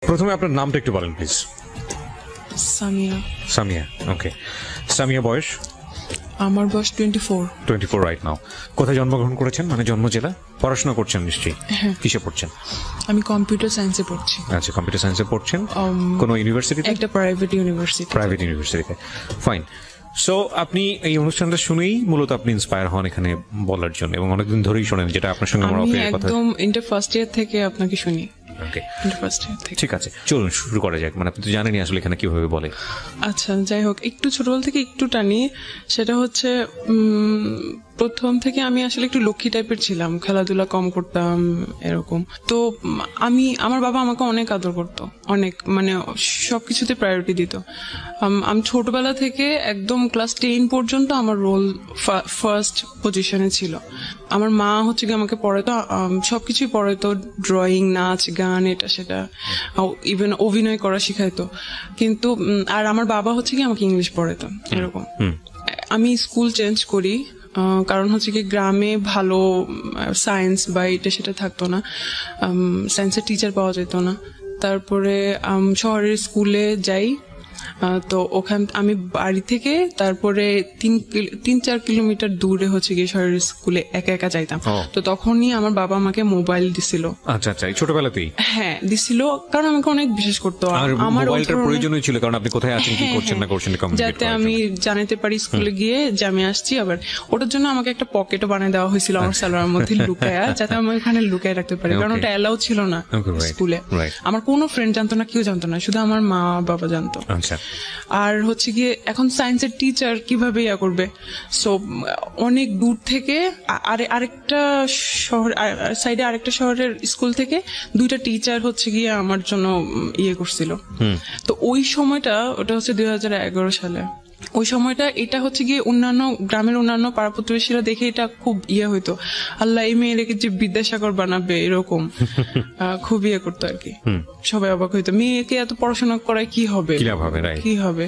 প্রথমে আপনার নামটা একটু বলেন প্লিজ। সামিয়া। সামিয়া, ওকে। সামিয়া বয়স? আমার বয়স 24। 24 রাইট নাও। কোথায় জন্মগ্রহণ করেছেন, মানে জন্ম জেলা? পড়াশোনা করছেন নিশ্চয়ই? হ্যাঁ। কিসে পড়ছেন? আমি কম্পিউটার সায়েন্সে পড়ছি। আচ্ছা, কম্পিউটার সায়েন্সে পড়ছেন কোন ইউনিভার্সিটিতে? একটা প্রাইভেট ইউনিভার্সিটি। প্রাইভেট ইউনিভার্সিটিতে, ফাইন। সো আপনি এই অনুষ্ঠানটা শুনেই মূলত আপনি ইন্সপায়ার হন এখানে বলার জন্য, এবং অনেকদিন ধরেই শোনেন, যেটা আপনার সঙ্গে আমার আমি অফিসের কথা। একদম ইন্টার ফার্স্ট ইয়ার থেকে আপনাকে শুনি। ওকে, ইন্টার ফার্স্ট ইয়ার থেকে। ঠিক আছে, চলুন শুরু করা যাক। মানে আপনি তো জানেনই আসলে এখানে কিভাবে বলে। আচ্ছা, যাই হোক, একটু ছোটবেলা থেকে একটু টানি। সেটা হচ্ছে প্রথম থেকে আমি আসলে একটু লক্ষ্মী টাইপের ছিলাম, খেলাধুলা কম করতাম এরকম। তো আমার বাবা আমাকে অনেক আদর করতো, অনেক, মানে সবকিছুতে প্রায়োরিটি দিত। আমি ছোটবেলা থেকে একদম ক্লাস 10 পর্যন্ত আমার রোল ফার্স্ট পজিশনে ছিল। আমার মা হচ্ছে কি আমাকে পড়াতো, সবকিছুই পড়াতো, ড্রয়িং, নাচ, গান, এটা সেটা, ইভেন অভিনয় করা শিখাইতো। কিন্তু আর আমার বাবা হচ্ছে কি আমাকে ইংলিশ পড়াতো এরকম। আমি স্কুল চেঞ্জ করি, কারণ হচ্ছে কি গ্রামে ভালো সায়েন্স বা এটা সেটা থাকতো না, সায়েন্সের টিচার পাওয়া যেত না। তারপরে শহরের স্কুলে যাই। তো ওখান আমি বাড়ি থেকে তারপরে 3-4 কিলোমিটার দূরে হচ্ছে গিয়ে শহরের স্কুলে একা একা যাইতাম। তো তখনই আমার বাবা আমাকে মোবাইল দিছিল। আচ্ছা আচ্ছা, ছোটবেলাতেই? হ্যাঁ, দিছিল, কারণ আমাকে অনেক বিশেষ করতো। আমার মোবাইলটার প্রয়োজনই ছিল, কারণ আপনি কোথায় আছেন, কি করছেন না করছেন, যাতে আমি জানাতে পারি স্কুলে গিয়ে যে আমি আসছি। আবার ওটার জন্য আমাকে একটা পকেটও বানিয়ে দেওয়া হয়েছিল আমার সালোয়ারের মধ্যে লুকায়া, যাতে আমি ওখানে লুকায় রাখতে পারি, কারণ ওটা অ্যালাউ ছিল না স্কুলে। আমার কোনো ফ্রেন্ড জানতো না, কেউ জানতো না, শুধু আমার মা বাবা জানতো। আচ্ছা। আর হচ্ছে গিয়ে এখন সায়েন্সের টিচার কিভাবে ইয়া করবে, সো অনেক দূর থেকে আরেকটা শহর সাইডে আরেকটা শহরের স্কুল থেকে 2টা টিচার হচ্ছে গিয়ে আমার জন্য ইয়ে করছিল। তো ওই সময়টা, ওটা হচ্ছে 2011 সালে, ওই সময়টা এটা হচ্ছে গিয়ে অন্যান্য গ্রামের অন্যান্য পাড়া প্রতিবেশীরা দেখে এটা খুব ইয়ে হইতো, আল্লাহ এই মেয়েকে যে বিদ্যাসাগর বানাবে এরকম খুব ইয়ে করতো আর কি। সবাই অবাক হইতো, মেয়েকে এত পড়াশোনা করায় কি হবে, কি হবে,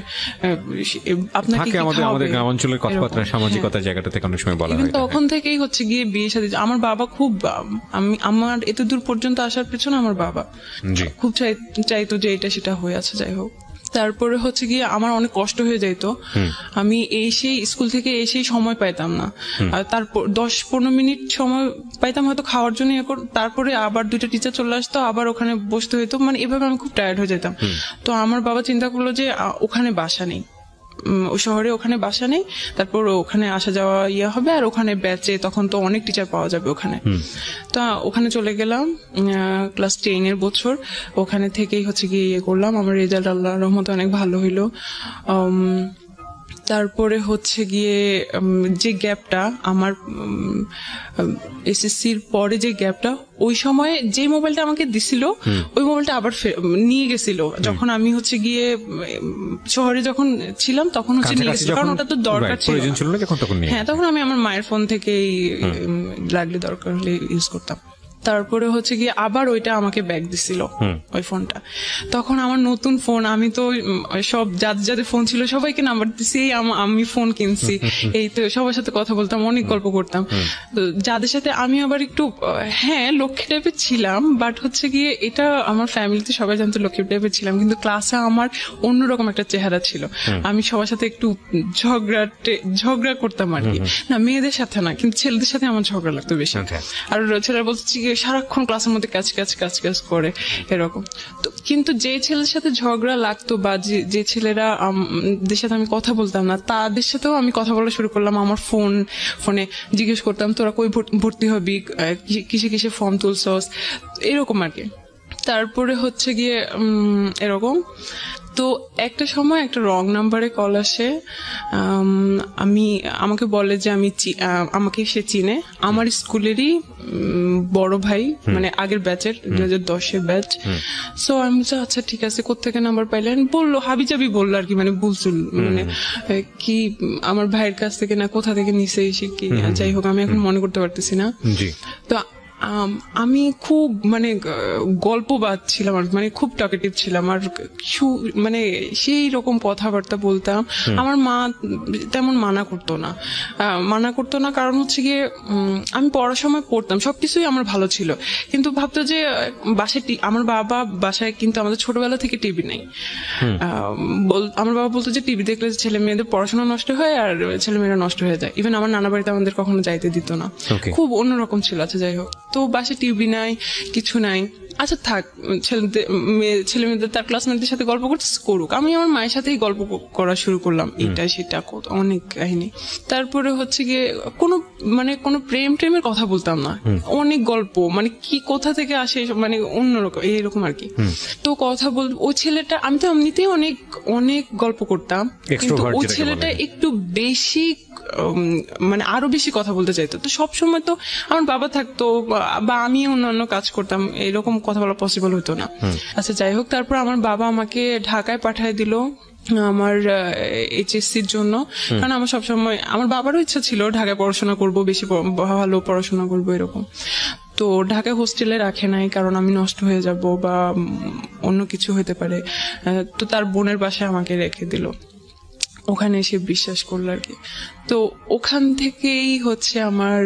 আপনাকে আমাদের গ্রামাঞ্চলের কথাবার্তা, সামাজিকতা জায়গাটা থেকে অনেক সময় বলা হয়। তখন থেকেই হচ্ছে গিয়ে বিয়ে শাদী। আমার বাবা খুব, আমার এত দূর পর্যন্ত আসার পেছনে আমার বাবা খুব চাইতো যে এটা সেটা হয়ে আছে। যাই হোক, তারপরে হচ্ছে গিয়ে আমার অনেক কষ্ট হয়ে যাইতো, আমি এসেই স্কুল থেকে এসেই সময় পাইতাম না। আর তারপর 10-15 মিনিট সময় পাইতাম হয়তো খাওয়ার জন্য, তারপরে আবার 2টা টিচার চলে আসতো, আবার ওখানে বসতে হইতো, মানে এভাবে আমি খুব টায়ার্ড হয়ে যেতাম। তো আমার বাবা চিন্তা করলো যে ওখানে বাসা নেই, ওই শহরে ওখানে বাসা নেই, তারপর ওখানে আসা যাওয়া ইয়ে হবে, আর ওখানে ব্যাচে তখন তো অনেক টিচার পাওয়া যাবে ওখানে। তো ওখানে চলে গেলাম ক্লাস 10 বছর। ওখানে থেকেই হচ্ছে গিয়ে ইয়ে করলাম, আমার রেজাল্ট আল্লাহর রহমতে অনেক ভালো হইলো। তারপরে হচ্ছে গিয়ে যে গ্যাপটা আমার এসএসসির পরে, যে গ্যাপটা, ওই সময় যে মোবাইলটা আমাকে দিছিল ওই মোবাইলটা আবার নিয়ে গেছিল, যখন আমি হচ্ছে গিয়ে শহরে যখন ছিলাম তখন হচ্ছে নিয়ে গেছিল, কারণ ওটা তো দরকার ছিল। হ্যাঁ, তখন আমি আমার মায়ের ফোন থেকেই লাগলে দরকার হলে ইউজ করতাম। তারপরে হচ্ছে গিয়ে আবার ওইটা আমাকে ব্যাগ দিছিল, ওই ফোনটা। তখন আমার নতুন ফোন, আমি তো সব যাদের ফোন ছিল সবাইকে নাম্বার দিছি, আমি ফোন কিনছি, এই তো সবার সাথে কথা বলতাম, অনেক গল্প করতাম। তো যাদের সাথে আমি আবার একটু লক্ষ্মী টাইপের ছিলাম, বাট হচ্ছে গিয়ে এটা আমার ফ্যামিলিতে সবাই জানতো লক্ষ্মী টাইপের ছিলাম, কিন্তু ক্লাসে আমার অন্যরকম একটা চেহারা ছিল। আমি সবার সাথে একটু ঝগড়া করতাম আর কি, না মেয়েদের সাথে না, কিন্তু ছেলেদের সাথে আমার ঝগড়া লাগতো বেশি। আর ছেলেরা বলছে সারাক্ষণ ক্লাসের মধ্যে কাজ করে এরকম। তো কিন্তু যে ছেলের সাথে ঝগড়া লাগতো বা যে ছেলেরা সাথে আমি কথা বলতাম না, তাদের সাথেও আমি কথা বলা শুরু করলাম। আমার ফোনে জিজ্ঞেস করতাম, তোরা কই ভর্তি হবি, কিসে কিসে ফর্ম তুলছস, এরকম আর কি। তারপরে হচ্ছে গিয়ে এরকম। তো একটা সময় একটা রং নাম্বারে কল আসে, আমাকে বলে যে আমাকে সে চিনে, আমার স্কুলেরই বড় ভাই, মানে আগের ব্যাচের 2010 ব্যাচ। সো আমি বলছি আচ্ছা ঠিক আছে, কোত্থেকে নাম্বার পাইলেন, বললো হাবিজাবি বললো আর কি, মানে বুলচুল, মানে কি আমার ভাইয়ের কাছ থেকে না কোথা থেকে নিচে এসে কি, যাই হোক আমি এখন মনে করতে পারতেছি না। তো আমি খুব মানে গল্পবাদ ছিলাম আর মানে খুব টকেটিভ ছিলাম আর মানে সেই রকম কথাবার্তা বলতাম। আমার মা তেমন মানা করতো না কারণ হচ্ছে গিয়ে আমি পড়ার সময় পড়তাম, সবকিছুই আমার ভালো ছিল, কিন্তু ভাবতো যে বাসায় আমার বাবা বাসায় কিন্তু আমাদের ছোটবেলা থেকে টিভি নেই। আমার বাবা বলতো যে টিভি দেখলে ছেলে মেয়েদের পড়াশোনা নষ্ট হয় আর ছেলে মেয়েরা নষ্ট হয়ে যায়। ইভেন আমার নানা বাড়িতে আমাদের কখনো যাইতে দিত না, খুব অন্যরকম ছিল। আচ্ছা যাই হোক, তো বাসায় টিভি নাই, কিছু নাই। আচ্ছা থাক, ছেলে মেয়েদের তার ক্লাসমেটদের সাথে গল্প করুক, আমি আমার মায়ের সাথেই গল্প করা শুরু করলাম, এটা সেটা অনেক কাহিনী। তারপরে হচ্ছে গিয়ে কোনো প্রেমের কথা বলতাম না, অনেক গল্প, মানে কি কোথা থেকে আসে মানে অন্যরকম এইরকম আর কি। তো কথা ওই ছেলেটা, আমি তো এমনিতেই অনেক অনেক গল্প করতাম, কিন্তু ওই ছেলেটা একটু বেশি মানে আরো বেশি কথা বলতে চাইতো। তো সবসময় তো আমার বাবা থাকতো বা আমি অন্যান্য কাজ করতাম, এরকম কথা বলা পসিবল হতো না। আচ্ছা যাই হোক, তারপর আমার বাবা আমাকে ঢাকায় পাঠিয়ে দিল আমার এইচএসসির জন্য, কারণ আমার সবসময় আমার বাবারও ইচ্ছা ছিল ঢাকায় পড়াশোনা করব, বেশি ভালো পড়াশোনা করবো এরকম। তো ঢাকায় হোস্টেলে রাখে নাই কারণ আমি নষ্ট হয়ে যাব বা অন্য কিছু হতে পারে। তো তার বোনের বাসায় আমাকে রেখে দিল, ওখানে এসে বিশ্বাস করলো আর কি। তো ওখান থেকেই হচ্ছে আমার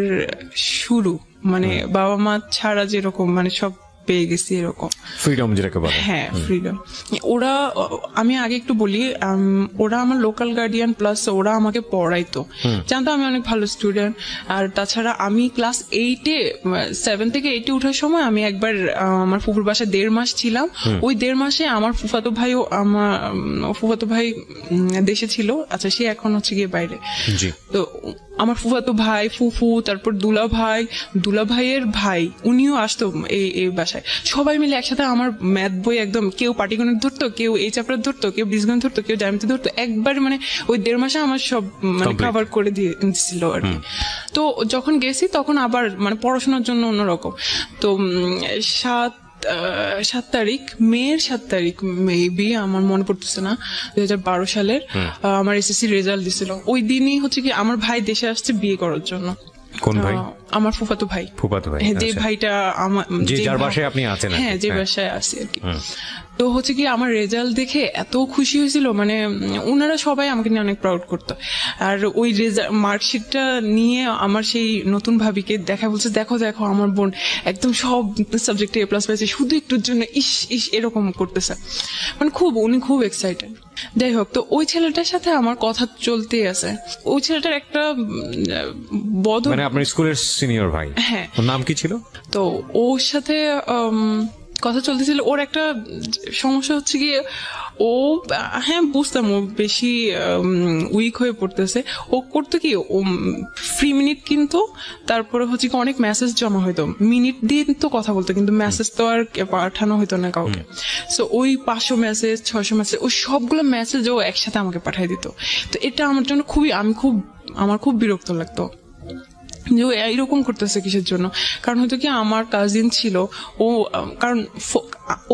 শুরু, মানে বাবা মা ছাড়া যেরকম মানে সব পেয়ে গেছি এরকম ফ্রিডম যেটাকে বলে। হ্যাঁ ফ্রিডম। ওরা, আমি আগে একটু বলি, ওরা আমার লোকাল গার্ডিয়ান, প্লাস ওরা আমাকে পড়াইতো, জানতো আমি অনেক ভালো স্টুডেন্ট। আর তাছাড়া আমি ক্লাস 7 থেকে 8 উঠার সময় আমি একবার আমার ফুফুর বাসায় 1.5 মাস ছিলাম। ওই 1.5 মাসে আমার ফুফাতো ভাই দেশে ছিল। আচ্ছা, সে এখন হচ্ছে গিয়ে বাইরে। তো আমার ফুফাতো ভাই, ফুফু, তারপর দুলা ভাইয়ের ভাই, উনিও আসতো এই বাসায়। সবাই মিলে একসাথে আমার ম্যাথ বই একদম, কেউ পাটিগণিত ধরতো, কেউ এই চ্যাপ্টার ধরতো, কেউ বীজগণিত ধরতো, কেউ জ্যামিতি ধরতো। একবার মানে ওই 1.5 মাসে আমার সব মানে কভার করে দিয়েছিল আর কি। তো যখন গেছি তখন আবার মানে পড়াশোনার জন্য অন্যরকম। তো 7 তারিখ, মেয়ের 7 তারিখ মেবি, আমার মনে পড়তেছে না, 2012 সালের আমার এসএসসি রেজাল্ট দিছিল। ওই দিনই হচ্ছে কি আমার ভাই দেশে আসছে বিয়ে করার জন্য। কোন ভাই? আমার ফুফাতো ভাই। যে ভাইটা আমার, যার বাসায় আপনি আছেন? হ্যাঁ, যে বাসায় আছি আর কি। তো হচ্ছে কি আমার রেজাল্ট দেখে এত খুশি হয়েছিল, মানে ওনারা সবাই আমাকে নিয়ে অনেক প্রাউড করতো। আর ওই মার্কশিটটা নিয়ে আমার সেই নতুন ভাবিকে দেখা, বলছে দেখো আমার বোন একদম সব সাবজেক্টে A+ পাইছে, শুধু একটুর জন্য ইস এরকম করতেছে, মানে উনি খুব এক্সাইটেড। যাই হোক, তো ওই ছেলেটার সাথে আমার কথা চলতেই আছে। ওই ছেলেটার একটা মানে আপনার স্কুলের সিনিয়র ভাই? হ্যাঁ। ওর নাম কি ছিল? তো ওর সাথে কথা চলতেছিল। ওর একটা সমস্যা হচ্ছে গিয়ে, ও হ্যাঁ বুঝতাম ও বেশি উইক হয়ে পড়তেছে। ও করতো কি, ও ফ্রি মিনিট কিন্তু, তারপরে হচ্ছে কি অনেক মেসেজ জমা হইতো, মিনিট দিয়ে তো কথা বলতো, কিন্তু মেসেজ তো আর পাঠানো হইতো না কাউকে। সো ওই 500 মেসেজ 600 মেসেজ, ওই সবগুলো মেসেজ ও একসাথে আমাকে পাঠিয়ে দিত। তো এটা আমার জন্য আমার খুব বিরক্ত লাগতো যে ও এইরকম করতেছে কিসের জন্য। কারণ হয়তো কি আমার কাজিন ছিল, ও কারণ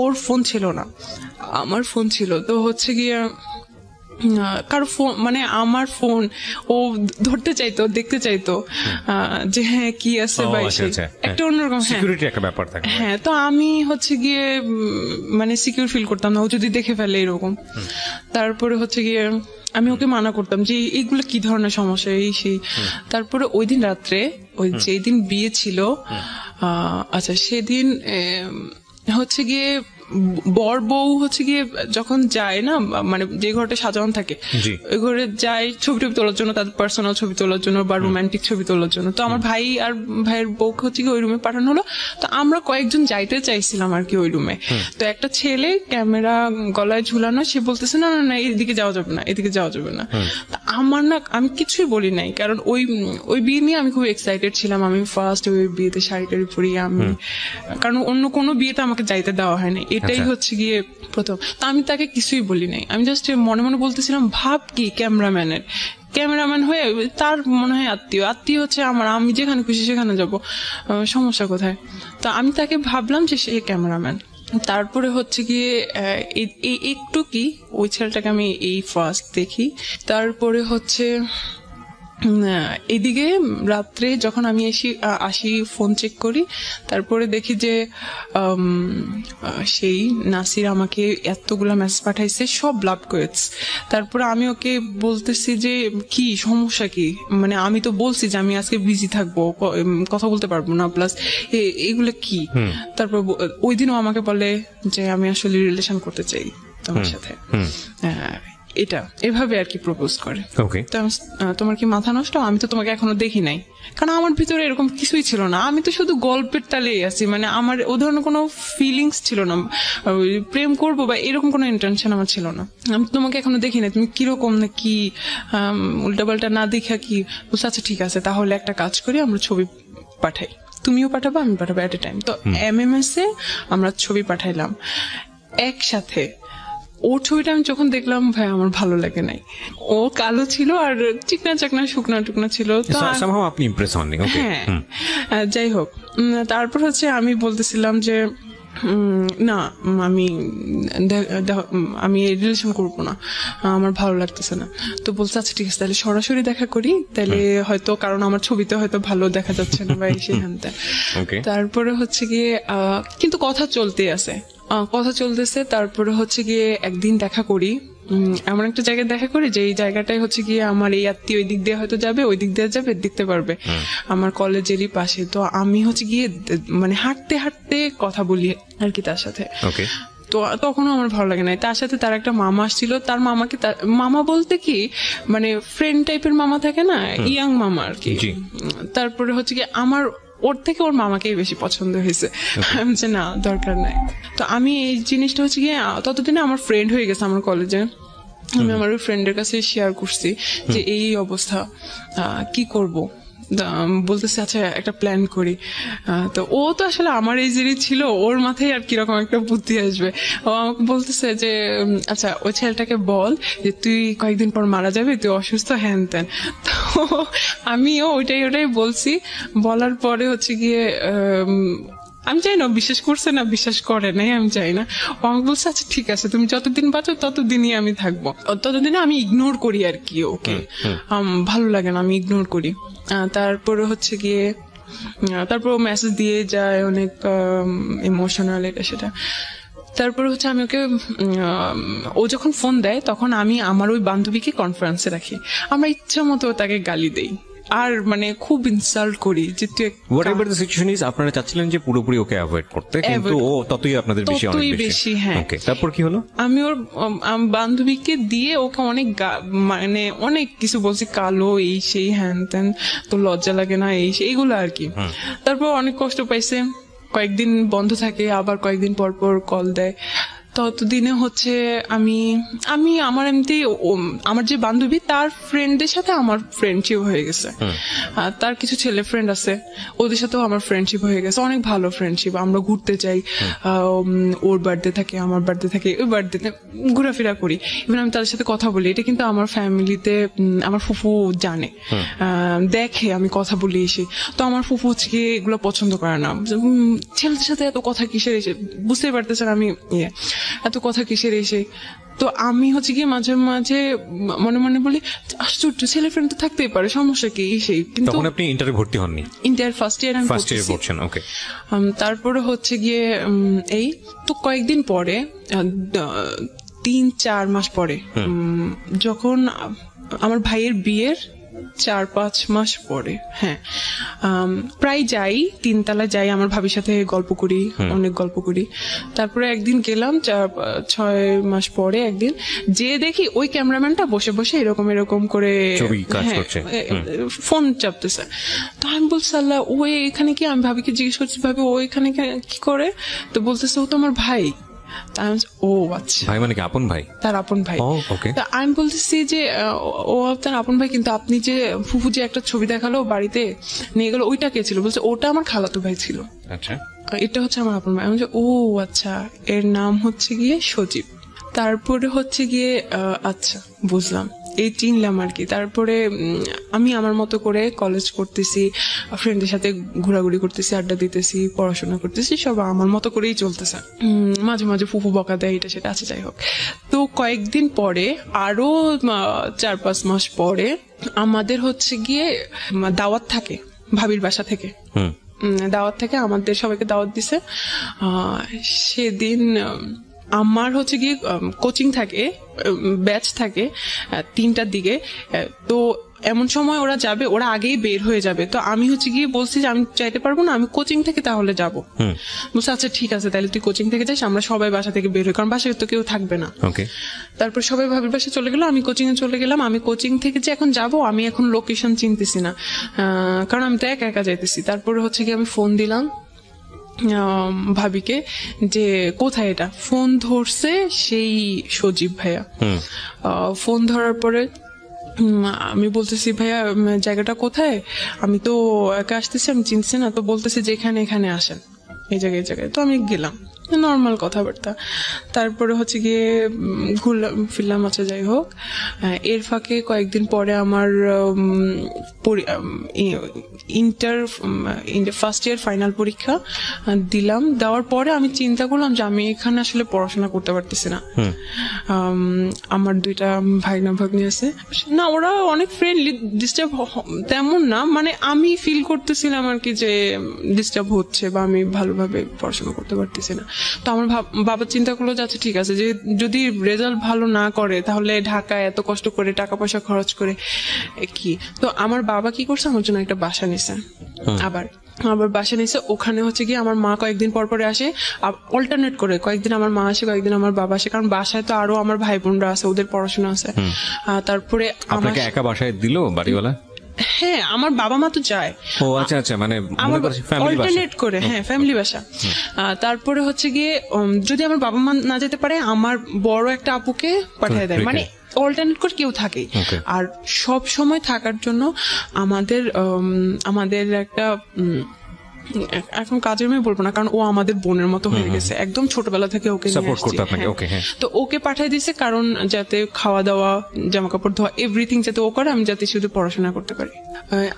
ওর ফোন ছিল না, আমার ফোন ছিল। তো হচ্ছে গিয়ে কারো ফোন, মানে আমার ফোন ও ধরতে চাইতো, দেখতে চাইতো যে হ্যাঁ কি আছে বা একটা অন্যরকম সিকিউরিটি একটা ব্যাপার থাকে। হ্যাঁ, তো আমি হচ্ছে গিয়ে মানে সিকিউর ফিল করতাম না ও যদি দেখে ফেলে এরকম। তারপরে হচ্ছে গিয়ে আমি ওকে মানা করতাম যে এইগুলো কি ধরনের সমস্যা, এই সেই। তারপরে ওই দিন রাত্রে, ওই যেই দিন বিয়ে ছিল, আচ্ছা সেদিন হচ্ছে গিয়ে বর বউ হচ্ছে গিয়ে যখন যায় না, মানে যে ঘরটা সাজানো থাকে ওই ঘরে যায় ছবি তোলার জন্য, তাদের পার্সোনাল ছবি তোলার জন্য বা রোমান্টিক ছবি তোলার জন্য। তো আমার ভাই আর ভাইয়ের বউকে হচ্ছে গিয়ে ওই রুমে পাঠানো হলো। তো আমরা কয়েকজন যাইতে চাইছিলাম আর কি ওই রুমে। তো একটা ছেলে ক্যামেরা গলায় ঝুলানো, সে বলতেছে না এদিকে যাওয়া যাবে না, এদিকে যাওয়া যাবে না। আমার না, আমি কিছুই বলি নাই, কারণ ওই বিয়ে নিয়ে আমি খুব এক্সাইটেড ছিলাম। আমি ফার্স্ট ওই বিয়েতে শাড়ি টাড়ি পরি আমি, কারণ অন্য কোনো বিয়েতে আমাকে যাইতে দেওয়া হয় না, এটাই হচ্ছে গিয়ে প্রথম। তা আমি তাকে কিছুই বলি নাই, আমি জাস্ট মনে মনে বলতেছিলাম ভাব কি ক্যামেরাম্যান হয়ে, তার মনে হয় আত্মীয় হচ্ছে আমার, আমি যেখানে খুশি সেখানে যাব, সমস্যা কোথায়। তো আমি তাকে ভাবলাম যে সে ক্যামেরাম্যান। তারপরে হচ্ছে গিয়ে একটু কি ওই ছেলেটাকে আমি এই ফার্স্ট দেখি। তারপরে হচ্ছে এদিকে রাত্রে যখন আমি আসি ফোন চেক করি, তারপরে দেখি যে সেই নাসির আমাকে এতগুলা মেসেজ পাঠাইছে, সব লাভ কোয়েটস। তারপরে আমি ওকে বলতেছি যে কি সমস্যা কি, মানে আমি তো বলছি যে আমি আজকে বিজি থাকবো, কথা বলতে পারবো না, প্লাস এগুলো কি। তারপর ওই দিনও আমাকে বলে যে আমি আসলে রিলেশন করতে চাই তোমার সাথে, এটা এভাবে আর কি প্রপোজ করে। তোমার কি মাথা নষ্ট, আমি তো তোমাকে এখনো দেখি নাই। কারণ আমার ভিতরে এরকম কিছুই ছিল না, আমি তো শুধু গল্পের তালেই আছি, মানে আমার ও ধরনের কোনো ফিলিংস ছিল না, প্রেম করবো বা এরকম কোনো ইন্টেনশন আমার ছিল না। আমি তোমাকে এখনো দেখি নাই, তুমি কিরকম না কি উল্টাপাল্টা না দেখা কি বলছো। আচ্ছা ঠিক আছে, তাহলে একটা কাজ করি, আমরা ছবি পাঠাই, তুমিও পাঠাবো আমি পাঠাবো এট এ টাইম। তো MMS এ আমরা ছবি পাঠাইলাম একসাথে। ওর ছবিটা আমি যখন দেখলাম ভাই আমার ভালো লাগে নাই, ও কালো ছিল আর চিকনা চাকনা শুকনা টুকনা ছিল, তো আপনি ইমপ্রেস হননি। হ্যাঁ, যাই হোক। তারপর হচ্ছে আমি বলতেছিলাম যে না আমি রিলেশন করবো না, আমার ভালো লাগতেছে না। তো বলছে আচ্ছা ঠিক আছে, তাহলে সরাসরি দেখা করি, তাহলে হয়তো কারণ আমার ছবিতে হয়তো ভালো দেখা যাচ্ছে না বা সেখানটা। তারপরে হচ্ছে গিয়ে কিন্তু কথা চলতেছে। তারপরে হচ্ছে গিয়ে একদিন দেখা করি, এমন একটা জায়গায় দেখা করি যে এই জায়গাটায় হচ্ছে গিয়ে আমার এই আত্মীয় ওই দিক দিয়ে হয়তো যাবে, ওই দিক দিয়ে যাবে, দেখতে পারবে, আমার কলেজেরই পাশে। তো আমি হচ্ছে গিয়ে মানে হাঁটতে হাঁটতে কথা বলি আর কি তার সাথে। তো তখনও আমার ভালো লাগে না। তার সাথে তার একটা মামা আসছিল, তার মামাকে মামা বলতে কি মানে ফ্রেন্ড টাইপের মামা থাকে না, ইয়াং মামা আর কি। তারপরে হচ্ছে কি আমার ওর থেকে ওর মামাকেই বেশি পছন্দ হয়েছে, যে না দরকার নাই। তো আমি এই জিনিসটা হচ্ছে গিয়ে ততদিনে আমার ফ্রেন্ড হয়ে গেছে আমার কলেজে, আমি আমার ফ্রেন্ডের কাছে শেয়ার করছি যে এই অবস্থা, কি করব। বলতেছে আচ্ছা একটা প্ল্যান করি। তো ও তো আসলে আমার এই জিনিস ছিল, ওর মাথায় আর কিরকম একটা বুদ্ধি আসবে। ও আমাকে বলতেছে যে আচ্ছা ওই ছেলেটাকে বল যে তুই কয়েকদিন পর মারা যাবে, তুই অসুস্থ, হ্যান ত্যান। তো আমিও ওইটাই বলছি। বলার পরে হচ্ছে গিয়ে আমি চাই না বিশ্বাস করছে না বিশ্বাস করে নাই আমি চাই না। ও আমাকে বলছে আচ্ছা ঠিক আছে, তুমি যতদিন বাঁচো ততদিনই আমি থাকবো, ততদিনে আমি ইগনোর করি আর কি ওকে, ভালো লাগে না আমি ইগনোর করি। তারপরে হচ্ছে গিয়ে তারপর মেসেজ দিয়ে যায় অনেক ইমোশনাল এটা সেটা। তারপরে হচ্ছে আমি ওকে ও যখন ফোন দেয় তখন আমি আমার ওই বান্ধবীকে কনফারেন্সে রাখি, আমরা ইচ্ছা মতো তাকে গালি দেই আর মানে খুব ইনসাল্ট করি যে তুই হোয়াটএভার দ্য সিচুয়েশন ইজ। আপনারা চাচ্ছিলেন যে পুরোপুরি ওকে অ্যাভয়েড করতে, কিন্তু ও ততই আপনাদের বেশি অনেক বেশি। হ্যাঁ, ওকে। তারপর কি হলো? আমি ওর বান্ধবীকে দিয়ে ওকে অনেক মানে অনেক কিছু বলছি, কালো এই সেই হ্যান ত্যান, তো লজ্জা লাগে না এই সেই এগুলো আর কি। তারপর অনেক কষ্ট পাইছে, কয়েকদিন বন্ধ থাকে, আবার কয়েকদিন পর পর কল দেয়। ততদিনে হচ্ছে আমি আমার এমনি আমার যে বান্ধবী তার ফ্রেন্ডদের সাথে আমার ফ্রেন্ডশিপ হয়ে গেছে, তার কিছু ছেলে ফ্রেন্ড আছে ওদের সাথেও আমার ফ্রেন্ডশিপ হয়ে গেছে, অনেক ভালো ফ্রেন্ডশিপ। আমরা ঘুরতে যাই, ওর বার্থডে থাকে আমার বার্থডে থাকে, ওই বার্থডেতে ঘোরাফেরা করি, ইভেন আমি তাদের সাথে কথা বলি। এটা কিন্তু আমার ফ্যামিলিতে আমার ফুফু জানে, দেখে আমি কথা বলি এসে। তো আমার ফুফু হচ্ছে এগুলো পছন্দ করে না, ছেলেদের সাথে এত কথা কিসের এসে, বুঝতেই পারতেছেন আমি এত কথা কিসের এসে। তো আমি হচ্ছে গিয়ে মাঝে মাঝে মনে মনে বলি আশ্চর্য, ছেলে ফ্রেন্ড তো থাকতেই পারে, সমস্যা কি সেই। কিন্তু তখন আপনি ইন্টারে ভর্তি হননি? ইন্টার ফার্স্ট ইয়ার আমি পড়ছেন। ওকে। তারপরে হচ্ছে গিয়ে এই তো কয়েকদিন পরে 3-4 মাস পরে যখন আমার ভাইয়ের বিয়ের 4-5 মাস পরে, হ্যাঁ, প্রায় যাই, 3 তলায় যাই, আমার ভাবির সাথে গল্প করি, অনেক গল্প করি। তারপরে একদিন গেলাম 4-6 মাস পরে, একদিন যে দেখি ওই ক্যামেরাম্যানটা বসে বসে এরকম করে ফোন চাপতেছে। তো আমি বলছি আল্লাহ, ও এখানে কি? আমি ভাবিকে জিজ্ঞেস করছি, ভাবি ও এখানে কি করে? তো বলতেছে ও তো আমার ভাই। ও আচ্ছা, ভাই মানে কি আপন ভাই? তার আপন ভাই। আমি বলতেছি যে ও তার আপন ভাই, কিন্তু আপনি যে ফুফু যে একটা ছবি দেখালো বাড়িতে নিয়ে গেল, ওইটা কে ছিল? বলছে ওটা আমার খালাতো ভাই ছিল। আচ্ছা, এটা হচ্ছে আমার আপন ভাই। আমি বলছি ও আচ্ছা, এর নাম হচ্ছে গিয়ে সজীব। তারপরে হচ্ছে গিয়ে আচ্ছা বুঝলাম। এই চিনলাম আর কি। তারপরে আমি আমার মতো করে কলেজ করতেছি, ফ্রেন্ডদের সাথে ঘোরাঘুরি করতেছি, আড্ডা দিতেছি, পড়াশোনা করতেছি, সব আমার মতো করেই চলতেছে। মাঝে মাঝে ফুফু বকা দেয়, এটা সেটা আছে, যাই হোক। তো কয়েকদিন পরে, আরো 4-5 মাস পরে আমাদের হচ্ছে গিয়ে দাওয়াত থাকে ভাবির বাসা থেকে। দাওয়াত থেকে আমাদের সবাইকে দাওয়াত দিছে। সেদিন আমার হচ্ছে গিয়ে কোচিং থাকে, ব্যাচ থাকে 3টার দিকে। তো এমন সময় ওরা যাবে, ওরা আগেই বের হয়ে যাবে। তো আমি হচ্ছে গিয়ে বলছি যে আমি চাইতে পারবো না, আমি কোচিং থেকে তাহলে যাবো। বলছে আচ্ছা ঠিক আছে, তাহলে তুই কোচিং থেকে যাস, আমরা সবাই বাসা থেকে বের হই, কারণ বাসায় তো কেউ থাকবে না। তারপর সবাই ভাবির বাসায় চলে গেল, আমি কোচিং এ চলে গেলাম। আমি কোচিং থেকে যে এখন যাবো, আমি এখন লোকেশন চিনতেছি না, কারণ আমি তো একা একা যাইতেছি। তারপরে হচ্ছে গিয়ে আমি ফোন দিলাম ভাবিকে যে কোথায় এটা। ফোন ধরছে সেই সজীব ভাইয়া। ফোন ধরার পরে আমি বলতেছি ভাইয়া জায়গাটা কোথায়, আমি তো একা আসতেছি, আমি চিনছি না। তো বলতেছি যে এখানে আসেন, এই জায়গায়। তো আমি গেলাম, নর্মাল কথাবার্তা। তারপরে হচ্ছে গিয়ে ঘুরলাম ফিরলাম, আচ্ছা যাই হোক। এর ফাঁকে কয়েকদিন পরে আমার ইন্টার ফার্স্ট ইয়ার ফাইনাল পরীক্ষা দিলাম। দেওয়ার পরে আমি চিন্তা করলাম যে আমি এখানে আসলে পড়াশোনা করতে পারতেছি না। আমার 2টা ভাগ্নি আছে না, ওরা অনেক ফ্রেন্ডলি, ডিস্টার্ব তেমন না, মানে আমি ফিল করতেছিলাম আর কি যে ডিস্টার্ব হচ্ছে বা আমি ভালোভাবে পড়াশোনা করতে পারতেছি না। তো আমার বাবা চিন্তা করলো যে আচ্ছা ঠিক আছে, যে যদি রেজাল্ট ভালো না করে তাহলে ঢাকায় এত কষ্ট করে টাকা পয়সা খরচ করে কি। তো আমার বাবা কি করছে, আমার জন্য একটা বাসা নিছে। আবার বাসা নিছে, ওখানে হচ্ছে গিয়ে আমার মা কয়েকদিন পর পরে আসে, অল্টারনেট করে, কয়েকদিন আমার মা আসে, কয়েকদিন আমার বাবা আসে, কারণ বাসায় তো আরো আমার ভাই বোনরা আছে, ওদের পড়াশোনা আছে। তারপরে আপনাকে একা বাসায় দিল বাড়িওয়ালা? হ্যাঁ, আমার বাবা মা তো যায়। ও আচ্ছা, মানে অল্টারনেট করে, হ্যাঁ ফ্যামিলি বাসা। তারপরে হচ্ছে গিয়ে যদি আমার বাবা মা না যেতে পারে, আমার বড় একটা আপুকে পাঠিয়ে দেয়, মানে অল্টারনেট করে কেউ থাকে। আর সব সময় থাকার জন্য আমাদের একটা এখন কাজের মেয়ে বলবো না, কারণ ও আমাদের বোনের মতো হয়ে গেছে, একদম ছোটবেলা থেকে ওকে তো ওকে পাঠিয়ে দিছে, কারণ যাতে খাওয়া দাওয়া, জামা কাপড় ধোয়া, এভরিথিং যাতে ও করে, আমি যাতে শুধু পড়াশোনা করতে পারি।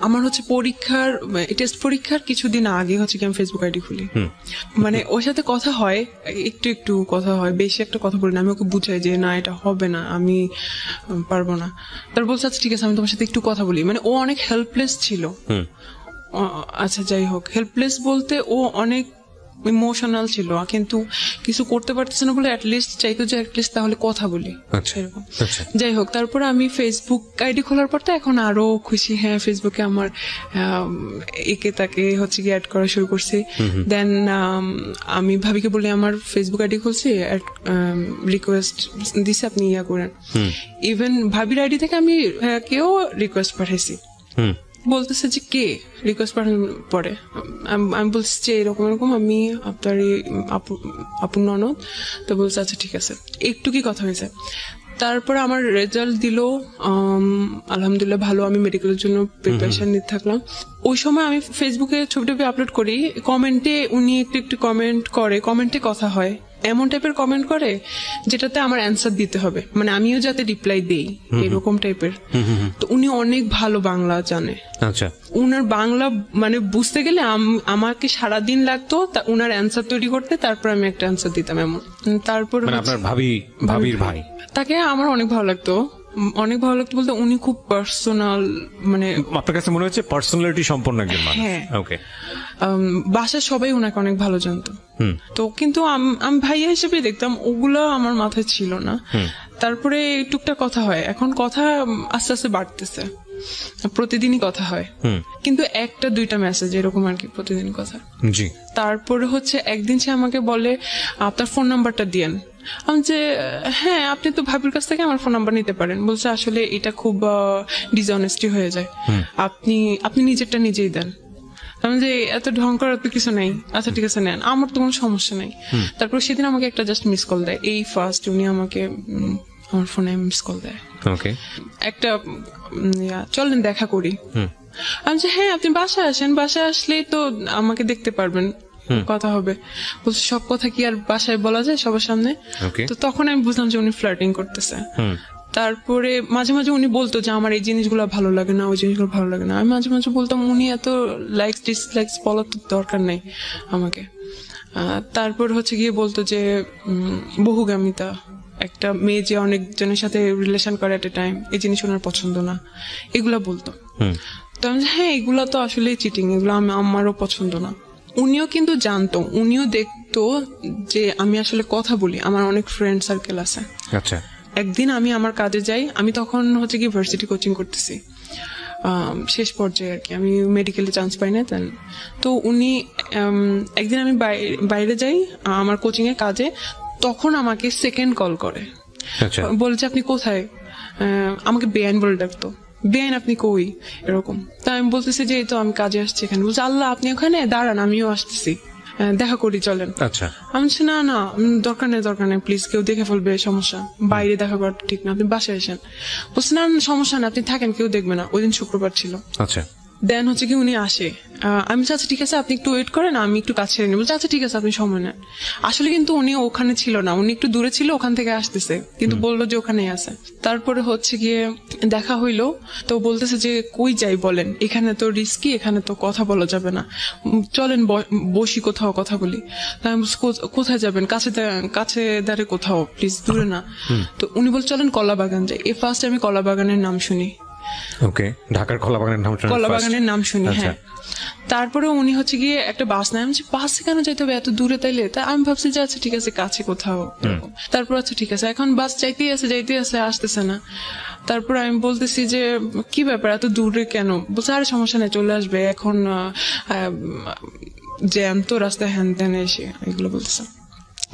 আমার হচ্ছে টেস্ট পরীক্ষার কিছুদিন আগে হচ্ছে কি আমি ফেসবুক আইডি খুলি, মানে ওর সাথে কথা হয়, একটু কথা হয়, বেশি একটা কথা বলি না। আমি ওকে বুঝাই যে না এটা হবে না, আমি পারবো না। তার বলছে আচ্ছা ঠিক আছে, আমি তোমার সাথে একটু কথা বলি। মানে ও অনেক হেল্পলেস ছিল। আচ্ছা যাই হোক, হেল্পলেস বলতে ও অনেক ইমোশনাল ছিল, কিন্তু কিছু করতে পারতেছে না বলে অ্যাটলিস্ট চাইতো যে অ্যাটলিস্ট তাহলে কথা বলি, এরকম। যাই হোক, তারপরে আমি ফেসবুক আইডি খোলার পর তো এখন আরো খুশি। হ্যাঁ, ফেসবুকে আমার একে তাকে হচ্ছে কি অ্যাড করা শুরু করছি। দেন আমি ভাবিকে বলি আমার ফেসবুক আইডি খুলছি, রিকোয়েস্ট দিছে, আপনি ইয়া করেন। ইভেন ভাবির আইডি থেকে আমি কেউ রিকোয়েস্ট পাঠাইছি। বলতেছে যে কে রিকোয়েস্ট পাঠানোর পরে আমি বলছি যে এরকম আমি আপনার আপুর ননদ। তো বলছে আচ্ছা ঠিক আছে, একটু কি কথা হয়েছে। তারপরে আমার রেজাল্ট দিল, আলহামদুলিল্লাহ ভালো। আমি মেডিকেলের জন্য প্রিপারেশন নিতে থাকলাম। ওই সময় আমি ফেসবুকে ছবি টবি আপলোড করি, কমেন্টে উনি একটু কমেন্ট করে, কমেন্টে কথা হয়, এমন টাইপের কমেন্ট করে যেটাতে আমার অ্যান্সার দিতে হবে, মানে আমিও যাতে রিপ্লাই দেই, এরকম টাইপের। তো উনি অনেক ভালো বাংলা জানে। আচ্ছা, উনার বাংলা মানে বুঝতে গেলে আমাকে সারাদিন লাগতো উনার অ্যান্সার তৈরি করতে, তারপর আমি একটা অ্যান্সার দিতাম এমন। তারপর আপনার ভাবির ভাই, তাকে আমার অনেক ভালো লাগতো বলতে উনি খুব পার্সোনাল, মানে আপনার কাছে মনে হচ্ছে পার্সোনালিটি সম্পন্ন একজন মানুষ। হ্যাঁ, ওকে। বাসার সবাই ওনাকে অনেক ভালো জানতো। তো কিন্তু আমি ভাইয়া হিসেবে দেখতাম, ওগুলো আমার মাথায় ছিল না। তারপরে টুকটাক কথা হয়, এখন কথা আস্তে আস্তে বাড়তেছে, প্রতিদিনই কথা হয়, কিন্তু 1-2টা মেসেজ এরকম আর কি, প্রতিদিন কথা। জি। তারপরে হচ্ছে একদিন সে আমাকে বলে আপনার ফোন নাম্বারটা দিয়েন। আমি যে হ্যাঁ, আপনি তো ভাবির কাছ থেকে আমার ফোন নাম্বার নিতে পারেন। বলছে আসলে এটা খুব ডিসঅনেস্টি হয়ে যায়, আপনি নিজেরটা নিজেই দেন। আমি যে এত ঢং করার তো কিছু নেই, আচ্ছা ঠিক আছে নেন, আমার তো কোনো সমস্যা নেই। তারপর সেদিন আমাকে একটা জাস্ট মিস কল দেয়, এই ফার্স্ট উনি আমাকে আমার ফোনে মিস কল দেয়, একটা চলেন দেখা করি। আমি যে হ্যাঁ, আপনি বাসায় আসেন, বাসায় আসলেই তো আমাকে দেখতে পারবেন, কথা হবে। বলছে সব কথা কি আর বাসায় বলা যায় সবার সামনে? তো তখন আমি বুঝলাম যে উনি ফ্লার্টিং করতেছে। তারপরে মাঝে মাঝে উনি বলতো যে আমার এই জিনিসগুলো ভালো লাগে না, ওই জিনিসগুলো ভালো লাগে না। আমি মাঝে মাঝে বলতাম উনি এত লাইকস ডিসলাইকস বলার তো দরকার নেই আমাকে। তারপর হচ্ছে গিয়ে বলতো যে বহুগামিতা, একটা মেয়ে যে অনেকজনের সাথে রিলেশন করে এট এ টাইম, এই জিনিস ওনার পছন্দ না, এগুলা বলতো। তো আমি হ্যাঁ এগুলা তো আসলে চিটিং, এগুলো আমারও পছন্দ না। উনিও কিন্তু জানতো, উনিও দেখতো যে আমি আসলে কথা বলি, আমার অনেক ফ্রেন্ড সার্কেল আছে। আচ্ছা। একদিন আমি আমার কাজে যাই, আমি তখন হচ্ছে কি ভার্সিটি কোচিং করতেছি, শেষ পর্যায়ে আর কি, আমি মেডিকেলে চান্স পাই না তেন। তো উনি একদিন আমি বাইরে যাই আমার কোচিং এর কাজে, তখন আমাকে সেকেন্ড কল করে, বলছে আপনি কোথায়, আমাকে বেআইন বলে ডাকতো, বেআইন আপনি কই এরকম। তা আমি বলতেছি যে এই তো আমি কাজে আসছি এখানে। বলছে আল্লাহ আপনি ওখানে দাঁড়ান, আমিও আসতেছি, দেখা করি চলেন। আচ্ছা। আমি বলছি না না দরকার নেই প্লিজ, কেউ দেখে ফেলবে, সমস্যা, বাইরে দেখা করা ঠিক না, আপনি বাসায় আসেন। বলছে না সমস্যা না, আপনি থাকেন, কেউ দেখবে না। ওই দিন শুক্রবার ছিল। আচ্ছা। দেন হচ্ছে কি উনি আসে, আমি আচ্ছা ঠিক আছে আপনি একটু ওয়েট করেন, আমি একটু কাছে নিয়ে বলছি আচ্ছা ঠিক আছে আপনি সময় নেন। আসলে কিন্তু উনি ওখানে ছিল না, উনি একটু দূরে ছিল, ওখান থেকে আসতেছে, কিন্তু বললো যে ওখানেই আছে। তারপরে হচ্ছে গিয়ে দেখা হইলো, তো বলতেছে যে কই যাই বলেন, এখানে তো রিস্কি, এখানে তো কথা বলা যাবে না, চলেন বসি কোথাও কথা বলি। কোথায় যাবেন, কাছে দাঁড়ে কোথাও, প্লিজ দূরে না। তো উনি বল চলেন কলাবাগান যাই। ফার্স্ট আমি কলাবাগানের নাম শুনি। ওকে, ঢাকার কলাবাগানের নাম শুনি। হ্যাঁ। তারপরে উনি হচ্ছে গিয়ে একটা বাস নেয়। আমি বাসে কেন যাইতে হবে এত দূরে, তাইলে তা আমি ভাবছি যে আচ্ছা ঠিক আছে কাছে কোথাও। তারপর আচ্ছা ঠিক আছে, এখন বাস যাইতেই আছে আসতেছে না। তারপর আমি বলতেছি যে কি ব্যাপার এত দূরে কেন? বলছে আরে সমস্যা নেই চলে আসবে, এখন জ্যাম তো রাস্তায় হ্যান ত্যান এসে, এগুলো বলতেছে।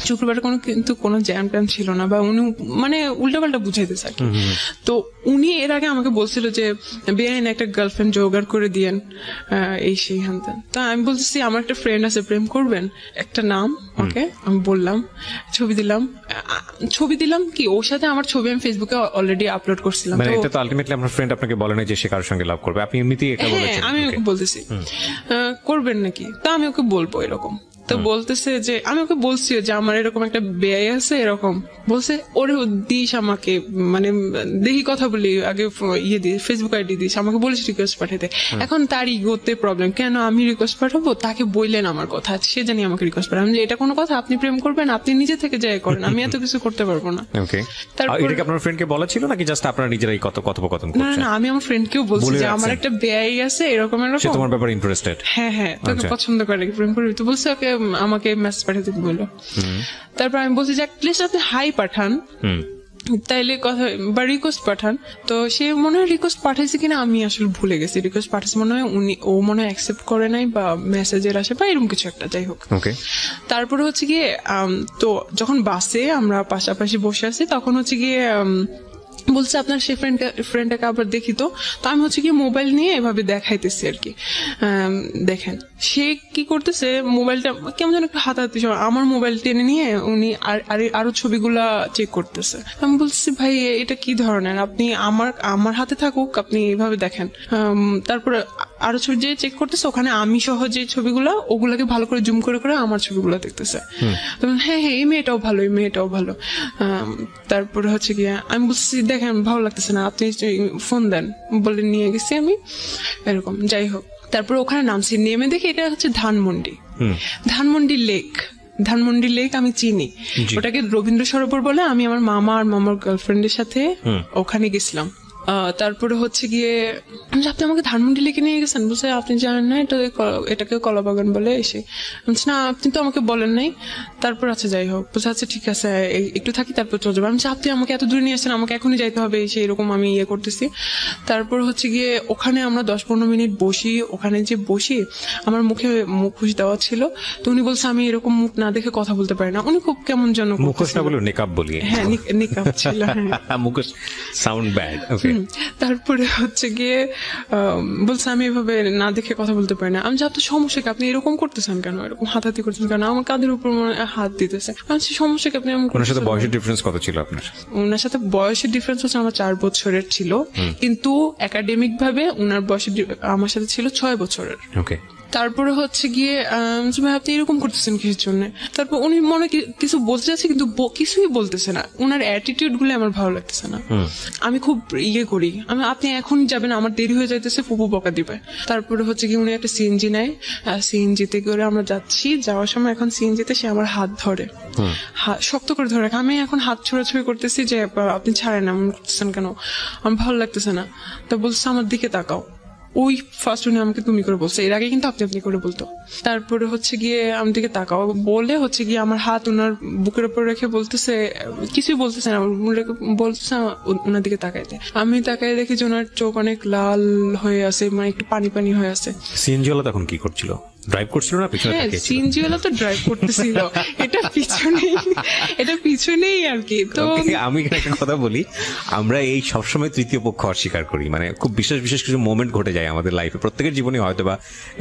শুক্রবারে কিন্তু কোনো জ্যাম ট্যাম ছিল না, বা উনি মানে উল্টাপাল্টা বুঝাইতেছে আর কি। তো উনি এর আগে আমাকে বলছিল যে বেআইন একটা গার্লফ্রেন্ড জোগাড় করে দিয়েন, এই সেই হ্যান ত্যান। তা আমি বলতেছি আমার একটা ফ্রেন্ড আছে, প্রেম করবেন, একটা নাম ওকে আমি বললাম, ছবি দিলাম কি ওর সাথে আমার ছবি আমি ফেসবুকে অলরেডি আপলোড করছিলাম। মানে এটা তো আলটিমেটলি আপনার ফ্রেন্ড আপনাকে বলে না যে সে কারোর সঙ্গে লাভ করবে, আপনি এমনিতেই এটা বলেছেন। আমি ওকে বলতেছি করবেন নাকি, তা আমি ওকে বলবো এরকম। তো বলতেছে যে আমি ওকে বলছি যে আমার এরকম একটা বেআই আছে এরকম, বলছে ওরে দিস আমাকে, মানে দেখি কথা বলি আগে, ফেসবুক আইডি দিস, আমাকে বলিস রিকোয়েস্ট পাঠাতে। এখন তার ইগোতে প্রবলেম, কেন আমি রিকোয়েস্ট পাঠাবো, তাকে বললেন আমার কথা, সে জানি আমাকে রিকোয়েস্ট পাঠাবো। আমি এটা কোনো কথা, আপনি প্রেম করবেন আপনি নিজে থেকে যাই করেন, আমি এত কিছু করতে পারবো না। এটা কি আপনার ফ্রেন্ডকে বলা ছিল নাকি জাস্ট আপনারা নিজেরাই কথোপকথন করছেন? না আমি আমার ফ্রেন্ডকেও বলছি যে আমার একটা বেআই আছে এরকম, সে তোমার ব্যাপারে ইন্টারেস্টেড। হ্যাঁ তোকে পছন্দ করে, প্রেম করবি? তো বলছে ওকে আমাকে মেসেজ পাঠাতে বললো। তারপর আমি বলছি যে প্লিজ আপনি হাই পাঠান, তাইলে কথা বা রিকোয়েস্ট পাঠান। তো সে মনে হয় রিকোয়েস্ট পাঠাইছে কিনা আমি আসলে ভুলে গেছি, রিকোয়েস্ট পাঠাইছে মনে হয়, ও মনে হয় অ্যাকসেপ্ট করে নাই বা মেসেজের আসে বা এরকম কিছু একটা, যাই হোক। তারপরে হচ্ছে গিয়ে তো যখন বাসে আমরা পাশাপাশি বসে আছি তখন হচ্ছে গিয়ে বলছে আপনার সেই ফ্রেন্ডটাকে আবার দেখি। তো আমি হচ্ছে কি মোবাইল নিয়ে এভাবে দেখাইতেছি আর কি, দেখেন সে কি করতেছে, মোবাইলটা কেমন যেন একটু হাতাহাতি, আমার মোবাইল টেনে নিয়ে উনি আরো ছবিগুলা চেক করতেছে। আমি বলছি ভাই এটা কি ধরনের, আপনি আমার হাতে থাকুক, আপনি এভাবে দেখেন। তারপরে আরো ছবি যে চেক করতেছে, ওখানে আমি সহ যে ছবিগুলা ওগুলাকে ভালো করে জুম করে করে আমার ছবিগুলো দেখতেছে। হ্যাঁ এই মেয়েটাও ভালো। তারপরে হচ্ছে গিয়ে আমি বলছি দেখেন ভালো লাগতেছে না, আপনি ফোন দেন বলে নিয়ে গেছি আমি এরকম, যাই হোক। তারপর ওখানে নামছি, নেমে দেখি এটা হচ্ছে ধানমন্ডি লেক আমি চিনি, ওটাকে রবীন্দ্র সরোবর বলে। আমি আমার মামা আর মামার গার্লফ্রেন্ডের সাথে ওখানে গেছিলাম। তারপরে হচ্ছে গিয়ে আপনি আমাকে ধানমন্ডি লেকে নিয়ে গেছেন, বলছে আপনি জানেন না এটাকে কলাবাগান বলে। এসে বলছি না আপনি তো আমাকে বলেন নাই। তারপর আচ্ছা যাই হোক, বলছে আচ্ছা ঠিক আছে একটু থাকি তারপর চলে যাবো। আমি আপনি আমাকে এত দূরে নিয়ে আসছেন, আমাকে এখনই যাইতে হবে, এরকম আমি করতেছি। তারপর হচ্ছে গিয়ে ওখানে আমরা 10-15 মিনিট বসি। ওখানে যে বসি আমার মুখে মুখোশ দেওয়া ছিল, তো উনি বলছে আমি এরকম মুখ না দেখে কথা বলতে পারি না। উনি খুব কেমন যেন, মুখোশ না বলে নেকাব বলি। হ্যাঁ নেকাব ছিল, মুখোশ সাউন্ড ব্যাড। তারপরে হচ্ছে গিয়ে বলছে আমি এভাবে না দেখে কথা বলতে পারি না। আমি আপনার সমস্যা কি, আপনি এরকম করতেছেন কেন, এরকম হাতাহাতি করতেছেন কেন, আমার কাঁধের উপর হাত দিতেছে। সমস্যা কি আপনি? ওনার সাথে বয়সের ডিফারেন্স কত ছিল আপনার? ওনার সাথে বয়সের ডিফারেন্স হচ্ছে আমার 4 বছরের ছিল, কিন্তু একাডেমিক ভাবে ওনার বয়সের আমার সাথে ছিল 6 বছরের। ওকে। তারপরে হচ্ছে গিয়ে যে ভাই আপনি এরকম করতেছেন কিসের জন্য। তারপর উনি মনে কিছু বলতে চাচ্ছে কিন্তু কিছুই বলতেছে না, ওনার অ্যাটিটিউড গুলো আমার ভালো লাগতেছে না। আমি খুব করি, আপনি এখন যাবেন, আমার দেরি হয়ে যাইতেছে, ফুপু বকা দিবে। তারপরে হচ্ছে কি উনি একটা সিএনজি নেয়, সিএনজিতে করে আমরা যাচ্ছি, যাওয়ার সময় এখন সিএনজিতে সে আমার হাত ধরে, শক্ত করে ধরে রাখে। আমি এখন হাত ছোড়াছুড়ি করতেছি যে আপনি ছাড়েন, এমন করতেছেন কেন, আমার ভালো লাগতেছে না। তো বলছে আমার দিকে তাকাও। ওই ফার্স্ট উনি আমাকে তুমি করে বলছে, এর আগে কিন্তু আপনি আপনি করে বলতো। তারপরে হচ্ছে গিয়ে আমার দিকে তাকাও বলে হচ্ছে গিয়ে আমার হাত ওনার বুকের উপর রেখে বলতেছে, কিছুই বলতেছে না, বলতেছে ওনার দিকে তাকাইতে। আমি তাকাই দেখি যে ওনার চোখ অনেক লাল হয়ে আছে, মানে একটু পানি পানি হয়ে আছে। সিএনজি ওয়ালা তখন কি করছিল? ড্রাইভ করছিল না পিছনে? হ্যাঁ, সিএনজি ওয়ালা তো ড্রাইভ করতেছিল, এটা পিছনেই আর কি। তো আমি একটা কথা বলি, আমরা এই সবসময় তৃতীয় পক্ষ অস্বীকার করি, মানে খুব বিশেষ বিশেষ কিছু মোমেন্ট ঘটে যায় আমাদের লাইফে, প্রত্যেকের জীবনে হয়তো বা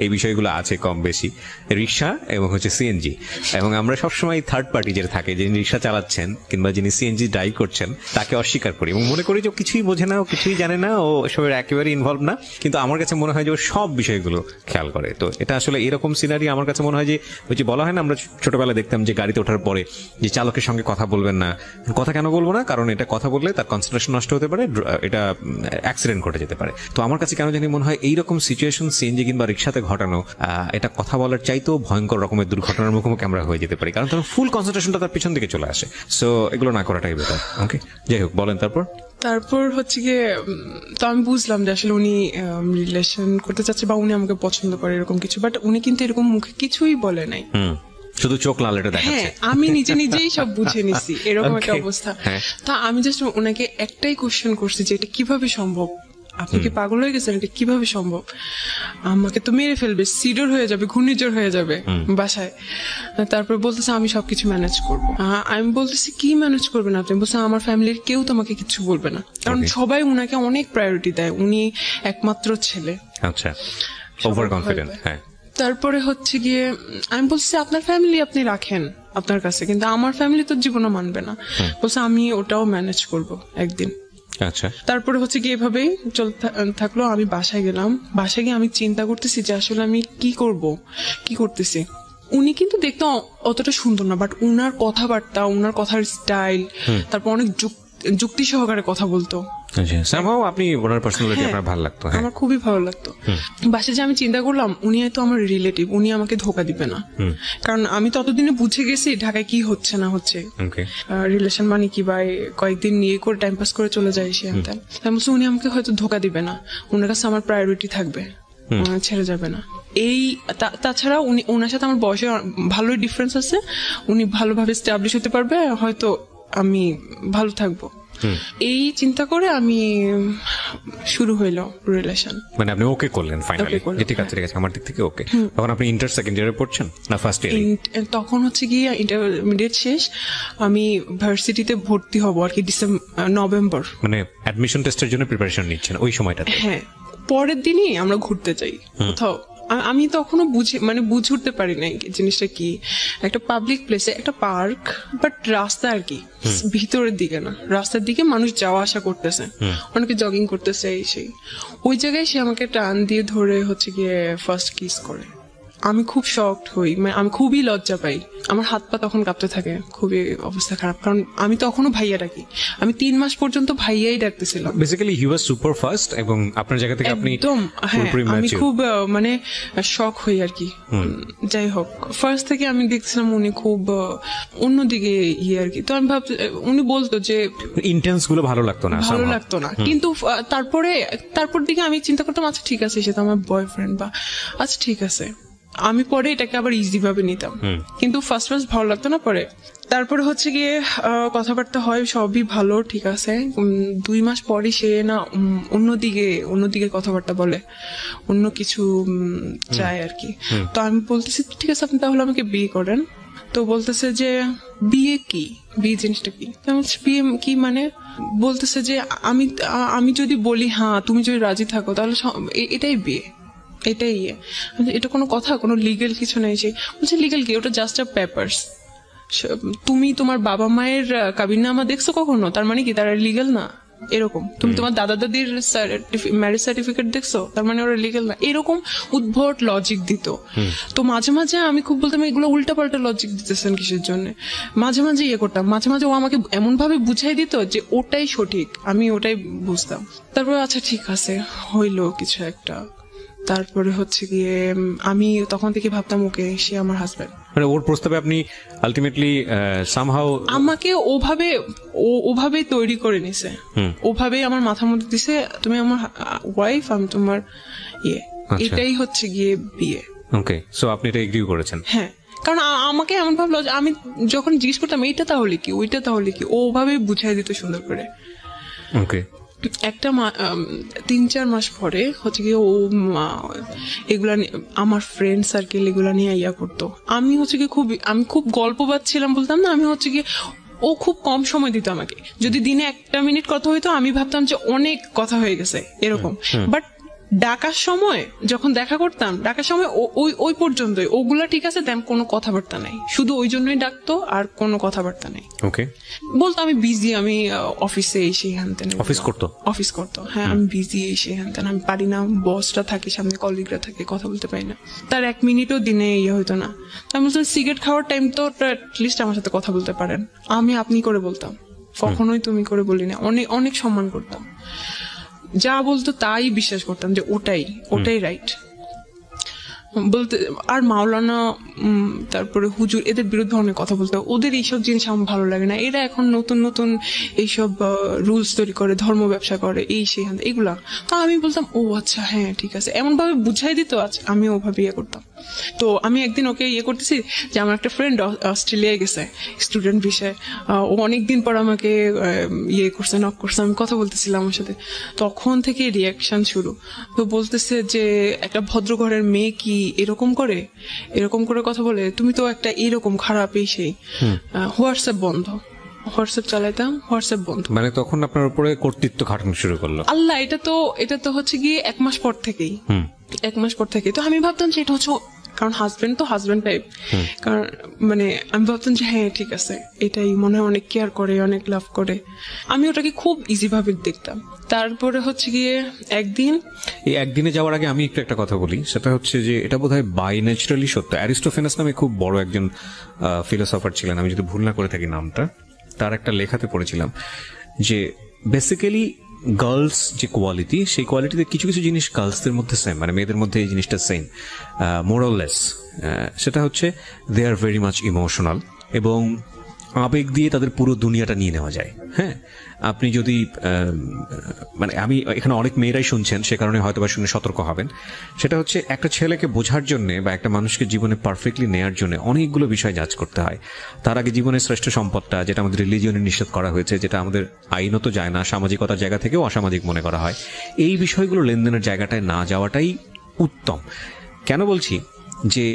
এই বিষয়গুলো আছে কম বেশি, রিক্সা এবং হচ্ছে সিএনজি, এবং আমরা সবসময় থার্ড পার্টি যেটা থাকে, যিনি রিক্সা চালাচ্ছেন কিংবা যিনি সিএনজি ড্রাইভ করছেন তাকে অস্বীকার করি এবং মনে করি যে কিছুই বোঝে না, ও কিছুই জানে না, ও এসবের একেবারে ইনভলভ না। কিন্তু আমার কাছে মনে হয় যে ও সব বিষয়গুলো খেয়াল করে। তো এটা আসলে এরকম সিনারি আমার কাছে মনে হয় যে ওই যে বলা হয় না, আমরা ছোটবেলায় দেখতাম যে গাড়িতে ওঠার পরে যে চালকের সঙ্গে কথা বলবেন না। কথা কেন বলবো না? কারণ এটা কথা বললে তার কনসেন্ট্রেশন নষ্ট হতে পারে, এটা অ্যাক্সিডেন্ট ঘটে যেতে পারে। তো আমার কাছে কেন জানি মনে হয় এইরকম সিচুয়েশন সিএনজি কিংবা রিক্সাতে ঘটানো, এটা কথা বলার চাইতেও ভয়ঙ্কর রকমের দুর্ঘটনার মুখোমুখি আমরা হয়ে যেতে পারি, কারণ তখন ফুল কনসেন্ট্রেশনটা তার পিছন দিকে চলে আসে। সো এগুলো না করাটাই বেটার। ওকে, যাই হোক, বলেন তারপর হচ্ছে গিয়ে তো আমি বুঝলাম যে আসলে উনি রিলেশন করতে চাচ্ছে বা উনি আমাকে পছন্দ করে এরকম কিছু, বাট উনি কিন্তু এরকম মুখে কিছুই বলে নাই, শুধু চোখ লাল এটা দেখাচ্ছে। হ্যাঁ, আমি নিজেই সব বুঝে নিছি, এরকম একটা অবস্থা। তা আমি জাস্ট ওনাকে একটাই কোশ্চেন করছি যে এটা কিভাবে সম্ভব, আপনি কি পাগল হয়ে গেছেন, এটা কিভাবে সম্ভব, আমাকে তো মেরে ফেলবে, সিডর হয়ে যাবে, ঘূর্ণিঝড় হয়ে যাবে বাসায়। তারপর বলতেছে আমি সবকিছু ম্যানেজ করবো। আমি বলতেছি কি ম্যানেজ করবেন আপনি? বলছে আমার ফ্যামিলির কেউ তোমাকে কিছু বলবে না, কারণ সবাই উনাকে অনেক প্রায়োরিটি দেয়, উনি একমাত্র ছেলে। আচ্ছা, ওভার কনফিডেন্ট। হ্যাঁ। তারপরে হচ্ছে গিয়ে আমি বলছি আপনার ফ্যামিলি আপনি রাখেন আপনার কাছে, কিন্তু আমার ফ্যামিলি তো জীবনও মানবে না। বলছে আমি ওটাও ম্যানেজ করব একদিন। আচ্ছা। তারপরে হচ্ছে গিয়ে এভাবেই চলতে থাকলো। আমি বাসায় গেলাম, বাসায় গিয়ে আমি চিন্তা করতেছি যে আসলে আমি কি করতেছি। উনি কিন্তু দেখতে অতটা সুন্দর না, বাট উনার কথাবার্তা, উনার কথার স্টাইল, তারপর অনেক যুক্তি সহকারে কথা বলতো। আপনি ওনার পার্সোনালিটি আপনার ভালো লাগতো? আমার খুবই ভালো লাগতো। বাসে যে আমি চিন্তা করলাম উনি হয়তো আমার রিলেটিভ, উনি আমাকে ধোকা দিবে না, কারণ আমি ততদিনে বুঝে গেছি ঢাকায় কি হচ্ছে না হচ্ছে, রিলেশন মানে কি, বা কয়েকদিন নিয়ে করে টাইম পাস করে চলে যায় সে। তাই বলছি উনি আমাকে হয়তো ধোকা দিবে না, ওনার কাছে আমার প্রায়োরিটি থাকবে, ছেড়ে যাবে না। এই তাছাড়া ওনার সাথে আমার বয়সে ভালোই ডিফারেন্স আছে, উনি ভালোভাবে স্টাবলিশ হতে পারবে, হয়তো আমি ভালো থাকবো। এই চিন্তা করে আমি শুরু হইলো রিলেশন। মানে আপনি ওকে করলেন ফাইনালি? ঠিক আছে, ঠিক আছে, আমার দিক থেকে ওকে। তখন আপনি ইন্টার সেকেন্ড ইয়ারে পড়ছেন না ফার্স্ট ইয়ারে? তখন হচ্ছে গিয়ে ইন্টারমিডিয়েট শেষ, আমি ভার্সিটিতে ভর্তি হব আর কি নভেম্বর। মানে অ্যাডমিশন টেস্টের জন্য প্রিপারেশন নিচ্ছেন ওই সময়টাতে? হ্যাঁ, পরের দিনই আমরা ঘুরতে যাই কোথাও। আমি তখনও বুঝে উঠতে পারি নাই জিনিসটা কি, একটা পাবলিক প্লেসে একটা পার্ক, বাট রাস্তা আর কি ভিতরের দিকে না, রাস্তার দিকে মানুষ যাওয়া আসা করতেছে, অনেকে জগিং করতেছে, এই সেই। ওই জায়গায় সে আমাকে টান দিয়ে ধরে হচ্ছে গিয়ে ফার্স্ট কিস করে। আমি খুব শকড হই, মানে আমি খুবই লজ্জা পাই, আমার হাত পা তখন কাঁপতে থাকে, খুবই অবস্থা খারাপ, কারণ আমি তখনও ভাইয়া ডাকি, আমি 3 মাস পর্যন্ত ভাইয়াই ডাকতেছিলাম। Basically he was super fast, এবং আপনার জায়গা থেকে আপনি একদম, হ্যাঁ, আমি খুব মানে শক হই আর কি। যাই হোক, ফার্স্ট থেকে আমি দেখছিলাম উনি খুব অন্যদিকে আর কি। তো আমি ভাবছি, উনি বলতো যে ইন্টেন্স গুলো ভালো লাগতো না, কিন্তু তারপর দিকে আমি চিন্তা করতাম আচ্ছা ঠিক আছে, সে তো আমার বয়ফ্রেন্ড, বা আচ্ছা ঠিক আছে, আমি পরে এটাকে আবার ইজি ভাবে নিতাম, কিন্তু ফার্স্ট ভালো লাগতো না। পরে তারপরে হচ্ছে গিয়ে কথাবার্তা হয়, সবই ভালো, ঠিক আছে। 2 মাস পরে সে না অন্যদিকে কথাবার্তা বলে, অন্য কিছু চায় আর কি। তো আমি বলতেছি ঠিক আছে, আপনি তাহলে আমাকে বিয়ে করেন। তো বলতেছে যে বিয়ে জিনিসটা কি? বিয়ে কি মানে? বলতেছে যে আমি যদি বলি হ্যাঁ, তুমি যদি রাজি থাকো, তাহলে এটাই বিয়ে, এটাই এটা কোনো কথা, কোনো লিগেল কিছু নেই। সে বলছে লিগেল কি, ওটা জাস্ট আ পেপারস। তুমি তোমার বাবা মায়ের কাবিননামা দেখছো কখনো? তার মানে কি তারা লিগেল না? এরকম তুমি তোমার দাদা দাদির ম্যারেজ সার্টিফিকেট দেখছো, তার মানে ওরা লিগেল না, এরকম উদ্ভট লজিক দিত। তো মাঝে মাঝে আমি খুব বলতাম এগুলো উল্টাপাল্টা লজিক দিতেছেন কিসের জন্য, মাঝে মাঝে ইয়ে করতাম, মাঝে মাঝে ও আমাকে এমন ভাবে বুঝাই দিত যে ওটাই সঠিক, আমি ওটাই বুঝতাম। তারপরে আচ্ছা ঠিক আছে হইলো কিছু একটা, তারপরে হচ্ছে গিয়ে আমি তখন থেকে ভাবতাম ওকে সে আমার হাজবেন্ড, মানে ওর প্রস্তাবে আপনি আলটিমেটলি সামহাউ আমাকে ওভাবে তৈরি করে নিছে, ওভাবেই আমার মাথার মধ্যে দিছে তুমি আমার ওয়াইফ, আমি তোমার ইয়ে, এটাই হচ্ছে গিয়ে বিয়ে। ওকে, সো আপনি এটা এগ্রি করেছেন? হ্যাঁ, কারণ আমাকে এমন ভাবলো, আমি যখন জিজ্ঞেস করতাম এইটা তাহলে কি ওইটা তাহলে কি, ও ওভাবেই বুঝাই দিত সুন্দর করে। ওকে, একটা 3-4 মাস পরে হচ্ছে গিয়ে ও এগুলা আমার ফ্রেন্ড সার্কেল এগুলা নিয়ে ইয়া করতো। আমি হচ্ছে গিয়ে আমি খুব গল্প পাচ্ছিলাম বলতাম না, আমি হচ্ছে গিয়ে ও খুব কম সময় দিত আমাকে, যদি দিনে 1 মিনিট কথা হইতো আমি ভাবতাম যে অনেক কথা হয়ে গেছে এরকম, বাট ডাকার সময় যখন দেখা করতাম ডাকার সময় ওই পর্যন্তই, ওগুলা ঠিক আছে, দেন কোনো কথাবার্তা নাই, শুধু ওই জন্যই ডাকতো আর কোনো কথাবার্তা নেই। ওকে, বলতো আমি বিজি, আমি অফিসে এসে হ্যানতেন, অফিস করতো, হ্যাঁ আমি বিজি এসে হ্যানতেন, আমি পারি না, বসটা থাকে সামনে, কলিগরা থাকে, কথা বলতে পারি না। তার 1 মিনিটও দিনে ইয়ে হইতো না। আমি বলতাম সিগারেট খাওয়ার টাইম তো অ্যাটলিস্ট আমার সাথে কথা বলতে পারেন, আমি আপনি করে বলতাম, কখনোই তুমি করে বলি না, অনেক অনেক সম্মান করতাম, যা বলতো তাই বিশ্বাস করতাম যে ওটাই রাইট বলতে। আর মাওলানা তারপরে হুজুর এদের বিরুদ্ধে অনেক কথা বলতো, ওদের এইসব জিনিস আমার ভালো লাগে না, এরা এখন নতুন নতুন এইসব রুলস তৈরি করে, ধর্ম ব্যবসা করে, এই সেই এগুলা। তা আমি বলতাম ও আচ্ছা হ্যাঁ ঠিক আছে, এমন ভাবে বুঝাই দিত, আচ্ছা আমি ওভাবে ইয়ে করতাম। তো আমি একদিন ওকে ইয়ে করতেছি যে আমার একটা ফ্রেন্ড অস্ট্রেলিয়ায় গেছে স্টুডেন্ট ভিসায়, ও অনেকদিন পর আমাকে ইয়ে করছে, নক করছে, আমি কথা বলতেছিলাম আমার সাথে, তখন থেকে রিয়াকশন শুরু। তো বলতেছে যে একটা ভদ্র ঘরের মেয়ে কি এরকম করে কথা বলে, তুমি তো একটা এরকম খারাপ, এই সেই। হোয়াটসঅ্যাপ বন্ধ, হোয়াটসঅ্যাপ চালাইতাম, হোয়াটসঅ্যাপ বন্ধ, মানে তখন আপনার উপরে কর্তৃত্ব খাটানো শুরু করলো। আল্লাহ, এটা তো হচ্ছে গিয়ে 1 মাস পর থেকেই, 1 মাস পর থেকে। তো আমি ভাবতাম যে এটা হচ্ছে, কারণ হাজবেন্ড তো হাজবেন্ড টাইপ, কারণ মানে আমি ভাবতাম যে হ্যাঁ ঠিক আছে, এটাই মনে হয় অনেক কেয়ার করে, অনেক লাভ করে, আমি ওটাকে খুব ইজি ভাবে দেখতাম। তারপরে হচ্ছে গিয়ে একদিনে যাওয়ার আগে আমি একটু একটা কথা বলি, সেটা হচ্ছে যে এটা বোধহয় বাই ন্যাচারালি সত্য। অ্যারিস্টোফেনাস নামে খুব বড় একজন ফিলোসফার ছিলেন, আমি যদি ভুল না করে থাকি নামটা, তার একটা লেখাতে পড়েছিলাম যে বেসিক্যালি গার্লস যে কোয়ালিটি, সেই কোয়ালিটিতে কিছু কিছু জিনিস গার্লসদের মধ্যে সেম, মানে মেয়েদের মধ্যে এই জিনিসটা সেম, মোরাললেস। সেটা হচ্ছে দে আর ভেরি মাচ ইমোশনাল, এবং আবেগ দিয়ে তাদের পুরো দুনিয়াটা নিয়ে নেওয়া যায়। হ্যাঁ, আপনি যদি মানে আমি এখানে অনেক মেয়েরাই শুনছেন, সে কারণে হয়তো বা শুনে সতর্ক হবেন। সেটা হচ্ছে একটা ছেলেকে বোঝার জন্য বা একটা মানুষকে জীবনে পারফেক্টলি নেয়ার জন্য অনেকগুলো বিষয় যাচ করতে হয়। তার আগে জীবনের শ্রেষ্ঠ সম্পদটা, যেটা আমাদের রিলিজিয়নে নিষেধ করা হয়েছে, যেটা আমাদের আইনত যায় না, সামাজিকতার জায়গা থেকেও অসামাজিক মনে করা হয়, এই বিষয়গুলো লেনদেনের জায়গাটায় না যাওয়াটাই উত্তম। কেন বলছি যে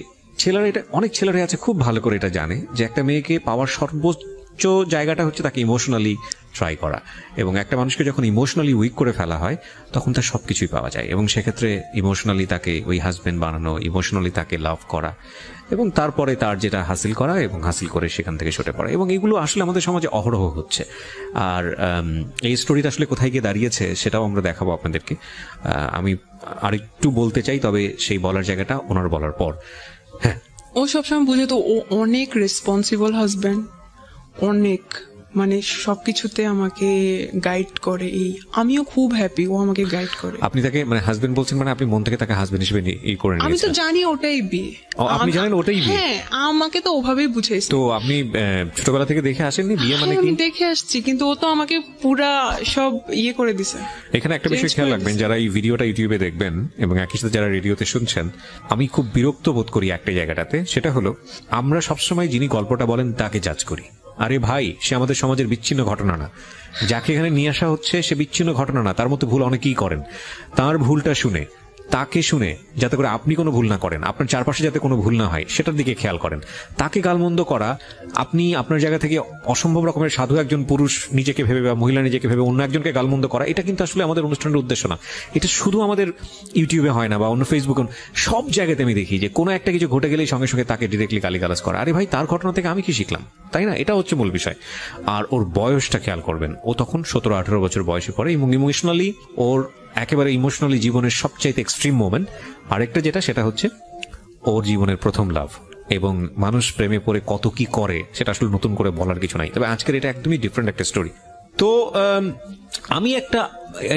ছেলেরা, এটা অনেক ছেলেরা আছে খুব ভালো করে এটা জানে যে একটা মেয়েকে পাওয়ার সর্বোচ্চ জায়গাটা হচ্ছে তাকে ইমোশনালি ট্রাই করা, এবং একটা মানুষকে যখন ইমোশনালি উইক করে ফেলা হয় তখন তার সবকিছুই পাওয়া যায়, এবং সেক্ষেত্রে ইমোশনালি তাকে ওই হাজবেন্ড বানানো, ইমোশনালি তাকে লাভ করা, এবং তারপরে তার যেটা হাসিল করা, এবং হাসিল করে সেখান থেকে সরে পড়া, এবং এগুলো আসলে আমাদের সমাজে অহরহ হচ্ছে। আর এই স্টোরিটা আসলে কোথায় গিয়ে দাঁড়িয়েছে সেটাও আমরা দেখাবো আপনাদেরকে। আমি আরেকটু বলতে চাই, তবে সেই বলার জায়গাটা ওনার বলার পর। হ্যাঁ, ও সবসময় বুঝে তো, ও অনেক রেসপন্সিবল হাজবেন্ড, অনেক মানে সবকিছুতে আমাকে গাইড করে, আমিও খুব হ্যাপি ও আমাকে গাইড করে। আপনি তাকে মানে হাজবেন্ড বলছেন, মানে আপনি মন থেকে তাকে হাজবেন্ড হিসেবে এই করে নিয়েছেন? আমি তো জানি ওটাই বিয়ে। আপনি জানেন ওটাই বিয়ে? হ্যাঁ, আমাকে তো ওভাবেই বুঝাইছে। তো আপনি ছোটবেলা থেকে দেখে আসেননি বিয়ে মানে কি? আমি দেখে আসছি, কিন্তু ও তো আমাকে পুরা সব ইয়ে করে দিছে। এখানে একটা বিষয় খেয়াল রাখবেন, যারা এই ভিডিওটা ইউটিউবে দেখবেন এবং একই সাথে যারা রেডিওতে শুনছেন, আমি খুব বিরক্ত বোধ করি একটা জায়গাটাতে, সেটা হলো আমরা সবসময় যিনি গল্পটা বলেন তাকে জাজ করি। আরে ভাই, সে আমাদের সমাজের বিচ্ছিন্ন ঘটনা না, যাকে এখানে নিয়ে আসা হচ্ছে সে বিচ্ছিন্ন ঘটনা না, তার মতো ভুল অনেকেই করেন। তার ভুলটা শুনে তাকে শুনে যাতে করে আপনি কোনো ভুল না করেন, আপনার চারপাশে যাতে কোনো ভুল না হয় সেটার দিকে খেয়াল করেন। তাকে গালমন্দ করা, আপনি আপনার জায়গা থেকে অসম্ভব রকমের সাধু একজন পুরুষ নিজেকে ভেবে বা মহিলা নিজেকে ভেবে অন্য একজনকে গালমন্দ করা, এটা কিন্তু আসলে আমাদের অনুষ্ঠানের উদ্দেশ্য না। এটা শুধু আমাদের ইউটিউবে হয় না বা অন্য ফেসবুকে, সব জায়গাতে আমি দেখি যে কোনো একটা কিছু ঘটে গেলেই সঙ্গে সঙ্গে তাকে ডিরেক্টলি গালিগালাজ করা। আরে ভাই, তার ঘটনা থেকে আমি কি শিখলাম, তাই না? এটা হচ্ছে মূল বিষয়। আর ওর বয়সটা খেয়াল করবেন, ও তখন 17-18 বছর বয়সে পড়ে এবং ইমোশনালি ওর একেবারে ইমোশনালি জীবনের সবচাইতে এক্সট্রিম মোমেন্ট। আরেকটা যেটা, সেটা হচ্ছে ওর জীবনের প্রথম লাভ, এবং মানুষ প্রেমে পড়ে কত কি করে সেটা আসলে নতুন করে বলার কিছু নাই। তবে আজকের এটা একদমই ডিফারেন্ট একটা স্টোরি। তো আমি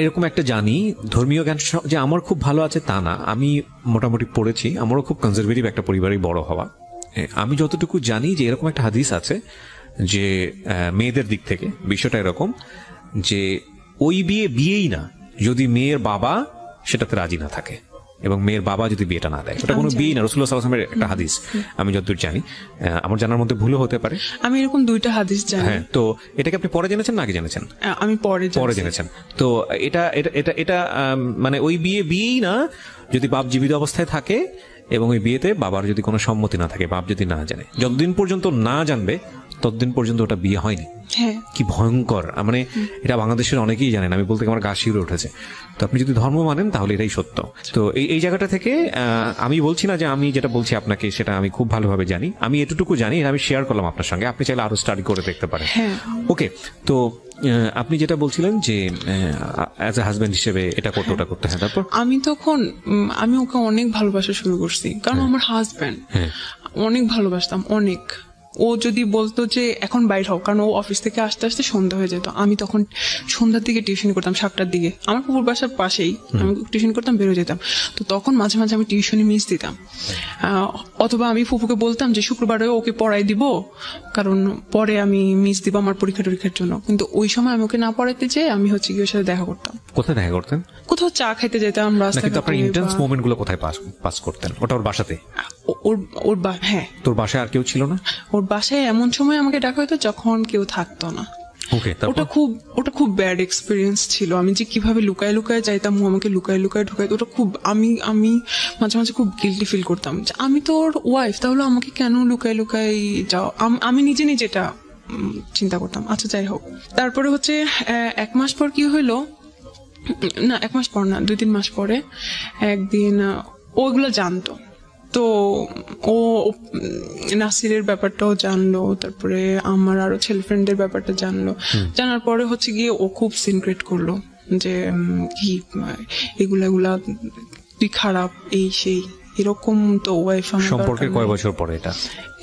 এরকম একটা জানি, ধর্মীয় জ্ঞান যে আমার খুব ভালো আছে তা না, আমি মোটামুটি পড়েছি, আমারও খুব কনজারভেটিভ একটা পরিবারেই বড় হওয়া। আমি যতটুকু জানি যে এরকম একটা হাদিস আছে যে মেয়েদের দিক থেকে বিষয়টা এরকম যে ওই বিয়েই না যদি মেয়ের বাবা সেটাতে রাজি না থাকে এবং মেয়ের বাবা যদি বিয়েটা না দেয়, ওটা কোনো বিয়ে না। রাসূলুল্লাহ সাল্লাল্লাহু আলাইহি ওয়াসাল্লামের একটা হাদিস, আমি যতদূর জানি, আমার জানার মধ্যে ভুলও হতে পারে। আমি এরকম 2টা হাদিস জানি। হ্যাঁ, তো এটাকে আপনি পরে জেনেছেন না আগে জেনেছেন? আমি পরে জেনেছেন। তো এটা এটা এটা এটা মানে ওই বিয়েই না যদি বাপ জীবিত অবস্থায় থাকে এবং ওই বিয়েতে বাবার যদি কোনো সম্মতি না থাকে, বাপ যদি না জানে, যতদিন পর্যন্ত না জানবে ততদিন পর্যন্ত ওটা বিয়ে হয়নি। কি ভয়ঙ্কর! মানে এটা বাংলাদেশের অনেকেই জানেন, আমি বলতে আমার গা শিউরে উঠেছে। তো আপনি যদি ধর্ম মানেন তাহলে এটাই সত্য। তো এই জায়গাটা থেকে আমি বলছি না যে আমি যেটা বলছি আপনাকে সেটা আমি খুব ভালোভাবে জানি, আমি এতটুকু জানি, আমি শেয়ার করলাম আপনার সঙ্গে, আপনি চাইলে আরো স্টাডি করে দেখতে পারেন। ওকে, তো আপনি যেটা বলছিলেন যে অ্যাজ এ হাজবেন্ড হিসেবে এটা করতে ওটা করতে। হ্যাঁ, তারপর আমি ওকে অনেক ভালোবাসা শুরু করছি, কারণ আমার হাজবেন্ড, অনেক ভালোবাসতাম অনেক। ও যদি বলতো যে এখন বাইর হও, কারণ ও অফিস থেকে আসতে আসতে সন্ধ্যা হয়ে যেত, আমি তখন সন্ধ্যার দিকে টিউশন করতাম, 7টার দিকে, আমার পুকুর বাসার পাশেই আমি টিউশন করতাম, বেরো যেতাম। তো তখন মাঝে মাঝে আমি টিউশনে মিস দিতাম, অথবা আমি ফুপুকে বলতাম যে শুক্রবারে ওকে পড়াই দিব, কারণ পরে আমি মিস দিব আমার পরীক্ষার জন্য। কিন্তু ওই সময় আমি ওকে না পড়াইতে যেয়ে আমি হচ্ছে গিয়ে ওর সাথে দেখা করতাম। কোথায় দেখা করতেন? কোথাও চা খাইতে যেতাম রাস্তায়। আপনার ইন্টেন্স মোমেন্ট গুলো কোথায় পাস করতেন? ওটা ওর বাসাতে? হ্যাঁ। তোর বাসায় আর কেউ ছিল না? ওর বাসায় এমন সময় আমাকে ডাকা হতো যখন কেউ থাকতো না। ওটা খুব ব্যাড এক্সপিরিয়েন্স ছিল। আমি যে কিভাবে লুকায় লুকায় যাইতাম, ও আমাকে লুকায় লুকায় ঢুকাইতো, ওটা খুব আমি মাঝে মাঝে খুব গিল্টি ফিল করতাম যে আমি তো ওর ওয়াইফ, তাহলে আমাকে কেন লুকায় লুকায় যাও, আমি নিজে এটা চিন্তা করতাম। আচ্ছা, যাই হোক, তারপরে হচ্ছে 1 মাস পর কি হইলো, না 1 মাস পর না, 2-3 মাস পরে একদিন ওগুলো জানতো, তো ও নাসিরের ব্যাপারটাও জানলো, তারপরে আমার আরো ছেলে ফ্রেন্ডের ব্যাপারটা জানলো। জানার পরে হচ্ছে গিয়ে ও খুব সিনক্রেট করলো যে কি এগুলা তুই খারাপ, এই সেই এরকম। তো ওয়াইফ আমার সম্পর্কে কয় বছর পরে?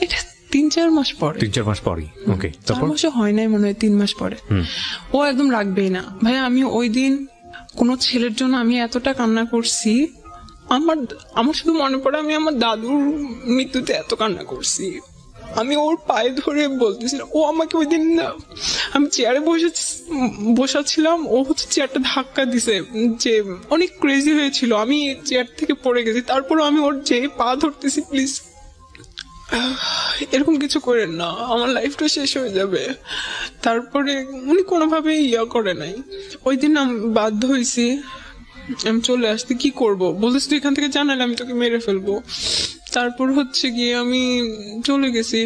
এটা 3-4 মাস পরে। 3-4 মাস পরে? ওকে, 4 মাসও হয় নাই মনে হয়, 3 মাস পরে। ও একদম রাখবেই না ভাই। আমি ওই দিন কোন ছেলের জন্য আমি এতটা কান্না করছি, আমার শুধু মনে পড়ে আমি আমার দাদুর মৃত্যুতে এত কান্না করছি। আমি ওর পায়ে ধরে বলতেছিলাম, ও আমাকে ওই দিন আমি চেয়ারে বসাচ্ছিলাম, ও হচ্ছে চেয়ারটা ধাক্কা দিছে, যে অনেক ক্রেজি হয়েছিল, আমি চেয়ার থেকে পড়ে গেছি। তারপর আমি ওর যে পা ধরতেছি, প্লিজ এরকম কিছু করেন না, আমার লাইফটা শেষ হয়ে যাবে। তারপরে উনি কোনোভাবেই করে নাই। ওই দিন আমি বাধ্য হয়েছি, আমি চলে আসতে। কি করব, বলতেছি তুই এখান থেকে জানালে আমি তোকে মেরে ফেলবো। তারপর হচ্ছে গিয়ে আমি চলে গেছি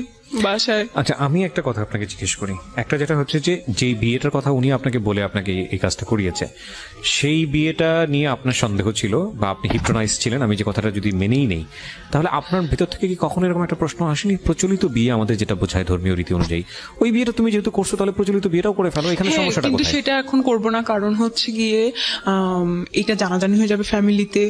বাসায়। আচ্ছা, আমি একটা কথা আপনাকে জিজ্ঞেস করি। একটা যেটা হচ্ছে যে বিয়েটার কথা উনি আপনাকে বলে আপনাকে এই কাজটা করিয়েছে, সেই বিয়েটা নিয়ে আপনার সন্দেহ ছিল বা আপনি হিপনোটাইজ ছিলেন, আমি যে কথাটা যদি মেনেই নেই, তাহলে আপনার ভিতর থেকে কি কখনো এরকম একটা প্রশ্ন আসেনি, প্রচলিত বিয়ে আমাদের যেটা বোঝায় ধর্মীয় রীতি অনুযায়ী, ওই বিয়েটা তুমি যেহেতু করছো তাহলে প্রচলিত বিয়েটাও করে ফেলো, এখানে সমস্যাটা কোথায়? কিন্তু সেটা এখন করব না, কারণ হচ্ছে গিয়ে এটা জানাজানি হয়ে যাবে ফ্যামিলিতে,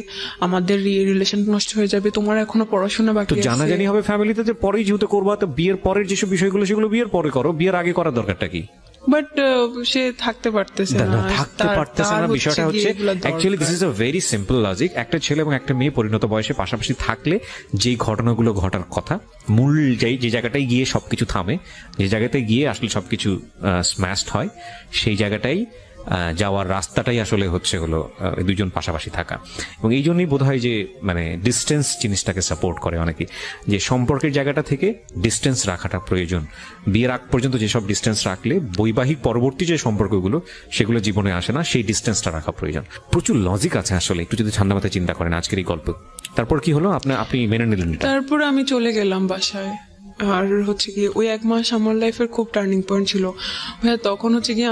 আমাদের রিলেশন নষ্ট হয়ে যাবে। তোমার এখনো পড়াশোনা বাকি আছে। জানাজানি হবে ফ্যামিলিতে, যে পরেই যেহেতু করবা, তো বিয়ের পরের যেসব বিষয়গুলো সেগুলো বিয়ের পরে করো, বিয়ের আগে করার দরকারটা কি? বাট সে থাকতে পারতেছে না। বিষয়টা হচ্ছে actually this is a very simple logic. একটা ছেলে এবং একটা মেয়ে পরিণত বয়সে পাশাপাশি থাকলে যেই ঘটনাগুলো ঘটার কথা, মূল যে জায়গাটায় গিয়ে সবকিছু থামে, যে জায়গাটায় গিয়ে আসলে সবকিছু স্ম্যাশড হয়, সেই জায়গাটাই যাওয়ার রাস্তাটাই আসলে হচ্ছে হলো দুজন পাশাপাশি থাকা। এবং এই জন্যই বোধ হয় যে মানে ডিস্টেন্স জিনিসটাকে সাপোর্ট করে অনেকে, যে সম্পর্কের জায়গাটা থেকে ডিস্টেন্স রাখাটা প্রয়োজন। বিয়ের আগ পর্যন্ত যেসব ডিস্টেন্স রাখলে বৈবাহিক পরবর্তী যে সম্পর্কগুলো সেগুলো জীবনে আসে না, সেই ডিস্টেন্সটা রাখা প্রয়োজন। প্রচুর লজিক আছে আসলে, একটু যদি ঠান্ডা মাথায় চিন্তা করেন আজকের এই গল্প। তারপর কি হলো, আপনি মেনে নিলেন এটা? তারপর আমি চলে গেলাম বাসায়। আর হচ্ছে কি ওই 1 মাস আমার লাইফের খুব টার্নিং পয়েন্ট ছিল ভাইয়া। তখন হচ্ছে কি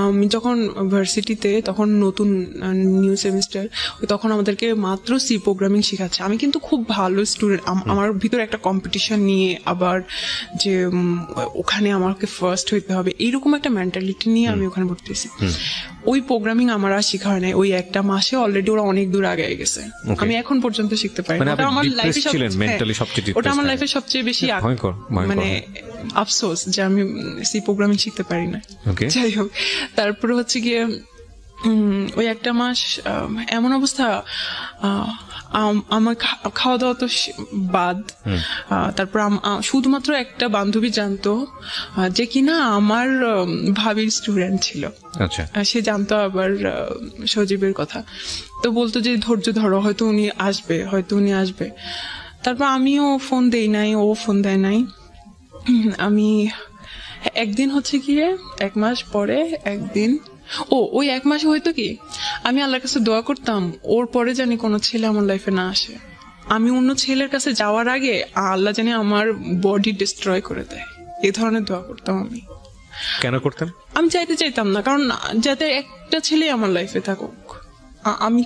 আমি যখন ভার্সিটিতে, তখন নতুন নিউ সেমিস্টার, তখন আমাদেরকে মাত্র সি প্রোগ্রামিং শেখাচ্ছে। আমি কিন্তু খুব ভালো স্টুডেন্ট, আমার ভিতরে একটা কম্পিটিশন নিয়ে, আবার যে ওখানে আমাকে ফার্স্ট হইতে হবে, এইরকম একটা মেন্টালিটি নিয়ে আমি ওখানে ভর্তি হয়েছি। ওই প্রোগ্রামিং আমার আর শেখা হয় নাই। ওই 1 মাসে অলরেডি ওরা অনেক দূর আগে গেছে, আমি এখন পর্যন্ত শিখতে পারি। ওটা আমার লাইফে সবচেয়ে বেশি মানে আফসোস যে আমি সি প্রোগ্রামিং শিখতে পারি না। যাই হোক, তারপরে হচ্ছে গিয়ে ওই 1 মাস এমন অবস্থা, আমার খাওয়া দাওয়া তো বাদ। তারপর শুধুমাত্র একটা বান্ধবী জানতো যে কিনা আমার ভাবির স্টুডেন্ট ছিল। আচ্ছা, সে জানতো আবার সজীবের কথা, তো বলতো যে ধৈর্য ধরো, হয়তো উনি আসবে। তারপর আমিও ফোন দেই নাই, ও ফোন দেয় নাই। আমি একদিন হচ্ছে গিয়ে 1 মাস পরে একদিন, ওই 1 মাসে হয়তো কি আমি আল্লাহর কাছে দোয়া করতাম ওর পরে জানি কোনো ছেলে আমার লাইফে না আসে। আমি অন্য ছেলের কাছে যাওয়ার আগে আল্লাহ জানি আমার বডি ডিস্ট্রয় করে দেয়, এই ধরনের দোয়া করতাম আমি। কেন করতেন? আমি চাইতাম না, কারণ যাতে একটা ছেলে আমার লাইফে থাকুক। আমি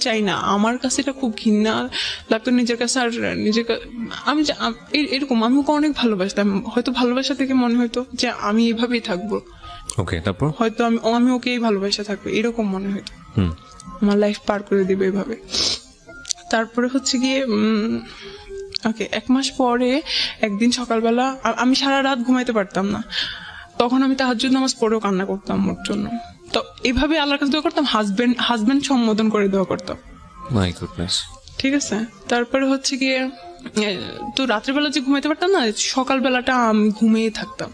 চাই না, আমার কাছে এটা খুব ঘৃণা লাগতো নিজের কাছে। আর আমি এরকম আমি ওকে অনেক ভালোবাসতাম, হয়তো ভালোবাসা থেকে মনে হইতো যে আমি এভাবেই থাকবো। ওকে, তারপর হয়তো আমি ওকে ভালোবাসা থাকবো, এরকম মনে হইতো, আমার লাইফ পার করে দিবে এভাবে। তারপরে হচ্ছে গিয়ে ওকে 1 মাস পরে একদিন সকালবেলা আমি সারা রাত ঘুমাইতে পারতাম না। তখন আমি তাহাজ্জুদ নামাজ পড়েও কান্না করতাম ওর জন্য। তো এভাবে আল্লাহর কাছে দোয়া করতাম, হাজবেন্ড সম্বোধন করে দোয়া করতাম। My goodness. ঠিক আছে, তারপরে হচ্ছে গিয়ে তো রাত্রেবেলা যে ঘুমাইতে পারতাম না, সকালবেলাটা আমি ঘুমিয়ে থাকতাম।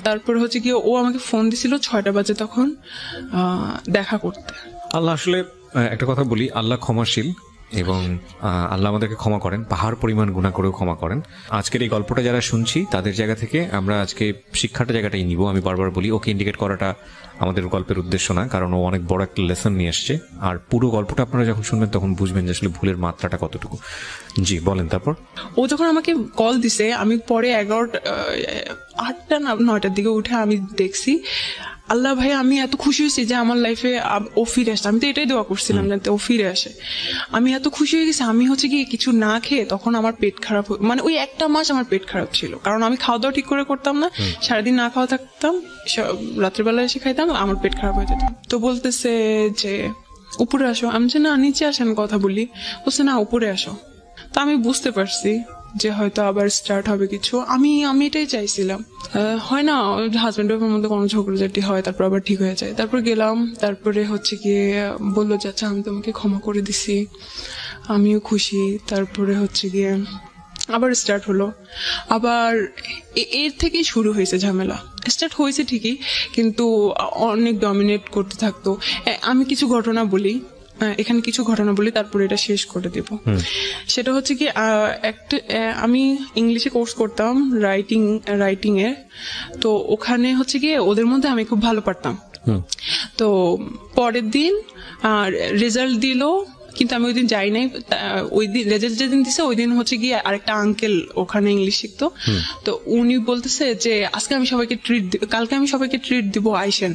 তারপরে হচ্ছে গিয়ে ও আমাকে ফোন দিছিল 6টা বাজে তখন দেখা করতে। আল্লাহ আসলে একটা কথা বলি, আল্লাহ ক্ষমাশীল এবং আল্লাহ আমাদেরকে ক্ষমা করেন, পাহাড় পরিমাণ গুনাহ করেও ক্ষমা করেন। আজকের এই গল্পটা যারা শুনছি তাদের জায়গা থেকে আমরা আজকে শিক্ষাটা জায়গাটাই নিব। আমি বারবার বলি, ওকে ইন্ডিকেট করাটা আমাদের গল্পের উদ্দেশ্য না, কারণ ও অনেক বড় একটা লেসন নিয়ে আসছে। আর পুরো গল্পটা আপনারা যখন শুনবেন তখন বুঝবেন যে আসলে ভুলের মাত্রাটা কতটুকু। জি বলেন। তারপর ও যখন আমাকে কল দিছে, আমি পরে 8টা না 9টার দিকে উঠে আমি দেখছি, আল্লাহ ভাই আমি এত খুশি হয়েছি যে আমার লাইফে ও ফিরে আসে। আমি তো এটাই দোয়া করছিলাম যাতে ও ফিরে আসে। আমি এত খুশি হয়ে গেছি, আমি হচ্ছে কি কিছু না খেয়ে তখন আমার পেট খারাপ, মানে ওই 1 মাস আমার পেট খারাপ ছিল, কারণ আমি খাওয়া দাওয়া ঠিক করে করতাম না, সারাদিন না খাওয়া থাকতাম, রাত্রিবেলা এসে খাইতাম, আমার পেট খারাপ হয়ে যেত। তো বলতেছে যে উপরে আসো, আমি যে না নিচে আসেন কথা বলি, বলছে না উপরে আসো। তো আমি বুঝতে পারছি যে হয়তো আবার স্টার্ট হবে কিছু। আমি এটাই চাইছিলাম। হয় না হাজব্যান্ড ওয়াইফের মধ্যে কোনো ঝগড়াঝাটি হয়, তারপর আবার ঠিক হয়ে যায়। তারপর গেলাম, তারপরে হচ্ছে গিয়ে বললো যে আচ্ছা আমি তোমাকে ক্ষমা করে দিছি, আমিও খুশি। তারপরে হচ্ছে গিয়ে আবার স্টার্ট হলো, আবার এর থেকেই শুরু হয়েছে ঝামেলা। স্টার্ট হয়েছে ঠিকই, কিন্তু অনেক ডমিনেট করতে থাকতো। আমি কিছু ঘটনা বলি এখানে, কিছু ঘটনা বলি, তারপরে এটা শেষ করে দেব। সেটা হচ্ছে কি আমি ইংলিশে কোর্স করতাম রাইটিং এর। তো ওখানে হচ্ছে গিয়ে ওদের মধ্যে আমি খুব ভালো পারতাম। তো পরের দিন রেজাল্ট দিল, কিন্তু আমি ওই দিন যাই নাই। ওই দিন রেজাল্ট যেদিন দিছে ওই দিন হচ্ছে গিয়ে আরেকটা আঙ্কেল ওখানে ইংলিশ শিখতো, তো উনি বলতেছে যে আজকে আমি সবাইকে কালকে আমি সবাইকে ট্রিট দিব, আইসেন।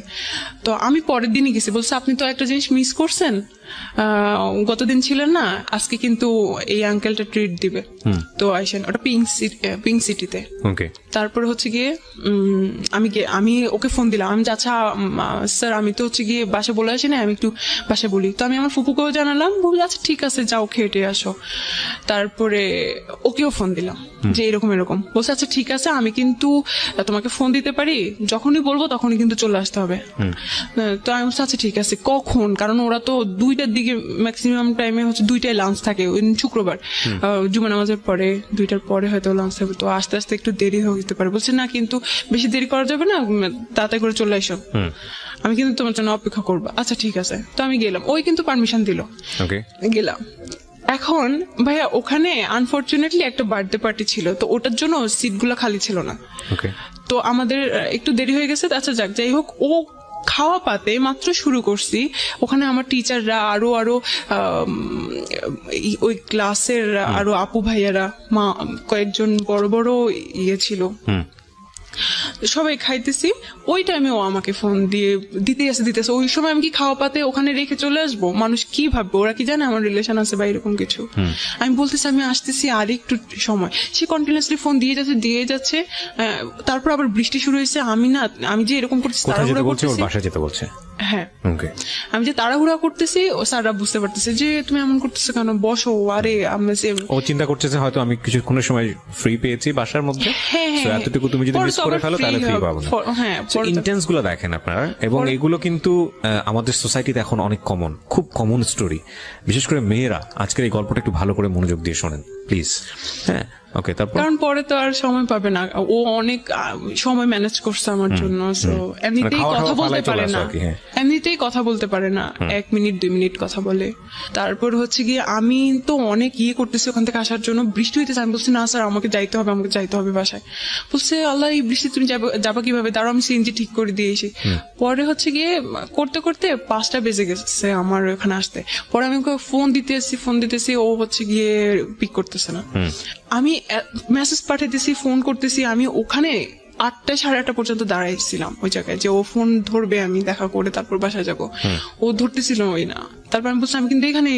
তো আমি পরের দিনই গেছি, বলছে আপনি তো একটা জিনিস মিস করছেন, গতদিন ছিলেন না, আজকে কিন্তু এই আঙ্কেলটা ট্রিট দিবে, তো আইসেন। ওটা পিঙ্ক সিটিতে। তারপরে হচ্ছে গিয়ে আমি ওকে ফোন দিলাম, আমি আচ্ছা স্যার আমি তো হচ্ছে গিয়ে বাসা বলে আসি না, আমি একটু বাসা বলি। তো আমি আমার ফুপুকেও জানালাম, বলি আচ্ছা ঠিক আছে যাও খেটে আসো। তারপরে ওকেও ফোন দিলাম যে এরকম বলছে আচ্ছা ঠিক আছে, আমি কিন্তু তোমাকে ফোন দিতে পারি, যখনই বলবো তখনই কিন্তু চলে আসতে হবে। তো আমি বলছি আচ্ছা ঠিক আছে, কখন, কারণ ওরা তো 2 2টার দিকে ম্যাক্সিমাম টাইমে হচ্ছে 2টায় লাঞ্চ থাকে, ওই দিন শুক্রবার জুমা নামাজের পরে 2টার পরে হয়তো লাঞ্চ থাকবে। তো আস্তে আস্তে একটু দেরি হতে পারে, বলছে না কিন্তু বেশি দেরি করা যাবে না, তাড়াতাড়ি করে চলে এসো, আমি কিন্তু তোমার জন্য অপেক্ষা করবো। আচ্ছা ঠিক আছে। তো আমি গেলাম, ওই কিন্তু পারমিশন দিল, গেলাম। এখন ভাইয়া ওখানে আনফরচুনেটলি একটা বার্থডে পার্টি ছিল, তো ওটার জন্য সিটগুলো খালি ছিল না। তো আমাদের একটু দেরি হয়ে গেছে। আচ্ছা যাক, যাই হোক, ও খাওয়া পাতে মাত্র শুরু করছি, ওখানে আমার টিচাররা আরো ওই ক্লাসের আরো আপু ভাইয়ারা, মা কয়েকজন বড় বড় ইয়ে ছিল, সবাই খাইতেছি। ওই টাইমে ও আমাকে ফোন দিতে আসে। ওই সময় আমি কি খাওয়া পাতে ওখানে রেখে চলে আসবো? মানুষ কি ভাববে? ওরা কি জানে আমার রিলেশন আছে বা এরকম কিছু? আমি বলতেছি আমি আসতেছি আর একটু সময়। সে কন্টিনিউয়াসলি ফোন দিয়ে যাচ্ছে। তারপর আবার বৃষ্টি শুরু হয়েছে। আমি যে এরকম করতেছি, তাড়াহুড়া করতেছি, বাসায় যেতে বলছে। হ্যাঁ, আমি যে তাড়াহুড়া করতেছি, ও স্যাররা বুঝতে পারতেছে যে তুমি এমন করতেছো কেন, বসো। আরে ও চিন্তা করতেছে হয়তো আমি কিছুক্ষণের সময় ফ্রি পেয়েছি বাসার মধ্যে, এতটুকু তুমি যদি মিস করে ফেলো তাহলে ফ্রি পাবো না। হ্যাঁ, ইন্টেন্স গুলো দেখেন আপনারা, এবং এগুলো কিন্তু আমাদের সোসাইটিতে এখন অনেক কমন, খুব কমন স্টোরি। বিশেষ করে মেয়েরা আজকের এই গল্পটা একটু ভালো করে মনোযোগ দিয়ে শোনেন প্লিজ। হ্যাঁ, ওকে। তারপর কারণ পরে তো আর সময় পাবে না, ও অনেক সময় ম্যানেজ করছে আমার জন্য। এমনিতেই কথা বলতে পারে না, এমনিতেই কথা বলতে পারে না, 1 মিনিট 2 মিনিট কথা বলে। তারপর হচ্ছে গিয়ে আমি তো অনেক করতেছি ওখান থেকে আসার জন্য, বৃষ্টি হইতেছে। আমি বলছি না স্যার, আমাকে যাইতে হবে বাসায়। বলছে আল্লাহ, এই বৃষ্টি তুমি যাবা কিভাবে? তারও আমি সিএনজি ঠিক করে দিয়ে এসে পরে হচ্ছে গিয়ে করতে করতে 5টা বেজে গেছে আমার ওখানে আসতে। পরে আমি ওকে ফোন দিতেছি, ও হচ্ছে গিয়ে পিক করতেছে না। আমি মেসেজ পাঠাইতেছি, ফোন করতেছি। আমি ওখানে 8টা 8:30 পর্যন্ত দাঁড়াইছিলাম ওই জায়গায়, যে ও ফোন ধরবে, আমি দেখা করে তারপর বাসায় যাবো। ও ধরতেছিল ওই না। তারপর আমি বলছি আমি কিন্তু এখানে,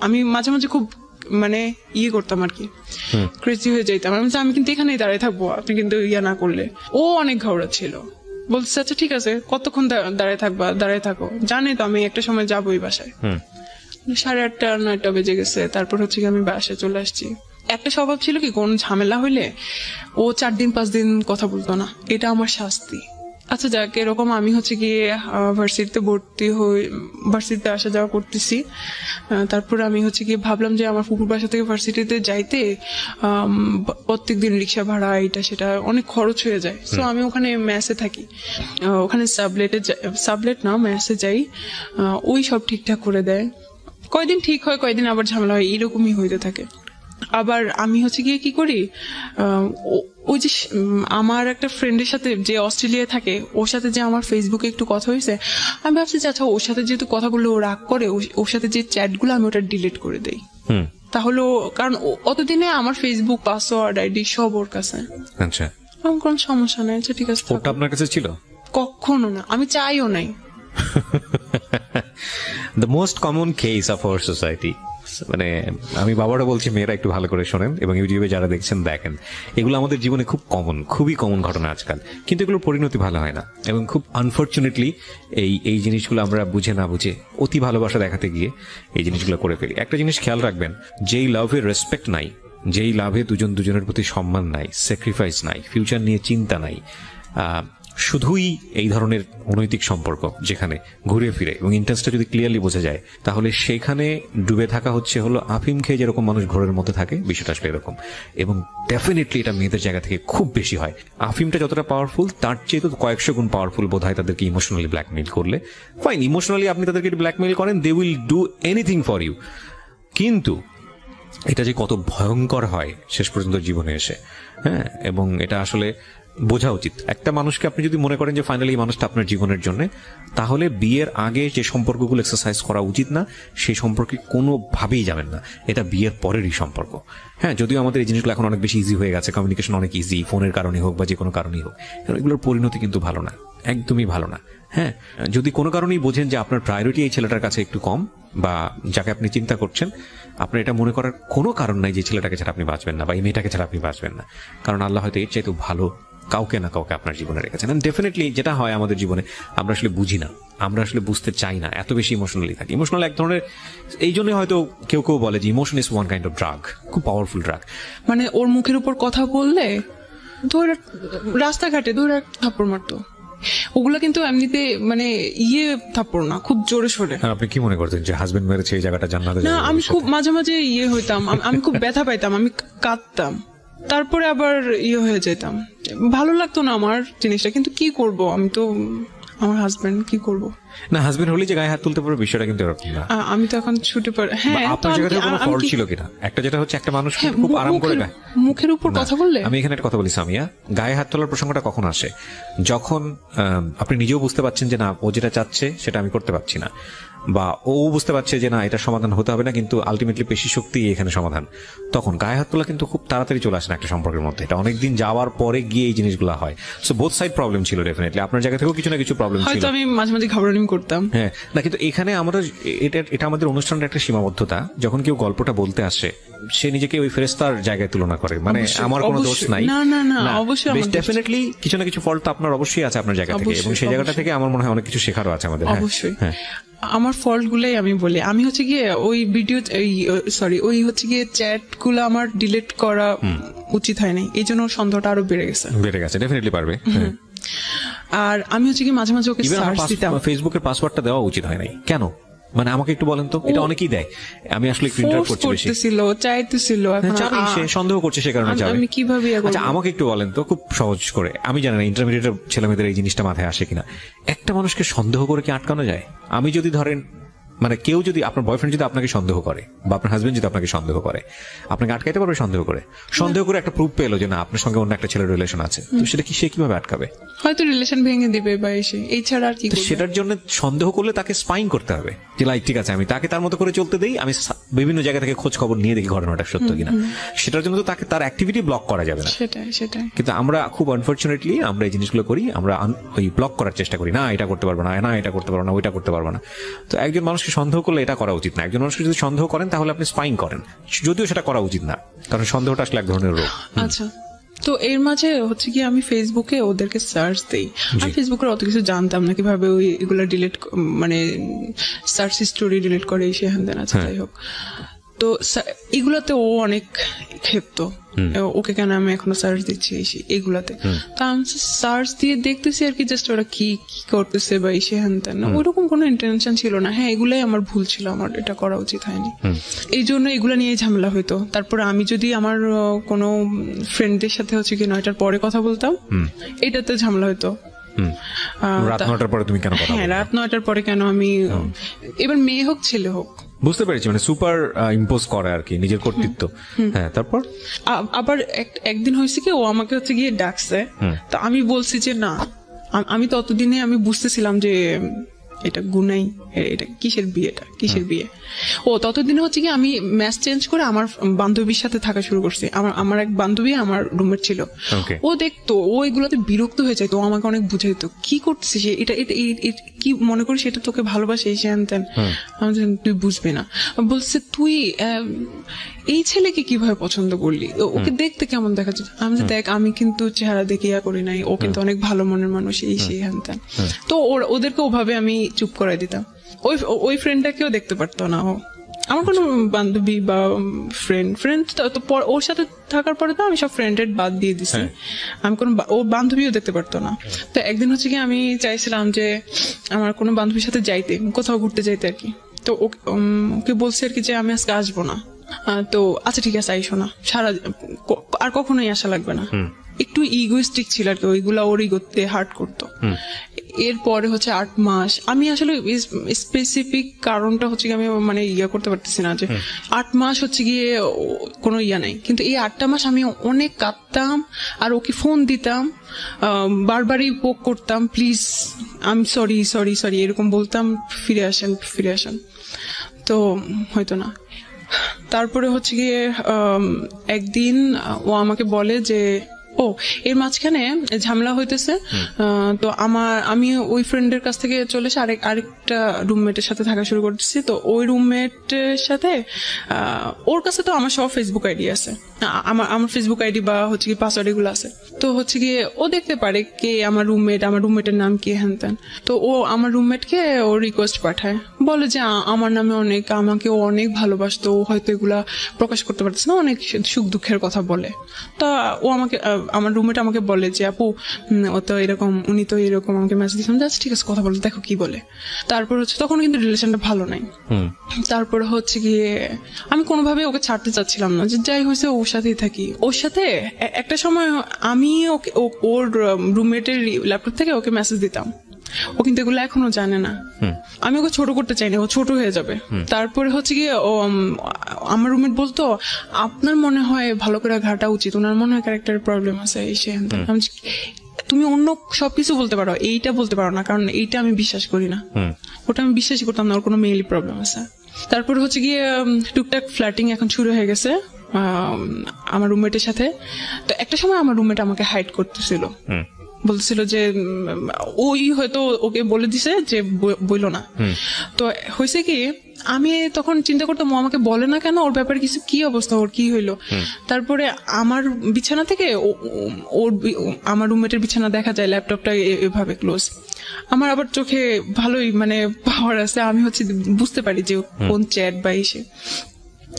আমি মাঝে মাঝে খুব করতাম আর কি, ক্রেজি হয়ে যাইতাম। আমি কিন্তু এখানেই দাঁড়ায় থাকবো, আপনি কিন্তু না করলে। ও অনেক ঘাওড়া ছিল, বলছে আচ্ছা ঠিক আছে, কতক্ষণ দাঁড়ায় থাকো, জানে তো আমি একটা সময় যাবোই বাসায়। 8:30 9টা বেজে গেছে। তারপর হচ্ছে কি আমি বাসায় চলে আসছি। একটা স্বভাব ছিল কি, কোন ঝামেলা হইলে ও 4 দিন 5 দিন কথা বলতো না, এটা আমার শাস্তি। আচ্ছা যাক, এরকম আমি হচ্ছে গিয়ে ভার্সিটিতে ভর্তি হই, ভার্সিটিতে আসা যাওয়া করতেছি। তারপর আমি হচ্ছে গিয়ে ভাবলাম যে আমার ফুপুর বাসা থেকে ভার্সিটিতে যাইতে প্রত্যেকদিন রিক্সা ভাড়া এটা সেটা অনেক খরচ হয়ে যায়। তো আমি ওখানে মেসে থাকি, ওখানে সাবলেট না মেসে যাই। ওই সব ঠিকঠাক করে দেয়, কয়দিন ঠিক হয়, কয়দিন আবার ঝামেলা হয়, এরকমই হইতে থাকে। আবার আমি হচ্ছে গিয়ে কি করি, ওই যে আমার একটা ফ্রেন্ডের সাথে যে অস্ট্রেলিয়ায় থাকে, ওর সাথে যে আমার ফেসবুকে একটু কথা হয়েছে, আমি ভাবছি যে আচ্ছা ওর সাথে যেহেতু কথা বললে ও রাগ করে, ওর সাথে যে চ্যাটগুলো আমি ওটা ডিলিট করে দেই। তাহলে কারণ অতদিনে আমার ফেসবুক পাসওয়ার্ড আইডি সব ওর কাছে। আচ্ছা, আমার কোনো সমস্যা নাই। আচ্ছা ঠিক আছে, ওটা আপনার কাছে ছিল? কখনো না, আমি চাইও নাই। The most common case of our society, মানে আমি বাবারা বলছি, মেয়েরা একটু ভালো করে শোনেন এবং ইউটিউবে যারা দেখছেন দেখেন, এগুলো আমাদের জীবনে খুব খুবই কমন ঘটনা আজকাল, কিন্তু এগুলোর পরিণতি ভালো হয় না। এবং খুব আনফর্চুনেটলি এই জিনিসগুলো আমরা বুঝে না বুঝে অতি ভালোবাসা দেখাতে গিয়ে এই জিনিসগুলো করে ফেলি। একটা জিনিস খেয়াল রাখবেন, যেই লাভের রেসপেক্ট নাই, যেই লাভে দুজনের প্রতি সম্মান নাই, স্যাক্রিফাইস নাই, ফিউচার নিয়ে চিন্তা নাই, শুধুই এই ধরনের অনৈতিক সম্পর্ক যেখানে ঘুরে ফিরে এবং ইন্টারেস্টটা যদি ক্লিয়ারলি বোঝা যায়, তাহলে সেখানে ডুবে থাকা হলো আফিম খেয়ে যেরকম মানুষ ঘোরের মধ্যে থাকে, বিষয়টা আসলে এরকম। এবং ডেফিনেটলি এটা মেয়েদের জায়গা থেকে খুব বেশি হয়। আফিমটা যতটা পাওয়ারফুল, তার চেয়ে তো কয়েকশো গুণ পাওয়ারফুল বোধ হয় তাদেরকে ইমোশনালি ব্ল্যাকমেইল করলে। ফাইন, ইমোশনালি আপনি তাদেরকে ব্ল্যাকমেইল করেন, they will do anything for you. কিন্তু এটা যে কত ভয়ঙ্কর হয় শেষ পর্যন্ত জীবনে এসে, হ্যাঁ, এবং এটা আসলে বোঝা উচিত। একটা মানুষকে আপনি যদি মনে করেন যে ফাইনালি এই মানুষটা আপনার জীবনের জন্য, তাহলে বিয়ের আগে যে সম্পর্কগুলো এক্সারসাইজ করা উচিত না, সেই সম্পর্কে কোনোভাবেই যাবেন না। এটা বিয়ের পরেরই সম্পর্ক। হ্যাঁ, যদিও আমাদের এই জিনিসগুলো এখন অনেক বেশি ইজি হয়ে গেছে, কমিউনিকেশন অনেক ইজি, ফোনের কারণে হোক বা যে কোনো কারণেই হোক, এগুলোর পরিণতি কিন্তু ভালো না, একদমই ভালো না। হ্যাঁ, যদি কোনো কারণেই বোঝেন যে আপনার প্রায়োরিটি এই ছেলেটার কাছে একটু কম, বা যাকে আপনি চিন্তা করছেন, আপনার এটা মনে করার কোনো কারণ নাই যে ছেলেটাকে ছাড়া আপনি বাঁচবেন না বা এই মেয়েটাকে ছাড়া আপনি বাঁচবেন না। কারণ আল্লাহ হয়তো এর চাইতে ভালো কাউকে না কাউকে আপনার জীবনে রেখেছেন। ডেফিনেটলি যেটা হয় আমাদের জীবনে, আমরা আসলে বুঝি না, আমরা আসলে বুঝতে চাই না, এত বেশি ইমোশনালি থাকি। ইমোশনাল এক ধরনের, এই জন্যই হয়তো কেউ বলে যে emotion is one kind of drug, খুব পাওয়ারফুল ড্রাগ। মানে ওর মুখের উপর কথা বললে রাস্তাঘাটে ধরে থাপ্পড় মারতো, ওগুলা কিন্তু এমনিতে মানে থাপ্পড় না, খুব জোরে সোরে। আর আপনি কি মনে করতেন যে হাজবেন্ড মেরেছে এই জায়গাটা জান্নাতে? না, আমি খুব মাঝে মাঝে হইতাম, আমি খুব ব্যথা পাইতাম, আমি কাঁদতাম, তারপরে আবার হয়ে যেতাম, ভালো লাগতো না আমার জিনিসটা, কিন্তু কি করব, আমি তো আমার হাজবেন্ড, কি করব? না, হাজবেন্ড হলে যে গায়ে হাত তুলতে পারবে বিষয়টা কিন্তু এরকম না। আমি তো এখন ছুটে পারি। হ্যাঁ, আপনার জায়গাতে কোনো ফল্ট ছিল কিনা? একটা যেটা হচ্ছে একটা মানুষ খুব আরাম করে মুখের উপর কথা বললে, আমি এখানে একটা কথা বলি সামিয়া, গায়ে হাত তোলার প্রসঙ্গটা কখন আসে? যখন আপনি নিজেও বুঝতে পারছেন যে না, ও যেটা চাচ্ছে সেটা আমি করতে পারছি না, বা ও বুঝতে পারছে যে না, এটা সমাধান হতে হবে না, কিন্তু আলটিমেটলি পেশি শক্তি এখানে সমাধান, তখন গায়ে হাত তোলা কিন্তু খুব তাড়াতাড়ি চলে আসে না একটা সম্পর্কের মধ্যে। এটা অনেকদিন যাওয়ার পরে গিয়ে এই জিনিসগুলো হয়। সো বোথ সাইড প্রবলেম ছিল ডেফিনেটলি, আপনার জায়গা থেকেও কিছু না কিছু প্রবলেম ছিল। হয়তো আমি মাঝে মাঝে ঘাবড়ানি করতাম। হ্যাঁ, না, কিন্তু এখানে আমরা এটা আমাদের অনুষ্ঠানের একটা সীমাবদ্ধতা। যখন কেউ গল্পটা বলতে আসে, সে নিজেকে ওই ফেরেশতার জায়গায় তুলনা করে, মানে আমার কোনো দোষ নাই। না না না, অবশ্যই ডেফিনেটলি কিছু না কিছু ফল্ট আপনার অবশ্যই আছে আপনার জায়গা থেকে, এবং সেই জায়গাটা থেকে আমার মনে হয় অনেক কিছু শেখারও আছে আমাদের। অবশ্যই আমার ফল্ট গুলাই আমি বলি, আমি হচ্ছে গিয়ে ওই ভিডিও ওই হচ্ছে গিয়ে চ্যাট গুলো আমার ডিলিট করা উচিত হয়নি, এই জন্য সন্দেহটা আরো বেড়ে গেছে। ডেফিনেটলি পারবে। আর আমি হচ্ছে কি মাঝে মাঝে ওকে সার্চ দিতাম। ফেসবুকের পাসওয়ার্ডটা দেওয়া উচিত হয় নাই কেন? মানে আমাকে একটু বলেন তো, এটা অনেকেই দেয়, আমি আসলে একটু ইন্টারাপ্ট করছি বেশি। চাইতেছিল, সে সন্দেহ করছে, সে কারণে যাবে। আমি কিভাবে? আচ্ছা, আমাকে একটু বলেন তো খুব সহজ করে, আমি জানি না ইন্টারমিডিয়েটের ছেলেমেয়েদের এই জিনিসটা মাথায় আসে কিনা, একটা মানুষকে সন্দেহ করে কি আটকানো যায়? আমি যদি ধরেন, মানে কেউ যদি, আপনার বয়ফ্রেন্ড যদি আপনাকে সন্দেহ করে, বা আপনার হাজবেন্ড যদি আপনাকে সন্দেহ করে, আপনাকে আটকাইতে পারবে? সন্দেহ করে একটা প্রুফ পেলো যে না, আপনার সঙ্গে অন্য একটা ছেলের রিলেশন আছে, তো সেটা কি সে কিভাবে আটকাবে? হয়তো রিলেশন ভেঙে দিবে বা এই ছাড়া আর কি। সেটার জন্য সন্দেহ করলে তাকে স্পাইং করতে হবে যে লাইক ঠিক আছে, আমি তাকে তার মতো করে চলতে দেই, আমি বিভিন্ন জায়গা থেকে খোঁজ খবর নিয়ে দেখি ঘটনাটা সত্য কিনা। সেটার জন্য তো তাকে তার অ্যাক্টিভিটি ব্লক করা যাবে না। সেটাই। কিন্তু আমরা খুব আনফরচুনেটলি আমরা এই জিনিসগুলো করি, আমরা ওই ব্লক করার চেষ্টা করি, না এটা করতে পারবো না, না এটা করতে পারবো না, ওইটা করতে পারবো না। তো একজন মানুষকে সন্দেহ করলে এটা করা উচিত না। একজন মানুষকে যদি সন্দেহ করেন তাহলে আপনি স্পাইং করেন, যদিও সেটা করা উচিত না, কারণ সন্দেহটা আসলে এক ধরনের রোগ। আচ্ছা, তো এর মাঝে হচ্ছে কি আমি ফেসবুকে ওদেরকে সার্চ দেই। আমি ফেসবুকের অত কিছু জানতাম না, কিভাবে ওই এগুলো ডিলিট, মানে সার্চ হিস্টোরি ডিলিট করে সে হ্যান দেন। আচ্ছা, যাই হোক, তো এগুলাতে ও অনেক ক্ষেপ্ত, ওকে কেন আমি এখনো সার্চ দিচ্ছি এগুলাতে। তা আমি সার্চ দিয়ে দেখতেছি আর কি, জাস্ট ওরা কি করতেছে বা এসে হ্যান তেন, ওইরকম কোনো ইন্টেনশন ছিল না। হ্যাঁ, এগুলাই আমার ভুল ছিল, আমার এটা করা উচিত হয়নি, এই জন্য এগুলা নিয়ে ঝামেলা হইতো। তারপরে আমি যদি আমার কোনো ফ্রেন্ডদের সাথে হচ্ছে কি 9টার পরে কথা বলতাম, এটাতে ঝামেলা হইতো। রাত 9টার পরে তুমি কেন কথা বলছো? হ্যাঁ, রাত 9টার পরে কেন আমি, এবার মেয়ে হোক ছেলে হোক, বুঝতে পেরেছি, মানে সুপার ইম্পোজ করে আর কি নিজের কর্তৃত্ব। হ্যাঁ, তারপর আবার একদিন হয়েছে কি, ও আমাকে হচ্ছে গিয়ে ডাকছে, তো আমি বলছি যে না, আমি ততদিনে আমি বুঝতেছিলাম যে এটা গুনাই, এটা কিসের বিয়ে। ও ততদিনে হচ্ছে কি আমি ম্যাচ চেঞ্জ করে আমার বান্ধবীর সাথে থাকা শুরু করছি। আমার এক বান্ধবী আমার রুমমেট ছিল, ও দেখতো, ও এগুলোতে বিরক্ত হয়ে যায়, তো আমাকে অনেক বুঝাইতো কি করছিস, এটা কি মনে করিস, এটা তোকে ভালোবাসে এই হ্যান তেন। আমি তুই বুঝবি না, বলছে তুই এই ছেলেকে কিভাবে পছন্দ করলি, ওকে দেখতে কেমন দেখা যায়। আমি দেখ, আমি কিন্তু চেহারা দেখে করি নাই, ও কিন্তু অনেক ভালো মনের মানুষ, এই সেই হ্যান তেন। তো ওদেরকে ওভাবে আমি চুপ করাই দিতাম। ওই ফ্রেন্ডটাকেও দেখতে পারতো না ও, আমার কোনো বান্ধবী বা ফ্রেন্ড তো ওর সাথে থাকার পরে তো আমি সব ফ্রেন্ডের বাদ দিয়ে দিছি, আমি কোনো ওর বান্ধবীও দেখতে পারতো না। তো একদিন হচ্ছে কি আমি চাইছিলাম যে আমার কোনো বান্ধবীর সাথে যাইতে, কোথাও ঘুরতে যাইতে আর কি। তো ওকে বলছি আর কি যে আমি আজকে আসবো না। তো আচ্ছা ঠিক আছে, আইসো না, আর কখনোই আসা লাগবে না। একটু ইগোইস্টিক ছিল আর কি, ওইগুলা ওর ইগোতে হার্ট করতো। এরপরে হচ্ছে 8 মাস আমি আসলে স্পেসিফিক কারণটা হচ্ছে কি আমি মানে করতে পারতেছি না, যে 8 মাস হচ্ছে গিয়ে কোনো নাই, কিন্তু এই 8টা মাস আমি অনেক কাঁদতাম আর ওকে ফোন দিতাম, বারবারই পোক করতাম, প্লিজ আমি সরি এরকম বলতাম, ফিরে আসেন, তো হয়তো না। তারপরে হচ্ছে গিয়ে একদিন ও আমাকে বলে যে এর মাঝখানে ঝামেলা হইতেছে, তো আমি ওই ফ্রেন্ডের কাছ থেকে চলে এসে আরেকটা রুমমেটের সাথে থাকা শুরু করতেছি। তো ওই রুমমেটের সাথে ওর কাছে তো আমার সব ফেসবুক আইডি আছে, আমার ফেসবুক আইডি বা হচ্ছে কি পাসওয়ার্ড এগুলো আছে। তো হচ্ছে গিয়ে ও দেখতে পারে কে আমার রুমমেটের নাম কি হ্যান ত্যান। তো ও আমার রুমমেটকে ও রিকোয়েস্ট পাঠায়, বলে যে আমার নামে অনেক, আমাকে ও অনেক ভালোবাসতো, ও হয়তো এগুলা প্রকাশ করতে পারতেছে না, অনেক সুখ দুঃখের কথা বলে। তা ও আমাকে, আমার রুমমেট আমাকে বলে যে আপু ও তো এরকম, উনি তো এরকম, আমাকে মেসেজ দিয়েছিলাম, আচ্ছা ঠিক আছে কথা বলে দেখো কি বলে। তারপর হচ্ছে তখন কিন্তু রিলেশনটা ভালো নাই। তারপর হচ্ছে গিয়ে আমি কোনোভাবে ওকে ছাড়তে চাচ্ছিলাম না, যে যাই হয়েছে ওর সাথেই থাকি। ওর সাথে একটা সময় আমি ওকে ওর রুমমেটের ল্যাপটপ থেকে ওকে মেসেজ দিতাম, ও কিন্তু এগুলো এখনো জানে না। আমি ওকে ছোট করতে চাই না, ও ছোট হয়ে যাবে। তারপরে হচ্ছে গিয়ে আমার রুমমেট বলতো আপনার মনে হয় ভালো করে ঘাটা উচিত, ওনার মনে হয় ক্যারেক্টারের প্রবলেম আছে এই সে। তুমি অন্য সবকিছু বলতে পারো, এইটা বলতে পারো না, কারণ এইটা আমি বিশ্বাস করি না। ওটা আমি বিশ্বাসই করতাম না, ওর কোনো মেইলি প্রবলেম আছে। তারপর হচ্ছে গিয়ে টুকটাক ফ্ল্যাটিং এখন শুরু হয়ে গেছে আমার রুমমেটের সাথে। তো একটা সময় আমার রুমমেট আমাকে হাইড করতেছিল, বলছিল যে ওই হয়তো ওকে বলে দিছে যে বইলো না। তো হয়েছে কি, আমি তখন চিন্তা করতাম ও আমাকে বলে না কেন, ওর ব্যাপারে কিছু কি অবস্থা, ওর কি হইলো। তারপরে আমার বিছানা থেকে ওর আমার রুমমেটের বিছানা দেখা যায়, ল্যাপটপটা এভাবে ক্লোজ। আমার আবার চোখে ভালোই মানে পাওয়ার আছে, আমি হচ্ছে বুঝতে পারি যে কোন চ্যাট বা এসে।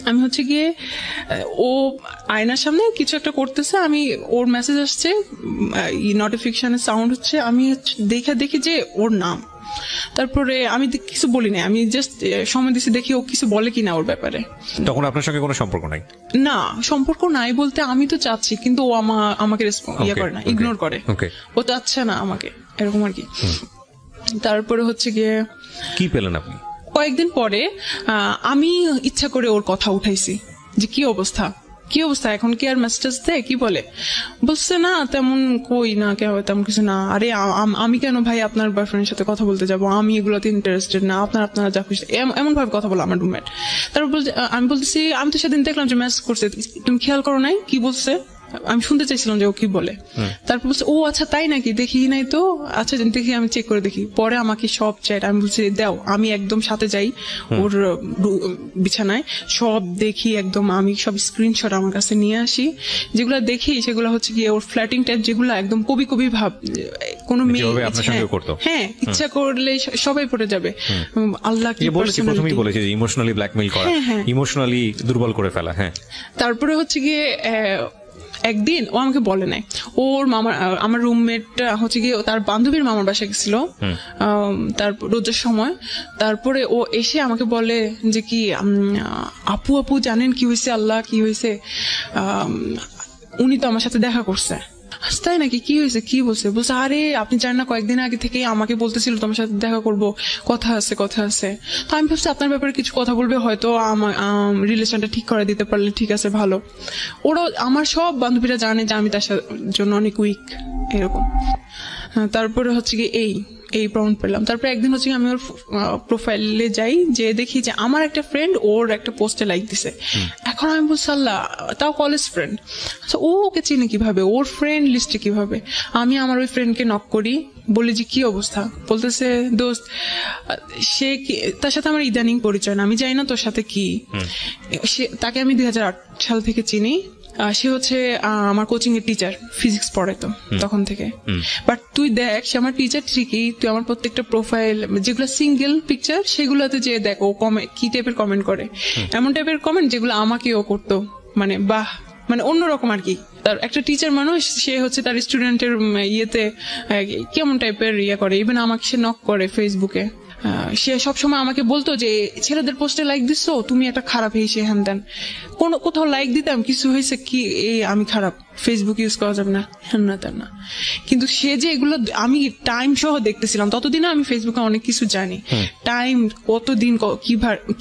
আমি হচ্ছে গিয়ে ও আয়নার সামনে কিছু একটা করতেছে, আমি ওর মেসেজ আসছে, নোটিফিকেশনের সাউন্ড হচ্ছে, আমি দেখি যে ওর নাম। তারপরে আমি কিছু বলি না, আমি জাস্ট সময় দিচ্ছি দেখি ও কিছু বলে কিনা ওর ব্যাপারে। তখন আপনার সঙ্গে কোনো সম্পর্ক নাই? না, সম্পর্ক নাই বলতে আমি তো চাচ্ছি, কিন্তু ও আমাকে ইয়ে করে না, ইগনোর করে, ও চাচ্ছে না আমাকে, এরকম আর কি। তারপরে হচ্ছে গিয়ে কি পেলেন আপনি? কয়েকদিন পরে আমি ইচ্ছা করে ওর কথা উঠাইছি যে কি অবস্থা এখন, কি আর মেসেজ দেয়, কি বলে। বলছে না তেমন, কই না তেমন কিছু না। আরে আমি কেন ভাই আপনার বয়ফ্রেন্ডের সাথে কথা বলতে যাবো, আমি এগুলোতে ইন্টারেস্টেড না, আপনারা যা খুশি, এমন ভাবে কথা বলো আমার রুমমেট। তারপর আমি বলতেছি আমি তো সেদিন দেখলাম যে মেসেজ করছে, তুমি খেয়াল করো নাই কি বলছে? আমি শুনতে চাইছিলাম যে ও কি বলে। তারপর বলছে ও আচ্ছা তাই নাকি, দেখি নাই তো, আচ্ছা দেখি, আমি চেক করে দেখি। পরে আমাকে সব চ্যাট, আমি বলছি দাও, আমি একদম সাথে যাই ওর বিছানায়, সব দেখি একদম, আমি সব স্ক্রিনশট আমার কাছে নিয়ে আসি, যেগুলো দেখি সেগুলো হচ্ছে গিয়ে ওর ফ্ল্যাটিং টাইপ, যেগুলো একদম কবি ভাব, কোনো মেয়ে হ্যাঁ ইচ্ছা করলে সবাই পড়ে যাবে। আল্লাহ কি প্রথমেই বলেছে ইমোশনালি ব্ল্যাকমেইল করা, ইমোশনালি দুর্বল করে ফেলা। হ্যাঁ, তারপরে হচ্ছে গিয়ে একদিন ও আমাকে বলে নাই, ওর আমার রুমমেট হচ্ছে গিয়ে তার বান্ধবীর মামার বাসায় গেছিল তার রোজার সময়। তারপরে ও এসে আমাকে বলে যে কি আপু জানেন কি হয়েছে, আল্লাহ কি হয়েছে, উনি তো আমার সাথে দেখা করছে। তাই নাকি, কি হয়েছে, কি বলছে? বলছে আরে আপনি জানেন না, কয়েকদিন আগে থেকে আমাকে বলতেছিল তোমার সাথে দেখা করবো, কথা আছে। তো আমি ভাবছি আপনার ব্যাপারে কিছু কথা বলবে, হয়তো আমার রিলেশনটা ঠিক করে দিতে পারলে ঠিক আছে, ভালো। ওরা আমার সব বান্ধবীরা জানে যে আমি তার জন্য অনেক উইক, এরকম। তারপরে হচ্ছে কি এই প্রমাণ পেলাম। তারপরে একদিন হচ্ছে আমি ওর প্রোফাইলে যাই, যে দেখি যে আমার একটা ফ্রেন্ড ওর একটা পোস্টে লাইক দিছে। এখন আমি বলছি আল্লাহ, তাও কলেজ ফ্রেন্ড, ও ওকে চিনে কিভাবে, ওর ফ্রেন্ড লিস্টে কিভাবে? আমি আমার ওই ফ্রেন্ডকে নক করি, বলি যে কি অবস্থা, বলতেছে দোস্ত সে তার সাথে আমার ইদানিং পরিচয় না, আমি জানি না তোর সাথে কি। তাকে আমি 2008 সাল থেকে চিনি, সে হচ্ছে আমার কোচিং এর টিচার, ফিজিক্স পড়ে তো তখন থেকে। বাট তুই দেখ, সে আমার টিচার ঠিকই, তুই আমার প্রত্যেকটা প্রোফাইল যেগুলো সিঙ্গেল পিকচার সেগুলোতে যে দেখ ও কি টাইপের কমেন্ট করে, এমন টাইপের কমেন্ট যেগুলো আমাকেও করতো, মানে বাহ, মানে অন্যরকম আর কি। তার একটা টিচার মানুষ, সে হচ্ছে তার স্টুডেন্টের ইয়েতে কেমন টাইপের ইয়ে করে, ইভেন আমাকে সে নক করে ফেসবুকে। সে সবসময় আমাকে বলতো যে ছেলেদের পোস্টে লাইক দিচ্ছো, তুমি একটা খারাপ, এই সে হ্যান দেন। কোথাও লাইক দিতাম, কিছু হয়েছে কি, এই আমি খারাপ, ফেসবুক ইউজ করা যাবে না, হ্যান না তেন না। কিন্তু সে যে এগুলো আমি টাইম সহ দেখতেছিলাম, ততদিনে আমি ফেসবুকে অনেক কিছু জানি, টাইম কতদিন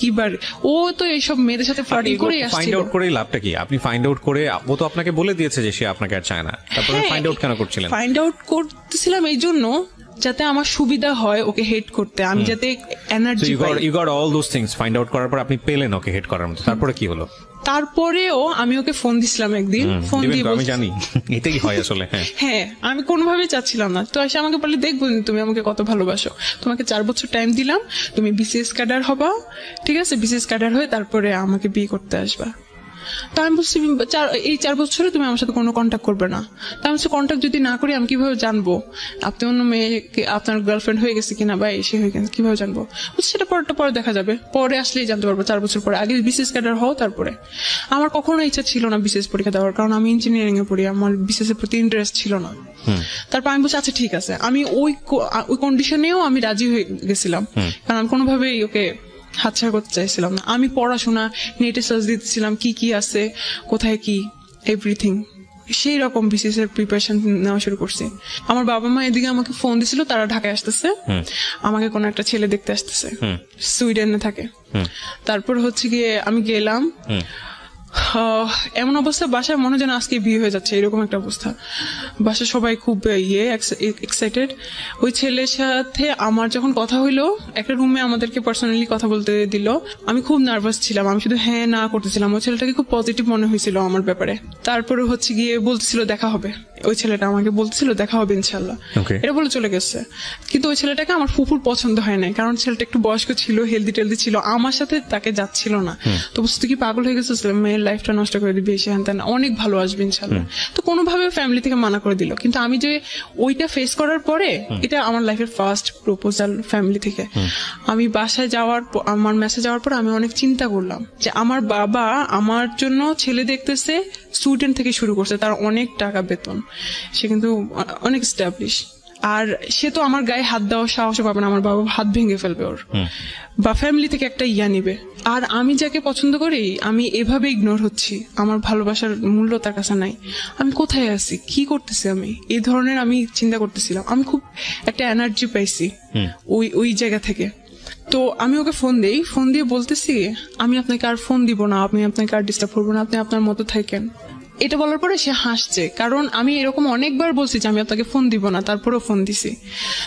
কিবার, ও তো এইসব মেয়েদের সাথে ফ্লার্টিং করে আসছিল। ফাইন্ড আউট করে লাভটা কি? আপনি ফাইন্ড আউট করে, ও তো আপনাকে বলে দিয়েছে যে সে আপনাকে আর চায় না, তারপরে ফাইন্ড আউট কেন করছিলেন? ফাইন্ড আউট করতেছিলাম এই জন্য যাতে আমার সুবিধা হয় ওকে হেট করতে, আমি যাতে এনার্জি পাই। You got all those things. Find out করার পর আপনি পেলেন ওকে হেট করার মতো, তারপরে কি হলো? তারপরেও আমি ওকে ফোন দিছিলাম একদিন, ফোন দিয়ে আমি জানি এটাই হয় আসলে। হ্যাঁ, আমি কোনোভাবেই চাচ্ছিলাম না, তো এসে আমাকে বলে দেখবো তুমি আমাকে কত ভালোবাসো, তোমাকে 4 বছর টাইম দিলাম, তুমি বিসিএস ক্যাডার হবা, ঠিক আছে, বিসিএস ক্যাডার হয়ে তারপরে আমাকে বিয়ে করতে আসবা। তো আমি বলছি এই 4 বছরে তুমি আমার সাথে কোনো কন্ট্যাক্ট করবে না। তো আমি বলছি কন্ট্যাক্ট যদি না করি আমি কিভাবে জানবো আপনি অন্য মেয়েকে আপনার গার্লফ্রেন্ড হয়ে গেছে কিনা বা এসে হয়ে গেছে কিভাবে জানবো? সেটা পরে দেখা যাবে, পরে আসলেই জানতে পারবো 4 বছর পরে। আগে বিসিএস ক্যাডার হও তারপরে। আমার কখনো ইচ্ছা ছিল না বিসিএস পরীক্ষা দেওয়ার, কারণ আমি ইঞ্জিনিয়ারিং এ পড়ি, আমার বিসিএস এর প্রতি ইন্টারেস্ট ছিল না। তারপর আমি বলছি আচ্ছা ঠিক আছে, আমি ওই কন্ডিশনেও আমি রাজি হয়ে গেছিলাম, কারণ আমি কোনোভাবেই ওকে হাতছাড়া করতে চাইছিলাম না। আমি পড়াশোনা নেটে সার্চ দিতেছিলাম কি কি আছে কোথায় কি এভরিথিং, সেই রকম বিসিএস এর প্রিপারেশন নেওয়া শুরু করছি। আমার বাবা মা এদিকে আমাকে ফোন দিছিল, তারা ঢাকায় আসতেছে, আমাকে কোনো একটা ছেলে দেখতে আসতেছে, সুইডেনে থাকে। তারপর হচ্ছে গিয়ে আমি গেলাম, এমন অবস্থা বাসায় মনে যেন আজকে বিয়ে হয়ে যাচ্ছে, এরকম একটা অবস্থা। বাসায় সবাই খুব এক্সাইটেড। ওই ছেলের সাথে আমার যখন কথা হইলো, একটা রুমে আমাদেরকে পার্সোনালি কথা বলতে দিল, আমি খুব নার্ভাস ছিলাম, আমি শুধু হ্যাঁ না করতেছিলাম। ওই ছেলেটাকে খুব পজিটিভ মনে হয়েছিল আমার ব্যাপারে। তারপরে হচ্ছে গিয়ে বলতেছিল দেখা হবে, ওই ছেলেটা আমাকে বলতেছিল দেখা হবে ইনশাল্লাহ, এটা বলে চলে গেছে। কিন্তু ওই ছেলেটাকে আমার ফুফুর পছন্দ হয় নাই, কারণ ছেলেটা একটু বয়স্ক ছিল, হেলদি টেলদি ছিল, আমার সাথে তাকে যাচ্ছিল না। তো বুঝতে কি পাগল হয়ে গেছে, মেয়ের লাইফটা নষ্ট করে দিবে, এসে হ্যান অনেক ভালো আসবে ইনশাল্লাহ। তো কোনোভাবে ফ্যামিলি থেকে মানা করে দিল। কিন্তু আমি যে ওইটা ফেস করার পরে, এটা আমার লাইফের ফার্স্ট প্রপোজাল ফ্যামিলি থেকে। আমি বাসায় যাওয়ার পর, আমার মেসেজ যাওয়ার পর আমি অনেক চিন্তা করলাম যে আমার বাবা আমার জন্য ছেলে দেখতেছে, সুইডেন থেকে শুরু করছে, তার অনেক টাকা বেতন, সে কিন্তু অনেক স্ট্যাবলিশ। আর সে তো আমার গায়ে হাত দেওয়ার সাহস পাবে না, আমার বাবা হাত ভেঙে ফেলবে ওর, বা ফ্যামিলি থেকে একটা ইয়া নিবে। আর আমি যাকে পছন্দ করি আমি এভাবে ইগনোর হচ্ছি, আমার ভালোবাসার মূল্য তার কাছে নাই, আমি কোথায় আছি, কি করতেছি আমি, এই ধরনের আমি চিন্তা করতেছিলাম। আমি খুব একটা এনার্জি পাইছি ওই জায়গা থেকে। তো আমি ওকে ফোন দিয়ে বলতেছি আমি আপনাকে আর ফোন দিব না, আমি আপনাকে আর ডিস্টার্ব করবো না, আপনি আপনার মতো থাকেন। এটা বলার পরে সে হাসছে, কারণ আমি এরকম অনেকবার বলছি যে আমি আপনাকে ফোন দিব না, তারপরেও ফোন দিছি।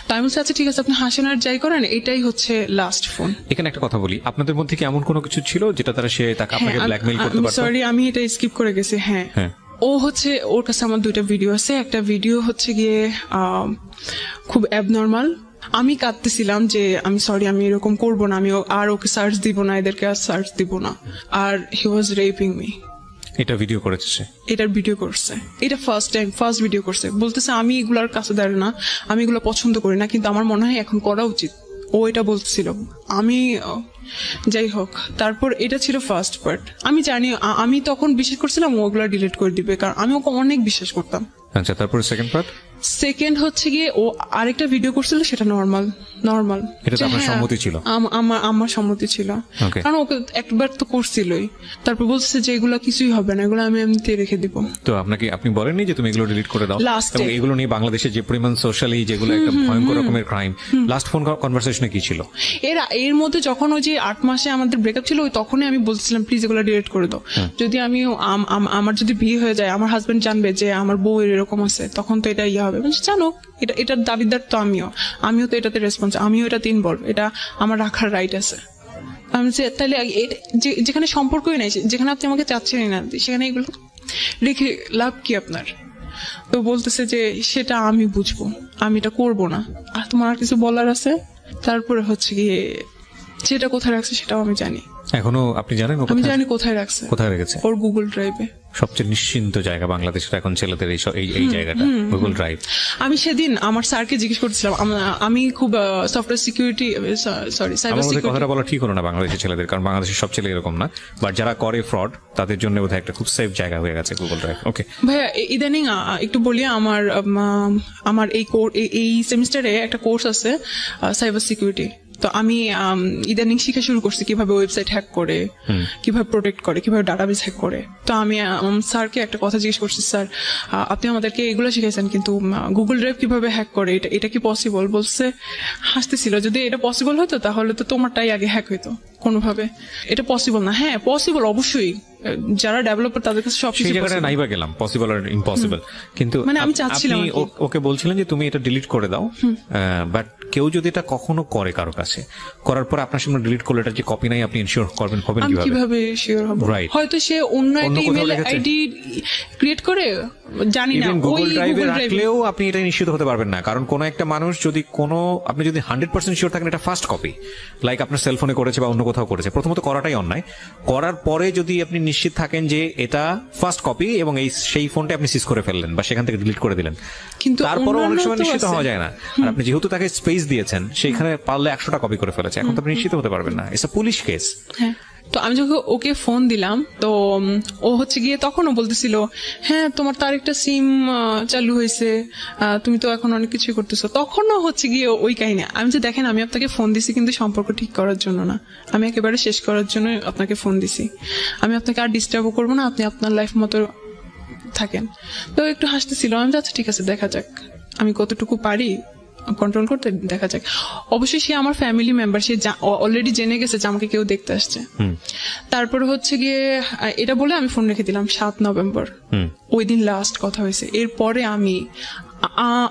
তো আমি বলছি আচ্ছা ঠিক আছে, আপনি হাসেন আর যাই করেন, এটাই হচ্ছে লাস্ট ফোন। এখানে একটা কথা বলি, আপনাদের মধ্যে কি এমন কোনো কিছু ছিল যেটা তারা সে তাকে আপনাকে ব্ল্যাকমেইল করতে পারতো? সরি, আমি এটা স্কিপ করে গেছি। হ্যাঁ, ও হচ্ছে, ওর কাছে আমার 2টা ভিডিও আছে। একটা ভিডিও হচ্ছে গিয়ে খুব অ্যাবনর্মাল, আমি কাঁদতেছিলাম যে আমি সরি, আমি এরকম করবো না, আমি আর ওকে সার্চ দিব না, এদেরকে আর সার্চ দিব না। আর হি ওয়াজ রেপিং মি। এটা ভিডিও করেছে সে? এটার ভিডিও করছে, এটা ফার্স্ট ভিডিও করছে। বলতেছে আমি এগুলার কাছে দাঁড়াই না, আমি এগুলো পছন্দ করি না, কিন্তু আমার মনে হয় এখন করা উচিত। ও এটা বলছিল, আমি যাই হোক। তারপর এটা ছিল ফার্স্ট পার্ট। আমি জানি, আমি তখন বিশ্বাস করছিলাম ওগুলা ডিলিট করে দিবে, কারণ আমি ওকে অনেক বিশ্বাস করতাম। আচ্ছা, তারপর সেকেন্ড পার্ট? সেকেন্ড হচ্ছে গিয়ে ও আরেকটা ভিডিও করছিল, সেটা নর্মাল। এটা তো আপনার সম্মতি ছিল? আমার সম্মতি ছিল, কারণ ওকে একবার তো করছিলই। তারপর বলছে যে এগুলো কিছুই হবে না, এগুলো আমি এমনিতে রেখে দিব। তো আপনি বলেননি যে তুমি এগুলো ডিলিট করে দাও? এবং এগুলো নিয়ে বাংলাদেশে যে পরিমাণ সোশ্যালি যেগুলো একটা ভয়ঙ্কর রকমের ক্রাইম, লাস্ট ফোন কনভারসেশনে কি ছিল? এর মধ্যে যখন ওই যে 8 মাসে আমাদের ব্রেকআপ ছিল, তখনই আমি বলছিলাম প্লিজ এগুলো ডিলিট করে দাও। যদি আমার যদি বিয়ে হয়ে যায়, আমার হাজবেন্ড জানবে যে আমার বউ এরকম আছে, তখন তো এটা ইয়ে হবে। জানো, এটার দাবিদার তো আমিও তো এটাতে রেসপন্স, আমিও এটা ইনভলভ, এটা আমার রাখার রাইট আছে। আমি তাহলে যেখানে সম্পর্কই নাই, যেখানে আপনি আমাকে চাচ্ছেনই না, সেখানে এগুলো রেখে লাভ কি আপনার? তো বলতেছে যে সেটা আমি বুঝবো, আমি এটা করবো না, আর তোমার আর কিছু বলার আছে? তারপরে হচ্ছে গিয়ে সেটা কোথায় রাখছে সেটাও আমি জানি। এখনো আপনি জানেন? আমি জানি কোথায় রাখছে। কোথায় রেখেছে? ওর গুগল ড্রাইভে। সবচেয়ে নিশ্চিন্ত জায়গা বাংলাদেশের এখন ছেলেদের এই জায়গাটা, গুগল ড্রাইভ। আমি সেদিন আমার স্যারকে জিজ্ঞেস করছিলাম, আমি খুব software security, sorry cyber security. কথাটা বলা ঠিক হলো না বাংলাদেশের ছেলেদের, কারণ বাংলাদেশের সব ছেলে এরকম না, বাট যারা করে ফ্রড তাদের জন্য বোধহয় একটা খুব সেফ জায়গা হয়ে গেছে গুগল ড্রাইভ। ওকে ভাইয়া, ইদানিং একটু বলি, আমার এই সেমিস্টারে একটা কোর্স আছে সাইবার সিকিউরিটি। তো আমি ইদানিং শিখা শুরু করছি কিভাবে ওয়েবসাইট হ্যাক করে, কিভাবে প্রোটেক্ট করে, কিভাবে ডাটাবেস হ্যাক করে। তো আমি স্যারকে একটা কথা জিজ্ঞেস করছি, স্যার আপনি আমাদেরকে এগুলো শিখাইছেন, কিন্তু গুগল ড্রাইভ কিভাবে হ্যাক করে, এটা কি পসিবল? বলছে, হাসতেছিল, যদি এটা পসিবল হতো তাহলে তো তোমারটাই আগে হ্যাক হইতো কোনোভাবে। এটা পসিবল না। হ্যাঁ পসিবল, অবশ্যই, যারা ডেভেলপার তাদের কাছে সবকিছু সেই জায়গাটা নাইবা গেলাম, পসিবল আর ইম্পসিবল। কিন্তু মানে আমি চাচ্ছিলাম, আপনি ওকে বলছিলেন যে তুমি এটা ডিলিট করে দাও, বাট কেউ যদি এটা কখনো করে কারো কাছে, করার পর আপনার সামনে ডিলিট করলে এটা যে কপি নাই, আপনি ইনশিওর হবেন কিভাবে? শিওর হব, হয়তো সে অন্য একটা ইমেল আইডি ক্রিয়েট করে, জানি না, গুগল ড্রাইভে রাখলেও আপনি এটা নিশ্চিত হতে পারবেন না, কারণ কোন একটা মানুষ যদি আপনি যদি 100% শিওর থাকেন এটা ফার্স্ট কপি, লাইক আপনার সেলফোনে করেছে বা অন্য কোথাও করেছে, প্রথমত করাটাই অন্যায়। করার পরে যদি আপনি নিশ্চিত থাকেন যে এটা ফার্স্ট কপি এবং সেই ফোনটা আপনি সিজ করে ফেললেন বা সেখান থেকে ডিলিট করে দিলেন, কিন্তু তারপরে অনেক সময় অন্যান্য তো নিশ্চিত আছে। হওয়া যায় না। আর আপনি যেহেতু তাকে স্পেস দিয়েছেন, সেখানে পারলে 100টা কপি করে ফেলেছে, এখন তো আপনি নিশ্চিত হতে পারবেন না। It's a police case. হ্যাঁ, তো আমি যখন ওকে ফোন দিলাম, তো ও হচ্ছে গিয়ে তখনও বলতেছিল, হ্যাঁ তোমার তো আরেকটা সিম চালু হয়েছে, তুমি তো এখন অনেক কিছু করতেছো। তখনও হচ্ছে গিয়ে ওই কাহিনী। আমি যে দেখেন, আমি আপনাকে ফোন দিছি কিন্তু সম্পর্ক ঠিক করার জন্য না, আমি একেবারে শেষ করার জন্য আপনাকে ফোন দিছি। আমি আপনাকে আর ডিস্টার্বও করবো না, আপনি আপনার লাইফ মতো থাকেন। তো একটু হাসতেছিল। আমি আচ্ছা ঠিক আছে, দেখা যাক আমি কতটুকু পারি কন্ট্রোল করতে, দেখা যাক। অবশ্যই সে আমার ফ্যামিলি মেম্বার, সে অলরেডি জেনে গেছে যে আমাকে কেউ দেখতে আসছে। তারপরে হচ্ছে গিয়ে এটা বলে আমি ফোন রেখে দিলাম 7 নভেম্বর। ওই দিন লাস্ট কথা হয়েছে। এরপরে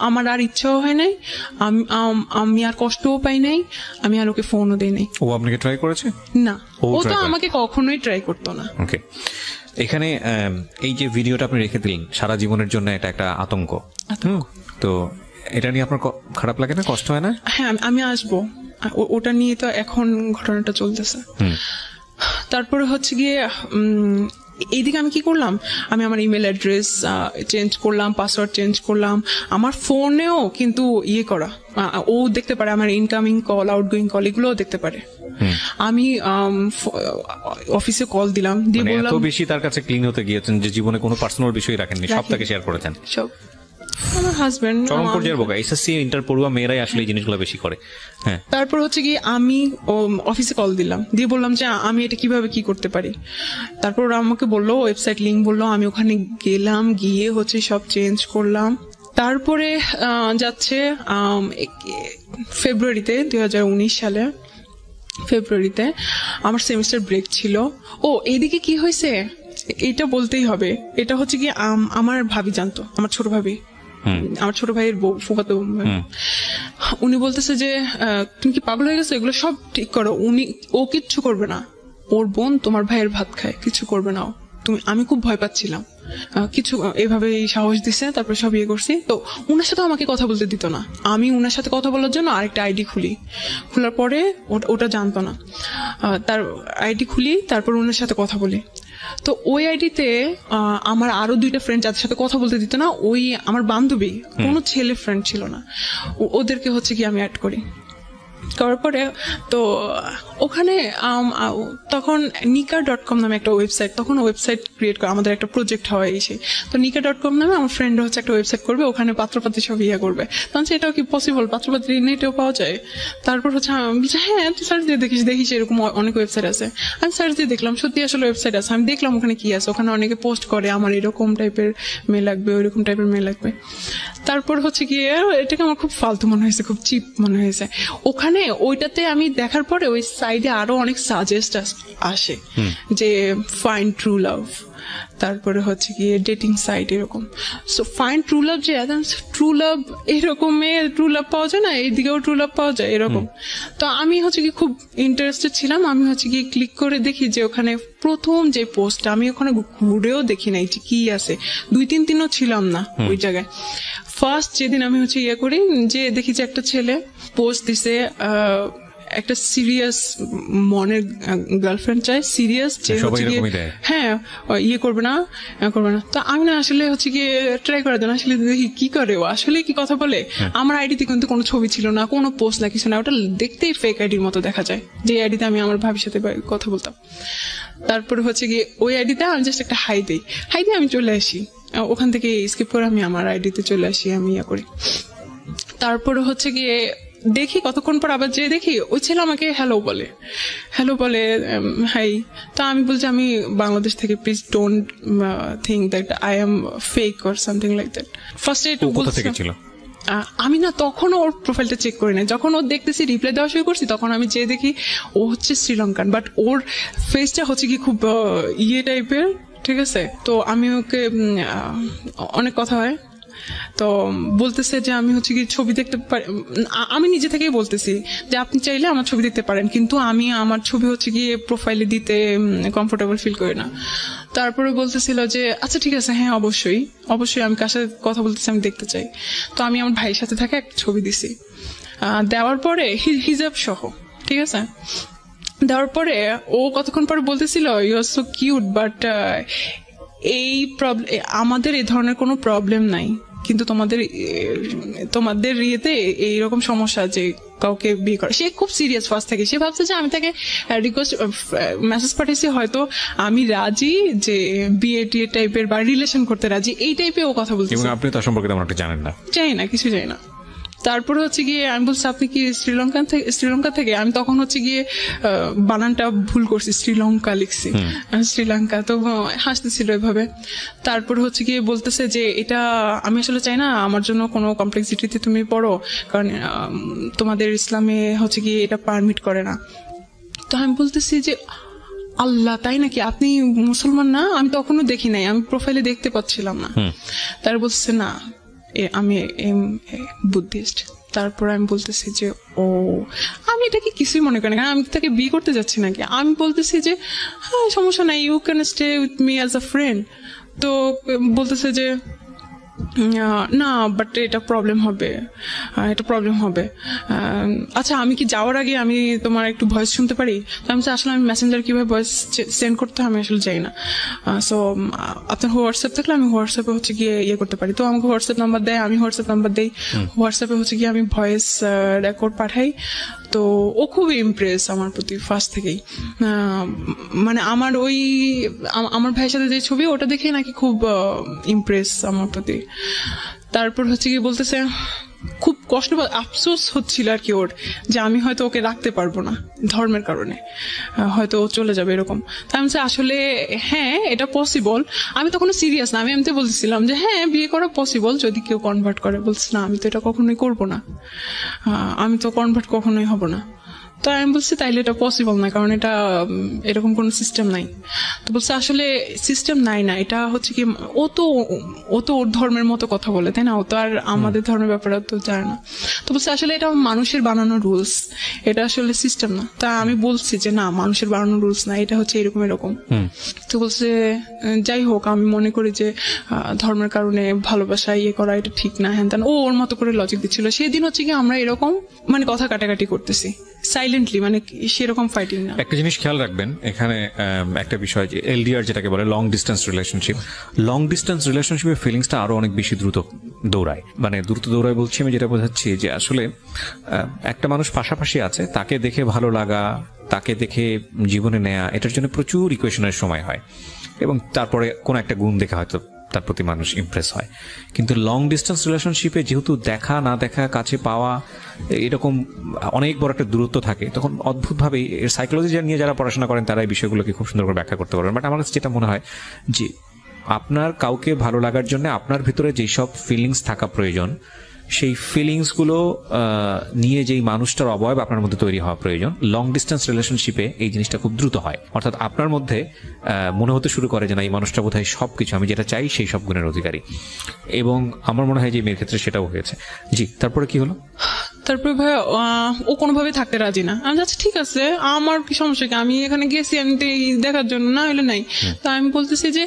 আমার আর ইচ্ছাও হয় নাই, আমি আর কষ্টও পাই নাই, আমি আর ওকে ফোনও দিই নাই। ও আপনাকে ট্রাই করেছে? না, ও তো আমাকে কখনোই ট্রাই করতো না। ওকে, এখানে এই যে ভিডিওটা আপনি রেখে দিলেন, সারা জীবনের জন্য এটা একটা আতঙ্ক। তো এটা নিয়ে আপনার খারাপ লাগে না, কষ্ট হয় না? হ্যাঁ, আমি আসবো, ওটা নিয়ে তো এখন ঘটনাটা চলতেছে। তারপরে হচ্ছে গিয়ে এইদিকে আমি কি করলাম, আমি আমার ইমেল অ্যাড্রেস চেঞ্জ করলাম, পাসওয়ার্ড চেঞ্জ করলাম, আমার ফোনেও কিন্তু করা, ও দেখতে পারে আমার ইনকামিং কল, আউটগোয়িং কল, এগুলোও দেখতে পারে। আমি অফিসে কল দিলাম, দিয়ে বললাম, এত বেশি তার কাছে ক্লিন হতে গিয়েছেন যে জীবনে কোনো পার্সোনাল বিষয় রাখেননি, সব তাকে শেয়ার করেছেন। সব আমার হাজবেন্ড। চরম পর্যায়ের বোকা। এসএসসি ইন্টার পড়ুয়া মেয়েরাই আসলে এই জিনিসগুলো বেশি করে। হ্যাঁ, তারপর হচ্ছে কি আমি অফিসে কল দিলাম, দিয়ে বললাম যে আমি এটা কিভাবে কি করতে পারি। তারপর ওরা আমাকে বললো, ওয়েবসাইট লিঙ্ক বললো, আমি ওখানে গেলাম, গিয়ে হচ্ছে সব চেঞ্জ করলাম। তারপরে যাচ্ছে ফেব্রুয়ারিতে 2019 সালে ফেব্রুয়ারিতে আমার সেমিস্টার ব্রেক ছিল। ও এইদিকে কি হয়েছে এটা বলতেই হবে। এটা হচ্ছে কি আমার ভাবি জানতো, আমার ছোট ভাবি, আমার ছোট ভাইয়ের বউ, ফুফাতো। উনি বলতেছে যে তুমি কি পাগল হয়ে গেছো, এগুলো সব ঠিক করো। ও কিচ্ছু করবে না, ওর বোন তোমার ভাইয়ের ভাত খায়, কিছু করবে না ও। আমি খুব ভয় পাচ্ছিলাম, কিছু এভাবে সাহস দিছে। তারপরে সব করছি। তো উনার সাথে আমাকে কথা বলতে দিত না। আমি উনার সাথে কথা বলার জন্য আরেকটা আইডি খোলার পরে ওটা জানতো না, তার আইডি খুলি, তারপর উনার সাথে কথা বলি। তো ওই আইডিতে আমার আরো 2টা ফ্রেন্ড যাদের সাথে কথা বলতে দিত না, ওই আমার বান্ধবী, কোনো ছেলে ফ্রেন্ড ছিল না, ওদেরকে হচ্ছে কি আমি অ্যাড করার পরে তো ওখানে তখন nika.com নামে একটা ওয়েবসাইট, তখন ওয়েবসাইট ক্রিয়েট করা আমাদের একটা প্রজেক্ট হয় এসে। তো nika.com নামে আমার ফ্রেন্ড হচ্ছে একটা ওয়েবসাইট করবে, ওখানে পাত্রপাত্রী সব করবে। তখন এটাও কি পসিবল, পাত্রপাত্রী নেটেও পাওয়া যায়? তারপর হচ্ছে আমি হ্যাঁ তুই সার্চ দিয়ে দেখিস এরকম অনেক ওয়েবসাইট আছে। আমি সার্চ দিয়ে দেখলাম, সত্যি আসলে ওয়েবসাইট আছে। আমি দেখলাম ওখানে কি আছে, ওখানে অনেকে পোস্ট করে আমার এরকম টাইপের মেয়ে লাগবে, ওইরকম টাইপের মেয়ে লাগবে। তারপর হচ্ছে গিয়ে এটাকে আমার খুব ফালতু মনে হয়েছে, খুব চিপ মনে হয়েছে। ওখানে ওইটাতে আমি দেখার পরে ওই সাইডে আরো অনেক সাজেস্ট আসে যে ফাইন্ড ট্রু লাভ, তারপরে হচ্ছে গিয়ে ডেটিং সাইট এরকম। সো ফাইন্ড ট্রু লাভ, যে ট্রু লাভ এরকম ট্রু লাভ পাওয়া যায় না, এইদিকেও ট্রু লাভ পাওয়া যায় এরকম। তো আমি হচ্ছে কি খুব ইন্টারেস্টেড ছিলাম। আমি হচ্ছে কি ক্লিক করে দেখি যে ওখানে প্রথম যে পোস্টটা, আমি ওখানে ঘুরেও দেখি নাই যে কি আছে, 2-3 দিনও ছিলাম না ওই জায়গায়। ফার্স্ট যেদিন আমি হচ্ছে করি, যে দেখি যে একটা ছেলে পোস্ট দিছে, একটা সিরিয়াস মনের গার্লফ্রেন্ড চাই, সিরিয়াস, যে হ্যাঁ করবে না। তো আমি না আসলে হচ্ছে গিয়ে ট্রাই করার জন্য আসলে দেখি কি করে ও, আসলে কি কথা বলে। আমার আইডিতে কিন্তু কোনো ছবি ছিল না, কোনো পোস্ট না, কিছু না, ওটা দেখতেই ফেক আইডির মতো দেখা যায়, যে আইডিতে আমি আমার ভাবির সাথে কথা বলতাম। তারপরে হচ্ছে গিয়ে ওই আইডিতে আমি জাস্ট একটা হাই দিই, আমি চলে আসি, ওখান থেকে স্কিপ করে আমি আমার আইডিতে চলে আসি, আমি করি। তারপরে হচ্ছে গিয়ে দেখি কতক্ষণ পর আবার যে দেখি ওই ছেলে আমাকে হ্যালো বলে হাই। তো আমি বলছি আমি বাংলাদেশ থেকে, please don't think that I am fake or something like that. ফার্স্টে একটু আমি না তখন ওর প্রোফাইলটা চেক করি না, যখন ওর দেখতেছি রিপ্লাই দেওয়া শুরু করছি, তখন আমি যে দেখি ও হচ্ছে শ্রীলঙ্কান, বাট ওর ফেসটা হচ্ছে কি খুব টাইপের, ঠিক আছে। তো আমি ওকে অনেক কথা হয়, তো বলতেছে যে আমি হচ্ছে কি ছবি দেখতে পারি, আমি নিজে থেকেই বলতেছি যে আপনি চাইলে আমার ছবি দেখতে পারেন, কিন্তু আমি আমার ছবি হচ্ছে কি প্রোফাইলে দিতে কমফোর্টেবল ফিল করি না। তারপরে বলতেছিল যে আচ্ছা ঠিক আছে, হ্যাঁ অবশ্যই আমি কার সাথে কথা বলতেছি আমি দেখতে চাই। তো আমি আমার ভাইয়ের সাথে থাকা একটা ছবি দিছি, দেওয়ার পরে হিজাব সহ, ঠিক আছে। দেওয়ার পরে ও কতক্ষণ পরে বলতেছিল you are so cute, but এই প্রবলেম, আমাদের এই ধরনের কোনো প্রবলেম নাই, কিন্তু তোমাদের ইয়েতে এইরকম সমস্যা যে কাউকে বিয়ে করে। সে খুব সিরিয়াস ফার্স্ট থেকে, সে ভাবছে যে আমি তাকে রিকোয়েস্ট মেসেজ পাঠিয়েছি, হয়তো আমি রাজি যে বিয়ে টিয়ে টাইপের বা রিলেশন করতে রাজি, এই টাইপের ও কথা বলছে। আপনি তার সম্পর্কে তেমন একটা জানেন না? জানি না, কিছু জানি না। তারপরে হচ্ছে গিয়ে আমি বলছি আপনি কি শ্রীলঙ্কা থেকে? আমি তখন হচ্ছে গিয়ে বানানটা ভুল করছি, শ্রীলঙ্কা লিখছি, শ্রীলঙ্কা। তো হাসতেছিল এভাবে। তারপরে হচ্ছে গিয়ে বলতেছে যে এটা আমি আসলে চাই না আমার জন্য কোনো কমপ্লেক্সিটিতে তুমি পড়ো, কারণ তোমাদের ইসলামে হচ্ছে গিয়ে এটা পারমিট করে না। তো আমি বলতেছি যে আল্লাহ, তাই নাকি? আপনি মুসলমান না? আমি তখনও দেখি নাই, আমি প্রোফাইলে দেখতে পাচ্ছিলাম না। তার বলছে না আমি বুদ্ধিস্ট। তারপর আমি বলতেছি যে ও, আমি এটাকে কিছুই মনে করি না, কারণ আমি তাকে বিয়ে করতে যাচ্ছি নাকি। আমি বলতেছি যে হ্যাঁ সমস্যা নাই, you can stay with me as a friend. তো বলতেছে যে না, বাট এটা প্রবলেম হবে। আচ্ছা, আমি কি যাওয়ার আগে আমি তোমার একটু ভয়েস শুনতে পারি? তো আমি আসলে আমি মেসেঞ্জার কিভাবে ভয়েস সেন্ড করতে হয় আমি আসলে যাই না। সো আপনার হোয়াটসঅ্যাপ থাকলে আমি হোয়াটসঅ্যাপে হচ্ছে গিয়ে ইয়ে করতে পারি। তো আমাকে হোয়াটসঅ্যাপ নাম্বার দেয়, আমি হোয়াটসঅ্যাপ নাম্বার দিই, হোয়াটসঅ্যাপে হচ্ছে গিয়ে আমি ভয়েস রেকর্ড পাঠাই। তো ও খুবই ইমপ্রেস আমার প্রতি ফার্স্ট থেকেই, মানে আমার ভাইয়ের সাথে যে ছবি ওটা দেখে নাকি খুব ইমপ্রেস আমার প্রতি। তারপর হচ্ছে কি বলতেছে খুব কষ্ট আফসোস হচ্ছিল আর কি ওর, যে আমি হয়তো ওকে রাখতে পারবো না ধর্মের কারণে, হয়তো ও চলে যাবে এরকম। তাই আমি আসলে হ্যাঁ এটা পসিবল। আমি তখন সিরিয়াস না, আমি এমনিতে বলতেছিলাম যে হ্যাঁ বিয়ে করা পসিবল যদি কেউ কনভার্ট করে। বলছে না আমি তো এটা কখনোই করবো না, আমি তো কনভার্ট কখনোই হব না। তো আমি বলছি তাইলে এটা পসিবল না, কারণ এটা এরকম কোনো সিস্টেম নাই। তো বলছে আসলে সিস্টেম নাই না, এটা হচ্ছে কি ও তো ওর ধর্মের মতো কথা বলে, তাই না? ও তো আর আমাদের ধর্মের ব্যাপারে তো জানে না। তো বলছে আসলে এটা মানুষের বানানো রুলস, এটা আসলে সিস্টেম না। তা আমি বলছি যে না, মানুষের বানানো রুলস না, এটা হচ্ছে এরকম। তো বলছে যাই হোক, আমি মনে করি যে ধর্মের কারণে ভালোবাসা ইয়ে করা এটা ঠিক না, হ্যান তেন। ও ওর মতো করে লজিক দিচ্ছিল। সেদিন হচ্ছে কি আমরা এরকম মানে কথা কাটাকাটি করতেছি সাইলেন্টলি, মানে সেরকম ফাইটিং না। একটা জিনিস খেয়াল রাখবেন এখানে, একটা বিষয় যে এলডিআর যেটাকে বলে লং ডিস্টেন্স রিলেশনশিপের ফিলিংসটা আরো অনেক বেশি দ্রুত দৌড়ায়। মানে দ্রুত দৌড়ায় বলছি আমি যেটা বোঝাচ্ছি যে আসলে একটা মানুষ পাশাপাশি আছে, তাকে দেখে ভালো লাগা, তাকে দেখে জীবনে নেয়া, এটার জন্য প্রচুর ইকুয়েশনের সময় হয়, এবং তারপরে কোন একটা গুণ দেখে হয়তো তার প্রতি মানুষ ইমপ্রেস হয়। কিন্তু লং ডিস্টেন্স রিলেশনশিপে যেহেতু দেখা না দেখা, কাছে পাওয়া, এরকম অনেক বড় একটা দূরত্ব থাকে, তখন অদ্ভুতভাবে এর সাইকোলজি নিয়ে যারা পড়াশোনা করেন তারা এই বিষয়গুলোকে খুব সুন্দর করে ব্যাখ্যা করতে পারবেন। বাট আমার কাছে যেটা মনে হয় যে আপনার কাউকে ভালো লাগার জন্য আপনার ভিতরে যেসব ফিলিংস থাকা প্রয়োজন, সেই ফিলিংসগুলো নিয়ে যেই মানুষটার অবয়ব আপনার মধ্যে তৈরি হওয়া প্রয়োজন, লং ডিস্টেন্স রিলেশনশিপে এই জিনিসটা খুব দ্রুত হয়। অর্থাৎ আপনার মধ্যে মনে হতে শুরু করে যে না, এই মানুষটা বোধহয় সবকিছু, আমি যেটা চাই সেই সব গুণের অধিকারী। এবং আমার মনে হয় যে মেয়ের ক্ষেত্রে সেটাও হয়েছে। জি, তারপরে কি হলো? তারপরে ভাই ও কোনোভাবে থাকতে রাজি না। আমি আচ্ছা ঠিক আছে, আমার কি সমস্যা কি, আমি এখানে গেছি আমি দেখার জন্য, না হলে নাই। তো আমি বলতেছি যে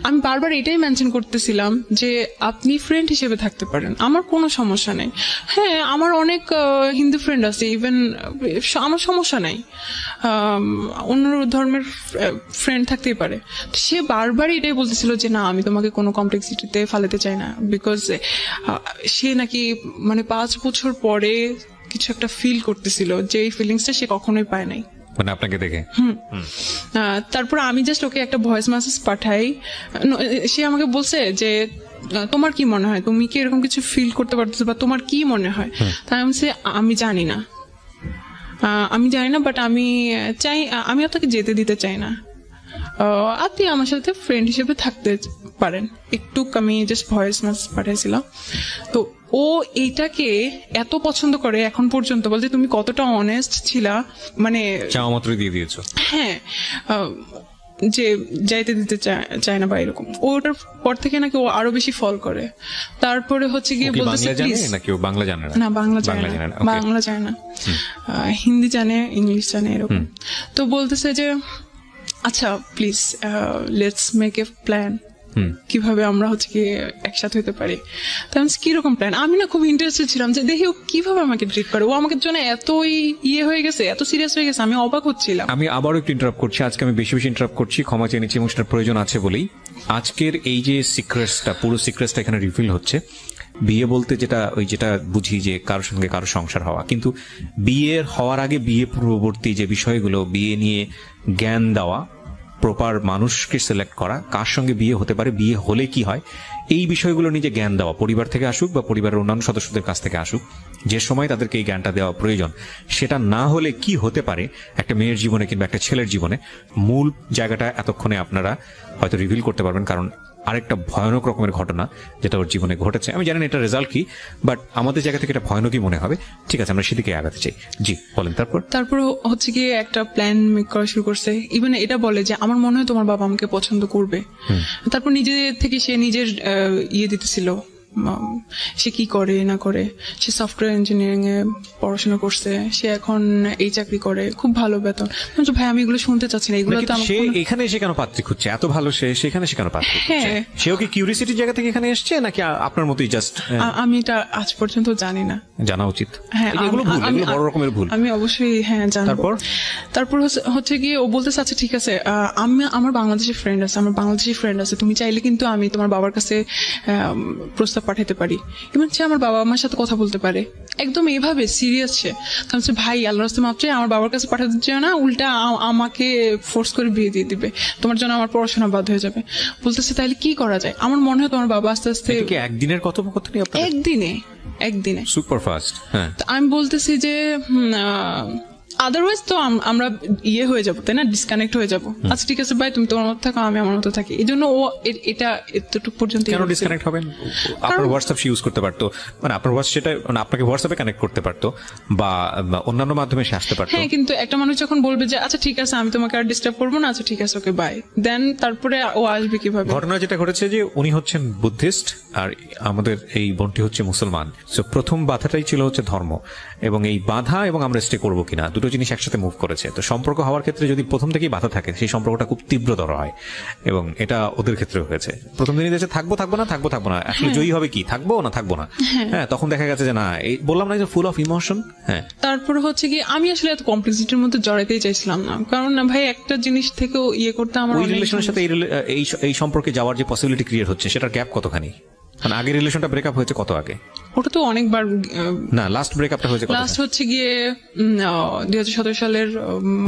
আমি বারবার এটাই মেনশন করতেছিলাম যে আপনি ফ্রেন্ড হিসেবে থাকতে পারেন, আমার কোনো সমস্যা নেই। হ্যাঁ, আমার অনেক হিন্দু ফ্রেন্ড আছে, ইভেন আমার সমস্যা নাই, অন্য ধর্মের ফ্রেন্ড থাকতেই পারে। সে বারবার এটাই বলতেছিল যে না, আমি তোমাকে কোনো কমপ্লেক্সিটিতে ফালাতে চাই না, বিকজ সে নাকি মানে 5 বছর পরে কিছু একটা ফিল করতেছিল, যে এই ফিলিংসটা সে কখনোই পায় নাই, মানে আপনাকে দেখে। তারপর আমি জাস্ট ওকে একটা ভয়েস মেসেজ পাঠাই, সে আমাকে বলছে যে তোমার কি মনে হয়, তুমি কি এরকম কিছু ফিল করতে পারতেছো, বা তোমার কি মনে হয়? তাই আমি বলছি আমি জানি না, বাট আমি চাই, আমি আপনাকে যেতে দিতে চাই না, আপনি আমার সাথে ফ্রেন্ড হিসেবে থাকতে পারেন। একটু আমি জাস্ট ভয়েস মেসেজ পাঠাইছিলাম। তো ও এইটাকে এত পছন্দ করে এখন পর্যন্ত, বলতে তুমি কতটা অনেস্ট ছিলা, মানে চাওয়া মাত্রই দিয়ে দিয়েছো। হ্যাঁ, যে যাইতে দিতে চায় না বা এরকম। ওটার পর থেকে নাকি ও আরো বেশি ফল করে। তারপরে হচ্ছে গিয়ে বলতেছে প্লিজ, নাকি ও বাংলা জানে না? না, বাংলা জানে না, হিন্দি জানে, ইংলিশ জানে, এরকম। তো বলতেছে যে আচ্ছা please let's make a plan, কিভাবে আমরা হচ্ছে কি একসাথে হতে পারি। তাহলে কিরকম প্ল্যান, আমি না খুব ইন্টারেস্টেড ছিলাম যে দেখি ও কিভাবে আমাকে ট্রিট করে, ও আমাকে জন্য এতই হয়ে গেছে, এত সিরিয়াস হয়ে গেছে, আমি অবাক হচ্ছিলাম। আমি আবারও একটু ইন্টারাপ্ট করছি, আজকে আমি বেশি ইন্টারাপ্ট করছি, ক্ষমা চেয়ে নিচ্ছি এবং সেটার প্রয়োজন আছে বলেই। আজকের এই যে সিক্রেটসটা, পুরো সিক্রেটসটা এখানে রিভিল হচ্ছে। বিয়ে বলতে যেটা বুঝি যে কারোর সঙ্গে কারো সংসার হওয়া, কিন্তু বিয়ের হওয়ার আগে বিয়ে পূর্ববর্তী যে বিষয়গুলো, বিয়ে নিয়ে জ্ঞান দেওয়া, প্রপার মানুষকে সিলেক্ট করা, কার সঙ্গে বিয়ে হতে পারে, বিয়ে হলে কি হয়, এই বিষয়গুলো নিয়ে যে জ্ঞান দেওয়া, পরিবার থেকে আসুক বা পরিবারের অন্যান্য সদস্যদের কাছ থেকে আসুক, যে সময় তাদেরকে এই জ্ঞানটা দেওয়া প্রয়োজন, সেটা না হলে কি হতে পারে একটা মেয়ের জীবনে কিংবা একটা ছেলের জীবনে, মূল জায়গাটা এতক্ষণে আপনারা হয়তো রিভিল করতে পারবেন। কারণ আরেকটা ভয়ানক রকমের ঘটনা যেটা ওর জীবনে ঘটেছে, আমি জানি না এটা রেজাল্ট কি, বাট আমাদের জায়গা থেকে এটা ভয়ানকই মনে হবে। ঠিক আছে, আমরা সেদিকে আগাতে চাই। জি বলেন। তারপর হচ্ছে গিয়ে একটা প্ল্যান মেক করা শুরু করছে। ইভেন এটা বলে যে আমার মনে হয় তোমার বাবা আমাকে পছন্দ করবে। তারপর নিজে থেকে সে নিজের দিতেছিল, সে কি করে না করে। সে সফটওয়্যার ইঞ্জিনিয়ারিং এ পড়াশোনা করছে, সে এখন এই চাকরি করে, খুব ভালো বেতন। ভাই আমি এগুলো শুনতে চাচ্ছি না, এগুলো তো সে এখানে এসে কেন পাত্রী খুঁজছে, এত ভালো সেখানে সে কেন পাত্রী খুঁজছে? সেও কি কিউরিওসিটির জায়গা থেকে এখানে এসছে নাকি আপনার মতোই জাস্ট? আমি এটা আজ পর্যন্ত জানি না, জানা উচিত। হ্যাঁ, এগুলো ভুল, এগুলো বড় রকমের ভুল। আমি অবশ্যই জানবো। তারপর হচ্ছে গিয়ে ও বলতেছে আচ্ছা ঠিক আছে, আমার বাংলাদেশি ফ্রেন্ড আছে, তুমি চাইলে কিন্তু আমি তোমার বাবার কাছে প্রস্তাব পাঠাতে পারি, এবং সে আমার বাবা আমার সাথে কথা বলতে পারে। একদম এভাবে সিরিয়াস সে। তাহলে ভাই আল্লাহর রাস্তায় মাপ চাই, আমার বাবার কাছে পাঠাতে চাও না, উল্টা আমাকে ফোর্স করে বিয়ে দিয়ে দিবে, তোমার জন্য আমার পড়াশোনা বাদ হয়ে যাবে। বলতেছে তাহলে কি করা যায়? আমার মনে হয় তোমার বাবা আস্তে আস্তে। একদিনের কথোপকথনই আপনার? একদিনে সুপার ফাস্ট। হ্যাঁ, আমি বলতেছি যে আদারওয়াইজ তো আমরা হয়ে যাবো, তাই না, ডিসকানেক্ট হয়ে যাবো। আচ্ছা ঠিক আছে ভাই, তুমি তোমার মতো থাকো, আমি আমার মতো থাকি। এই জন্য ও এটা এতটুকু পর্যন্ত। কেন ডিসকানেক্ট হবেন? আপনার হোয়াটসঅ্যাপ ইউজ করতে পারতো, মানে আপনার সেটা আপনাকে হোয়াটসঅ্যাপে কানেক্ট করতে পারতো বা অন্যান্য মাধ্যমে সে আসতে পারতো। হ্যাঁ, কিন্তু একটা মানুষ যখন বলবে যে আচ্ছা ঠিক আছে আমি তোমাকে আর ডিস্টার্ব করবো না, আচ্ছা ঠিক আছে ওকে বাই, দেন তারপরে ও আসবে কিভাবে? ঘটনা যেটা ঘটেছে যে উনি হচ্ছেন বুদ্ধিস্ট আর আমাদের এই বোনটি হচ্ছে মুসলমান। সো প্রথম বাধাটাই ছিল হচ্ছে ধর্ম, এবং এই বাধা এবং আমরা স্টে করবো কিনা, দুটো জিনিস একসাথে মুভ করেছে। তো সম্পর্ক হওয়ার ক্ষেত্রে যদি প্রথম থেকেই বাধা থাকে, সেই সম্পর্কটা খুব তীব্রতর হয়, এবং এটা ওদের ক্ষেত্রে হয়েছে। প্রথম দিনই দেখছে থাকবো না, আসলে জয়ী হবে কি, থাকবো না। হ্যাঁ, তখন দেখা গেছে যে না, এই বললাম না যে ফুল অফ ইমোশন। হ্যাঁ, তারপর হচ্ছে কি আমি আসলে এত কমপ্লেক্সিটির মধ্যে জড়াইতেই চাইছিলাম না, কারণ না ভাই একটা জিনিস থেকেও করতে আমার ওই রিলেশনের সাথে এই সম্পর্কে যাওয়ার যে পসিবিলিটি ক্রিয়েট হচ্ছে, সেটার গ্যাপ কতখানি? মানে আগের রিলেশনটা ব্রেকআপ হয়েছে কত আগে? ওটা তো অনেকবার। না, লাস্ট ব্রেকআপটা হয়েছে লাস্ট হচ্ছে গিয়ে 2017 সালের।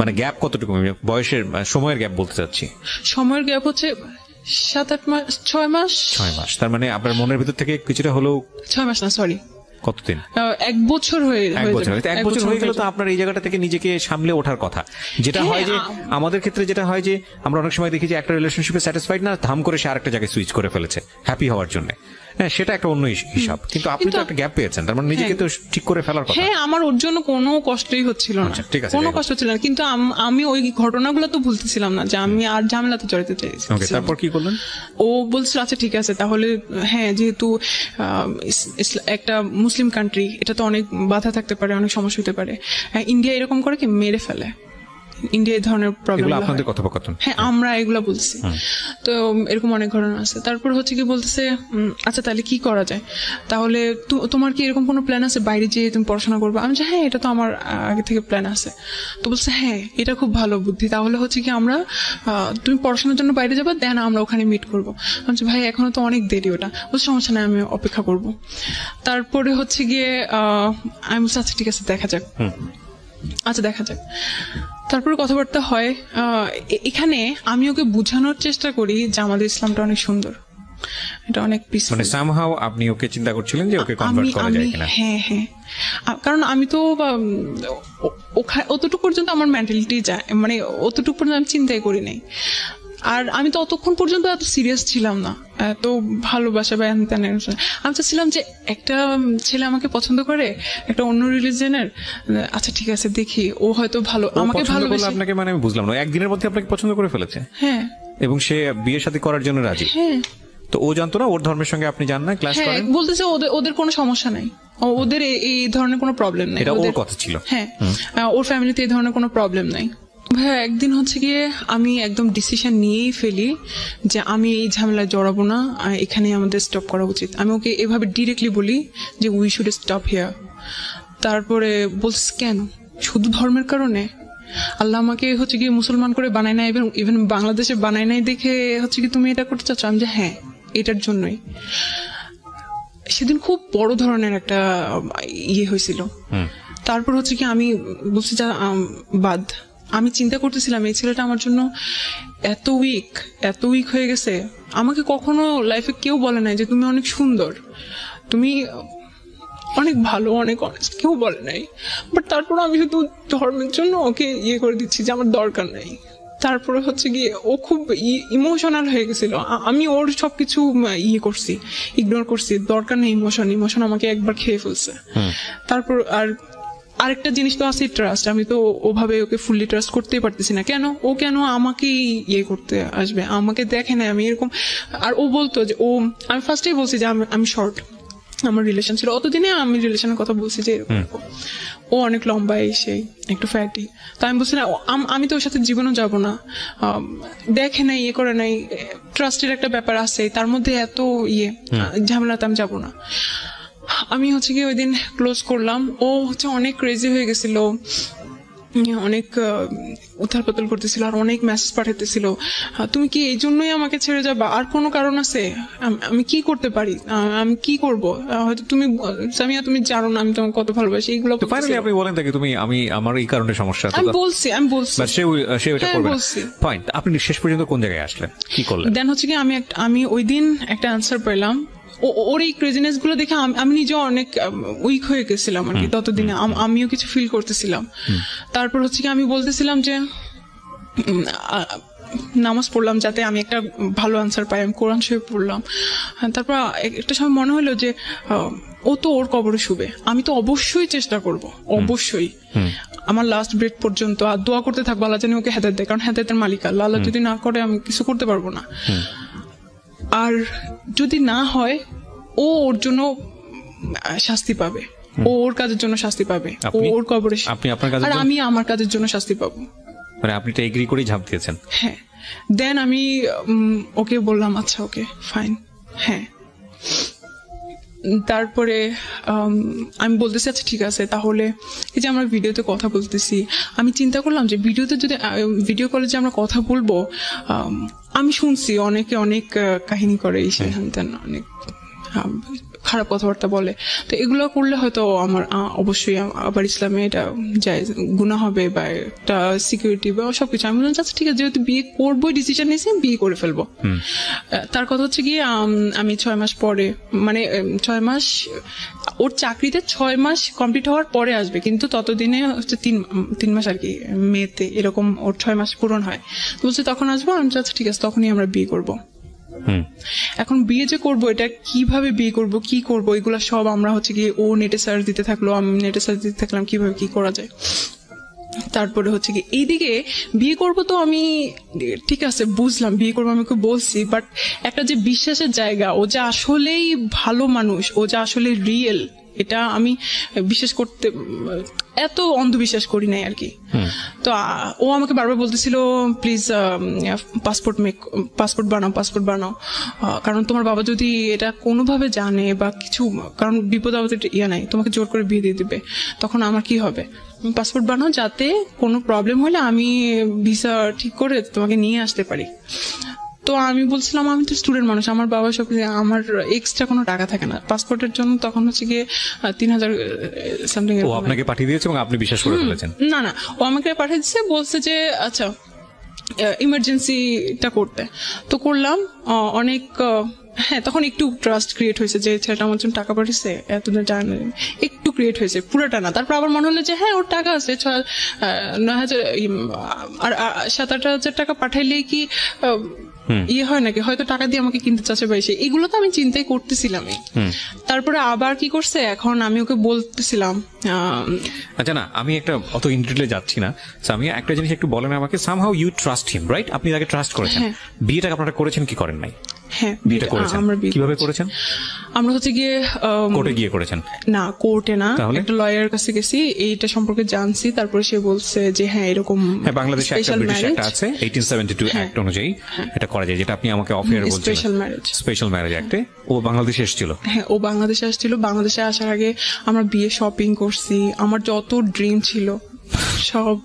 মানে গ্যাপ কতটুকু, বয়সের সময়ের গ্যাপ বলতে চাচ্ছি। সময়ের গ্যাপ হচ্ছে 7-8 মাস, 6 মাস। তার মানে আপনার মনের ভিতর থেকে কিছুটা হলেও 6 মাস না, সরি কতদিন, 1 বছর হয়ে গেল। তো আপনার এই জায়গাটা থেকে নিজেকে সামলে ওঠার কথা। যেটা হয় যে আমাদের ক্ষেত্রে যেটা হয় যে আমরা অনেক সময় দেখি যে একটা রিলেশনশিপে স্যাটিসফাইড না, ধাম করে সে আরেকটা জায়গায় সুইচ করে ফেলেছে হ্যাপি হওয়ার জন্য। হ্যাঁ, সেটা একটা অন্য হিসাব, কিন্তু আপনি তো একটা গ্যাপ পেয়েছেন, তার মানে নিজেকে তো ঠিক করে ফেলার কথা। হ্যাঁ, আমার ওর জন্য কোনো কষ্টই হচ্ছিল না, কোনো কষ্ট ছিল না, কিন্তু আমি ওই ঘটনাগুলো তো ভুলতেছিলাম না যে আমি আর ঝামেলাতে জড়াতে চাইছি। তারপর কি করলেন? ও বলছিল আচ্ছা ঠিক আছে তাহলে, হ্যাঁ যেহেতু একটা মুসলিম কান্ট্রি, এটা তো অনেক বাধা থাকতে পারে, অনেক সমস্যা হতে পারে। ইন্ডিয়া এরকম করে কি মেরে ফেলে, ইন্ডিয়া এই ধরনের প্রবলেম। আপনাদের কথোপকথন? হ্যাঁ, আমরা এগুলা বলছি। তো এরকম অনেক ঘটনা আছে। তারপর হচ্ছে কি বলতেছে আচ্ছা তাহলে কি করা যায়, তাহলে তোমার কি এরকম কোনো প্ল্যান আছে বাইরে যেয়ে তুমি পড়াশোনা করবে? আমি হ্যাঁ, এটা তো আমার আগে থেকে প্ল্যান আছে। তো বলছে হ্যাঁ, এটা খুব ভালো বুদ্ধি, তাহলে হচ্ছে কি আমরা তুমি পড়াশোনার জন্য বাইরে যাবে, দেন আমরা ওখানে মিট করবো। আমি ভাই এখনো তো অনেক দেরি, ওটা বলছে সমস্যা নাই, আমি অপেক্ষা করবো। তারপরে হচ্ছে গিয়ে আমি বলছি আচ্ছা ঠিক আছে দেখা যাক। তারপরে কথাবার্তা হয়। এখানে আমি ওকে বোঝানোর চেষ্টা করি যে আমাদের ইসলামটা অনেক সুন্দর, এটা অনেক পিসফুল। মানে সামহাউ আপনি ওকে চিন্তা করছিলেন যে ওকে কনভার্ট করা যায় কিনা? হ্যাঁ, কারণ আমি তো অতটুকু পর্যন্ত আমার মেন্টালিটি যায়, মানে অতটুকু পর্যন্ত আমি চিন্তাই করি নাই। আর আমি তো অতক্ষণ পর্যন্ত এত সিরিয়াস ছিলাম না, এত ভালোবাসা বা আমি চাচ্ছিলাম যে একটা ছেলে আমাকে পছন্দ করে, একটা অন্য রিলিজনের, আচ্ছা ঠিক আছে দেখি ও হয়তো ভালো আমাকে ভালোবাসে। আপনাকে মানে আমি বুঝলাম না, একদিনের মধ্যে আপনাকে পছন্দ করে ফেলেছে? হ্যাঁ, এবং সে বিয়ে শাদী করার জন্য রাজি? হ্যাঁ। তো ও জানতো না ওর ধর্মের সঙ্গে আপনি যান না, ক্লাস করেন? বলতেছে ওদের কোনো সমস্যা নাই, ওদের এই ধরনের কোনো প্রবলেম নাই। এটা ওর কথা ছিল? হ্যাঁ, ওর ফ্যামিলিতে এই ধরনের কোনো প্রবলেম নাই। ভাইয়া একদিন হচ্ছে গিয়ে আমি একদম ডিসিশন নিয়েই ফেলি যে আমি এই ঝামেলায় জড়াবো না, এখানে আমাদের স্টপ করা উচিত। আমি ওকে এভাবে ডিরেক্টলি বলি যে উই শুড স্টপ হিয়ার। তারপরে বলছিস কেন, শুধু ধর্মের কারণে? আল্লাহ আমাকে হচ্ছে গিয়ে মুসলমান করে বানায় নাই, ইভেন বাংলাদেশে বানায় নাই দেখে হচ্ছে কি তুমি এটা করতে চাচ্ছ? আমি যে হ্যাঁ, এটার জন্যই। সেদিন খুব বড় ধরনের একটা ইয়ে হয়েছিল। তারপর হচ্ছে কি আমি বলছি যা বাদ। আমি চিন্তা করতেছিলাম এই ছেলেটা আমার জন্য এত উইক হয়ে গেছে। আমাকে কখনো লাইফে কেউ বলে নাই যে তুমি অনেক সুন্দর, তুমি অনেক ভালো, অনেক অনেস্ট, কেউ বলে নাই। বাট তারপর আমি শুধু ধর্মের জন্য ওকে ইয়ে করে দিচ্ছি যে আমার দরকার নাই। তারপরে হচ্ছে গিয়ে ও খুব ইমোশনাল হয়ে গেছিল। আমি ওর সবকিছু ইয়ে করছি, ইগনোর করছি। দরকার নেই ইমোশন আমাকে একবার খেয়ে ফেলছে। তারপর আরেকটা জিনিস তো আছে ট্রাস্ট। আমি তো ওভাবে ওকে ফুললি ট্রাস্ট করতেই পারতেছি না। ও কেন আমাকেই ইয়ে করতে আসবে? আমাকে দেখে না আমি এরকম। আর ও বলতো যে আমি ফার্স্টেই বলছি যে আমি শর্ট, আমার রিলেশন ছিল অতদিনে, আমি রিলেশনের কথা বলছি যে এরকম। ও অনেক লম্বা, এসে একটু ফ্যাটি। তো আমি বলছি না, আমি তো ওর সাথে জীবনও যাব না। দেখে নাই, ইয়ে করে নাই, ট্রাস্টের একটা ব্যাপার আছে, তার মধ্যে এত ঝামেলাতে আমি যাবো না। আমি হচ্ছে কি ওই দিন ক্লোজ করলাম। ও হচ্ছে অনেক ক্রেজি হয়ে গেছিল, অনেক উথাল পাতাল করতেছিল, আর অনেক মেসেজ পাঠাতেছিল, তুমি কি এই জন্যই আমাকে ছেড়ে যাবা? আর কোনো কারণ আছে? আমি কি করতে পারি? আমি কি করব? হয়তো তুমি সামিয়া, তুমি জানো না আমি তোমাকে কত ভালোবাসি। এইগুলো ফাইনালি আপনি বলেন তাকে তুমি আমার এই কারণে সমস্যা। আমি বলছি সে ওটা করবে না। ফাইন, আপনি শেষ পর্যন্ত কোন জায়গায় আসলেন, কি করলেন? দেন হচ্ছে কি আমি ওই দিন একটা আনসার পেলাম। ওর এই ক্রেজিনেস গুলো দেখে আমি নিজেও অনেক উইক হয়ে গেছিলাম আর কি। ততদিনে আমিও কিছু ফিল করতেছিলাম। তারপর হচ্ছে কি আমি বলতেছিলাম যে নামাজ পড়লাম যাতে আমি একটা ভালো আনসার পাই। আমি কোরআন শরীফ পড়লাম। তারপর একটা সময় মনে হলো যে ও তো ওর কবরে শুবে, আমি তো অবশ্যই চেষ্টা করব, অবশ্যই আমার লাস্ট ব্রেথ পর্যন্ত। আর দোয়া করতে থাকবো আল্লাহ জানি ওকে হেদায়েত দেয়, কারণ হেদায়েতের মালিক আল্লাহ। আল্লাহ যদি না করে আমি কিছু করতে পারবো না। আর যদি না হয়, ওর জন্য শাস্তি পাবে, ওর কাজের জন্য শাস্তি পাবে, ওর কবরে। আর আমি আমার কাজের জন্য শাস্তি পাবো। মানে আপনি তো এগ্রি করেই ঝাঁপ দিয়েছেন? হ্যাঁ। দেন আমি ওকে বললাম আচ্ছা ওকে ফাইন। হ্যাঁ। তারপরে আমি বলতেছি আচ্ছা ঠিক আছে, তাহলে এই যে আমরা ভিডিওতে কথা বলতেছি, আমি চিন্তা করলাম যে ভিডিও কলে যে আমরা কথা বলবো, আমি শুনছি অনেকে অনেক কাহিনী করে, অনেক খারাপ কথাবার্তা বলে। তো এগুলো করলে হয়তো আমার অবশ্যই আবার ইসলামে এটা যায় গুনাহ হবে, বা একটা সিকিউরিটি বা সবকিছু। আমি বললাম আচ্ছা ঠিক আছে, যেহেতু বিয়ে করবো ডিসিশন নিয়েছি, বিয়ে করে ফেলবো। তার কথা হচ্ছে গিয়ে আমি 6 মাস পরে, মানে 6 মাস, ওর চাকরিতে 6 মাস কমপ্লিট হওয়ার পরে আসবে, কিন্তু ততদিনে হচ্ছে 3 মাস আর কি, মেতে এরকম ওর 6 মাস পূরণ হয়। তো বলছে তখন আসবো। আমি আচ্ছা ঠিক আছে, তখনই আমরা বিয়ে করবো। এখন বিয়ে যে করবো, এটা কিভাবে বিয়ে করব, কি করব, এগুলা সব আমরা হচ্ছে গিয়ে ও নেটে সার্চ দিতে থাকলো, আমি নেটে সার্চ দিতে থাকলাম কিভাবে কি করা যায়। তারপরে হচ্ছে কি এইদিকে বিয়ে করব, তো আমি ঠিক আছে বুঝলাম বিয়ে করবো, আমি ওকে বলছি। বাট একটা যে বিশ্বাসের জায়গা, ও যে আসলেই ভালো মানুষ, ও যে আসলে রিয়েল, এটা আমি বিশ্বাস করতে, এত অন্ধবিশ্বাস করি নাই আর কি। তো ও আমাকে বারবার বলতেছিল প্লিজ পাসপোর্ট বানাও, কারণ তোমার বাবা যদি এটা কোনোভাবে জানে বা কিছু, কারণ বিপদ আপদে নাই, তোমাকে জোর করে বিয়ে দিয়ে দিবে, তখন আমার কি হবে? পাসপোর্ট বানাও, যাতে কোনো প্রবলেম হলে আমি ভিসা ঠিক করে তোমাকে নিয়ে আসতে পারি। তো আমি বলছিলাম আমি তো স্টুডেন্ট মানুষ, আমার বাবা সব, আমার এক্সট্রা কোনো টাকা থাকে না পাসপোর্টের জন্য। তখন হচ্ছে গিয়ে 3000 সামথিং আপনাকে পাঠিয়ে দিয়েছে এবং আপনি বিশ্বাস করে ফেলেছেন? না, ও আমাকে পাঠিয়ে দিচ্ছে, বলছে যে আচ্ছা ইমার্জেন্সিটা করতে। তো করলাম অনেক। হ্যাঁ, তখন একটু ট্রাস্ট ক্রিয়েট হয়েছে যে ছেলেটা আমার জন্য টাকা পাঠিয়েছে, এতদিন একটু ক্রিয়েট হয়েছে, পুরোটা না। তারপর আবার মনে হলো যে হ্যাঁ ওর টাকা আছে, 9,000 আর 7-8,000 টাকা পাঠাইলেই কি ইয়ে হয় নাকি, হয়তো টাকা দিয়ে আমাকে কিনতে চাচ্ছে পাইছে, এগুলো তো আমি চিন্তাই করতেছিলামই। তারপরে আবার কি করছে, এখন আমি ওকে বলতেছিলাম আচ্ছা না, আমি একটা অত ইন্ডিটেলে যাচ্ছি না, আমি একটা জিনিস একটু বলেন আমাকে। Somehow you trust him, right? আপনি তাকে ট্রাস্ট করেছেন, বিয়েটা আপনারা করেছেন কি করেন নাই? হ্যাঁ, বিয়েটা করেছেন? আমরা বিয়ে কিভাবে করেছি। করেছেন? আমরা হচ্ছে গিয়ে কোর্টে গিয়ে করেছেন? না, কোর্টে না, তাহলে? একটা লয়ারের কাছে গেছি, এইটা সম্পর্কে জানছি, তারপরে সে বলছে যে হ্যাঁ এরকম হ্যাঁ, বাংলাদেশে একটা স্পেশাল ব্রিটিশ ম্যারেজ, একটা আছে 1872 অ্যাক্ট অনুযায়ী এটা করা যায়, যেটা আপনি আমাকে অফ এয়ার বলছিলেন। Special marriage. স্পেশাল ম্যারেজ অ্যাক্টে ও বাংলাদেশে এসেছিল। হ্যাঁ, ও বাংলাদেশে আসছিল। বাংলাদেশে আসার আগে আমরা বিয়ে শপিং করছি, আমার যত ড্রিম ছিল সব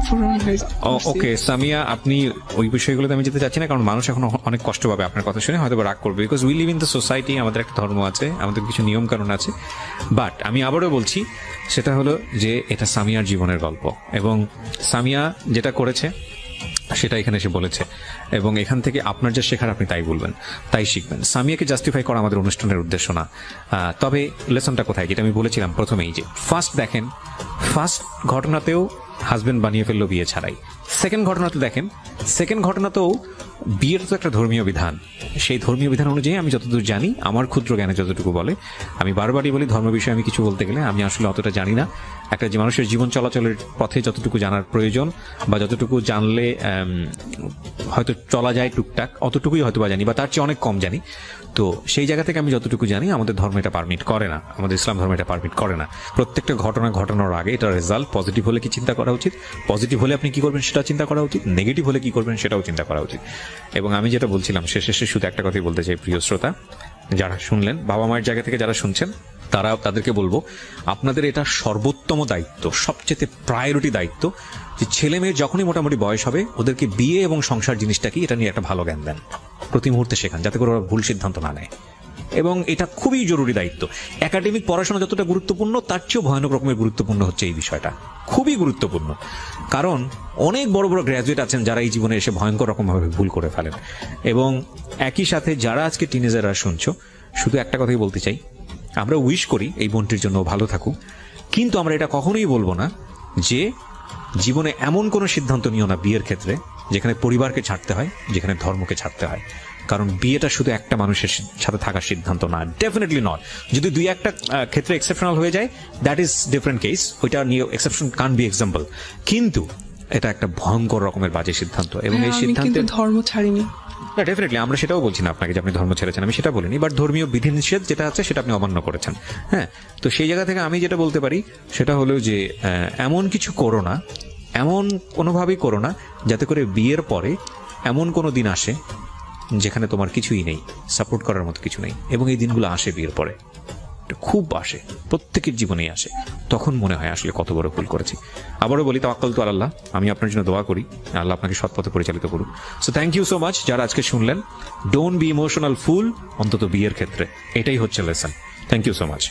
পূরণ হয়েছে। ওকে সামিয়া, আপনি ওই বিষয়গুলোতে আমি যেতে চাচ্ছি না, কারণ মানুষ এখন অনেক কষ্ট পাবে আপনার কথা শুনে, হয়তো রাগ করবে, because we live in the society, আমাদের একটা ধর্ম আছে, আমাদের কিছু নিয়ম কানুন আছে। বাট আমি আবারও বলছি, সেটা হলো যে এটা সামিয়ার জীবনের গল্প, এবং সামিয়া যেটা করেছে সেটা এখানে এসে বলেছে, এবং এখান থেকে আপনার যা শেখার আপনি তাই বলবেন, তাই শিখবেন। সামিয়াকে জাস্টিফাই করা আমাদের অনুষ্ঠানের উদ্দেশ্য না। তবে লেসনটা কোথায়, যেটা আমি বলেছিলাম প্রথমেই, যে ফার্স্ট দেখেন, ফার্স্ট ঘটনাতেও হাজবেন্ড বানিয়ে ফেললো বিয়ে ছাড়াই। সেকেন্ড ঘটনাতে দেখেন, সেকেন্ড ঘটনাতেও বিয়ের তো একটা ধর্মীয় বিধান, সেই ধর্মীয় বিধান অনুযায়ী আমি যতদূর জানি, আমার ক্ষুদ্র জ্ঞানে যতটুকু বলে, আমি বারবারই বলি ধর্ম বিষয়ে আমি কিছু বলতে গেলে আমি আসলে অতটা জানি না। একটা যে মানুষের জীবন চলাচলের পথে যতটুকু জানার প্রয়োজন, বা যতটুকু জানলে হয়তো চলা যায় টুকটাক, অতটুকুই হয়তো বা জানি, বা তার চেয়ে অনেক কম জানি। তো সেই জায়গা থেকে আমি যতটুকু জানি, আমাদের ধর্ম এটা পারমিট করে না, আমাদের ইসলাম ধর্ম এটা পারমিট করে না। প্রত্যেকটা ঘটনা ঘটানোর আগে এটা রেজাল্ট পজিটিভ হলে কি চিন্তা করা উচিত, পজিটিভ হলে আপনি কি করবেন সেটা চিন্তা করা উচিত, নেগেটিভ হলে কি করবেন সেটাও চিন্তা করা উচিত। এবং আমি যেটা বলছিলাম শেষে শুধু একটা কথাই বলতে চাই, প্রিয় শ্রোতা যারা শুনলেন, বাবা মায়ের জায়গা থেকে যারা শুনছেন, তাদেরকে বলবো, আপনাদের এটা সর্বোত্তম দায়িত্ব, সবচেয়ে প্রায়োরিটি দায়িত্ব, যে ছেলে মেয়ের যখনই মোটামুটি বয়স হবে, ওদেরকে বিয়ে এবং সংসার জিনিসটা কি এটা নিয়ে একটা ভালো জ্ঞান দেন, প্রতি মুহূর্তে শেখান, যাতে করে ওরা ভুল সিদ্ধান্ত না নেয়। এবং এটা খুবই জরুরি দায়িত্ব। একাডেমিক পড়াশোনা যতটা গুরুত্বপূর্ণ, তার চেয়েও ভয়ানক রকমের গুরুত্বপূর্ণ হচ্ছে এই বিষয়টা, খুবই গুরুত্বপূর্ণ। কারণ অনেক বড় বড় গ্র্যাজুয়েট আছেন যারা এই জীবনে এসে ভয়ঙ্কর রকমভাবে ভুল করে ফেলেন। এবং একই সাথে যারা আজকে টিনেজাররা শুনছো, শুধু একটা কথাই বলতে চাই, আমরা উইশ করি এই বোনটির জন্য ভালো থাকুক, কিন্তু আমরা এটা কখনোই বলবো না যে জীবনে এমন কোনো সিদ্ধান্ত নিও না বিয়ের ক্ষেত্রে যেখানে পরিবারকে ছাড়তে হয়, যেখানে ধর্মকে ছাড়তে হয়। কারণ বিয়েটা শুধু একটা মানুষের সাথে থাকার সিদ্ধান্ত না, ডেফিনেটলি নট। যদি দুই একটা ক্ষেত্রে এক্সেপশনাল হয়ে যায়, দ্যাট ইজ ডিফারেন্ট কেস, ওইটা নিয়ে এক্সেপশন কান বি এক্সাম্পল, কিন্তু এটা একটা ভয়ঙ্কর রকমের বাজে সিদ্ধান্ত। এবং এই সিদ্ধান্তে ধর্ম ছাড়িনি, না ডেফিনেটলি আমরা সেটাও বলছি না আপনাকে যে আপনি ধর্ম ছেড়েছেন, আমি সেটা বলিনি, বাট ধর্মীয় বিধিনিষেধ যেটা আছে সেটা আপনি অমান্য করেছেন। হ্যাঁ, তো সেই জায়গা থেকে আমি যেটা বলতে পারি সেটা হলো যে এমন কিছু করো না, এমন কোনোভাবেই করো না যাতে করে বিয়ের পরে এমন কোনো দিন আসে যেখানে তোমার কিছুই নেই, সাপোর্ট করার মতো কিছু নেই। এবং এই দিনগুলো আসে বিয়ের পরে, খুব আসে, প্রত্যেকের জীবনেই আসে। তখন মনে হয় আসলে কত বড় ভুল করেছি। আবারও বলি, তাওয়াক্কালতু আলাল্লাহ, আমি আপনার জন্য দোয়া করি, আল্লাহ আপনাকে সৎ পথে পরিচালিত করুন। So thank you so much যারা আজকে শুনলেন। ডোন্ট বি ইমোশনাল ফুল, অন্তত বিয়ের ক্ষেত্রে এটাই হচ্ছে lesson. Thank you so much.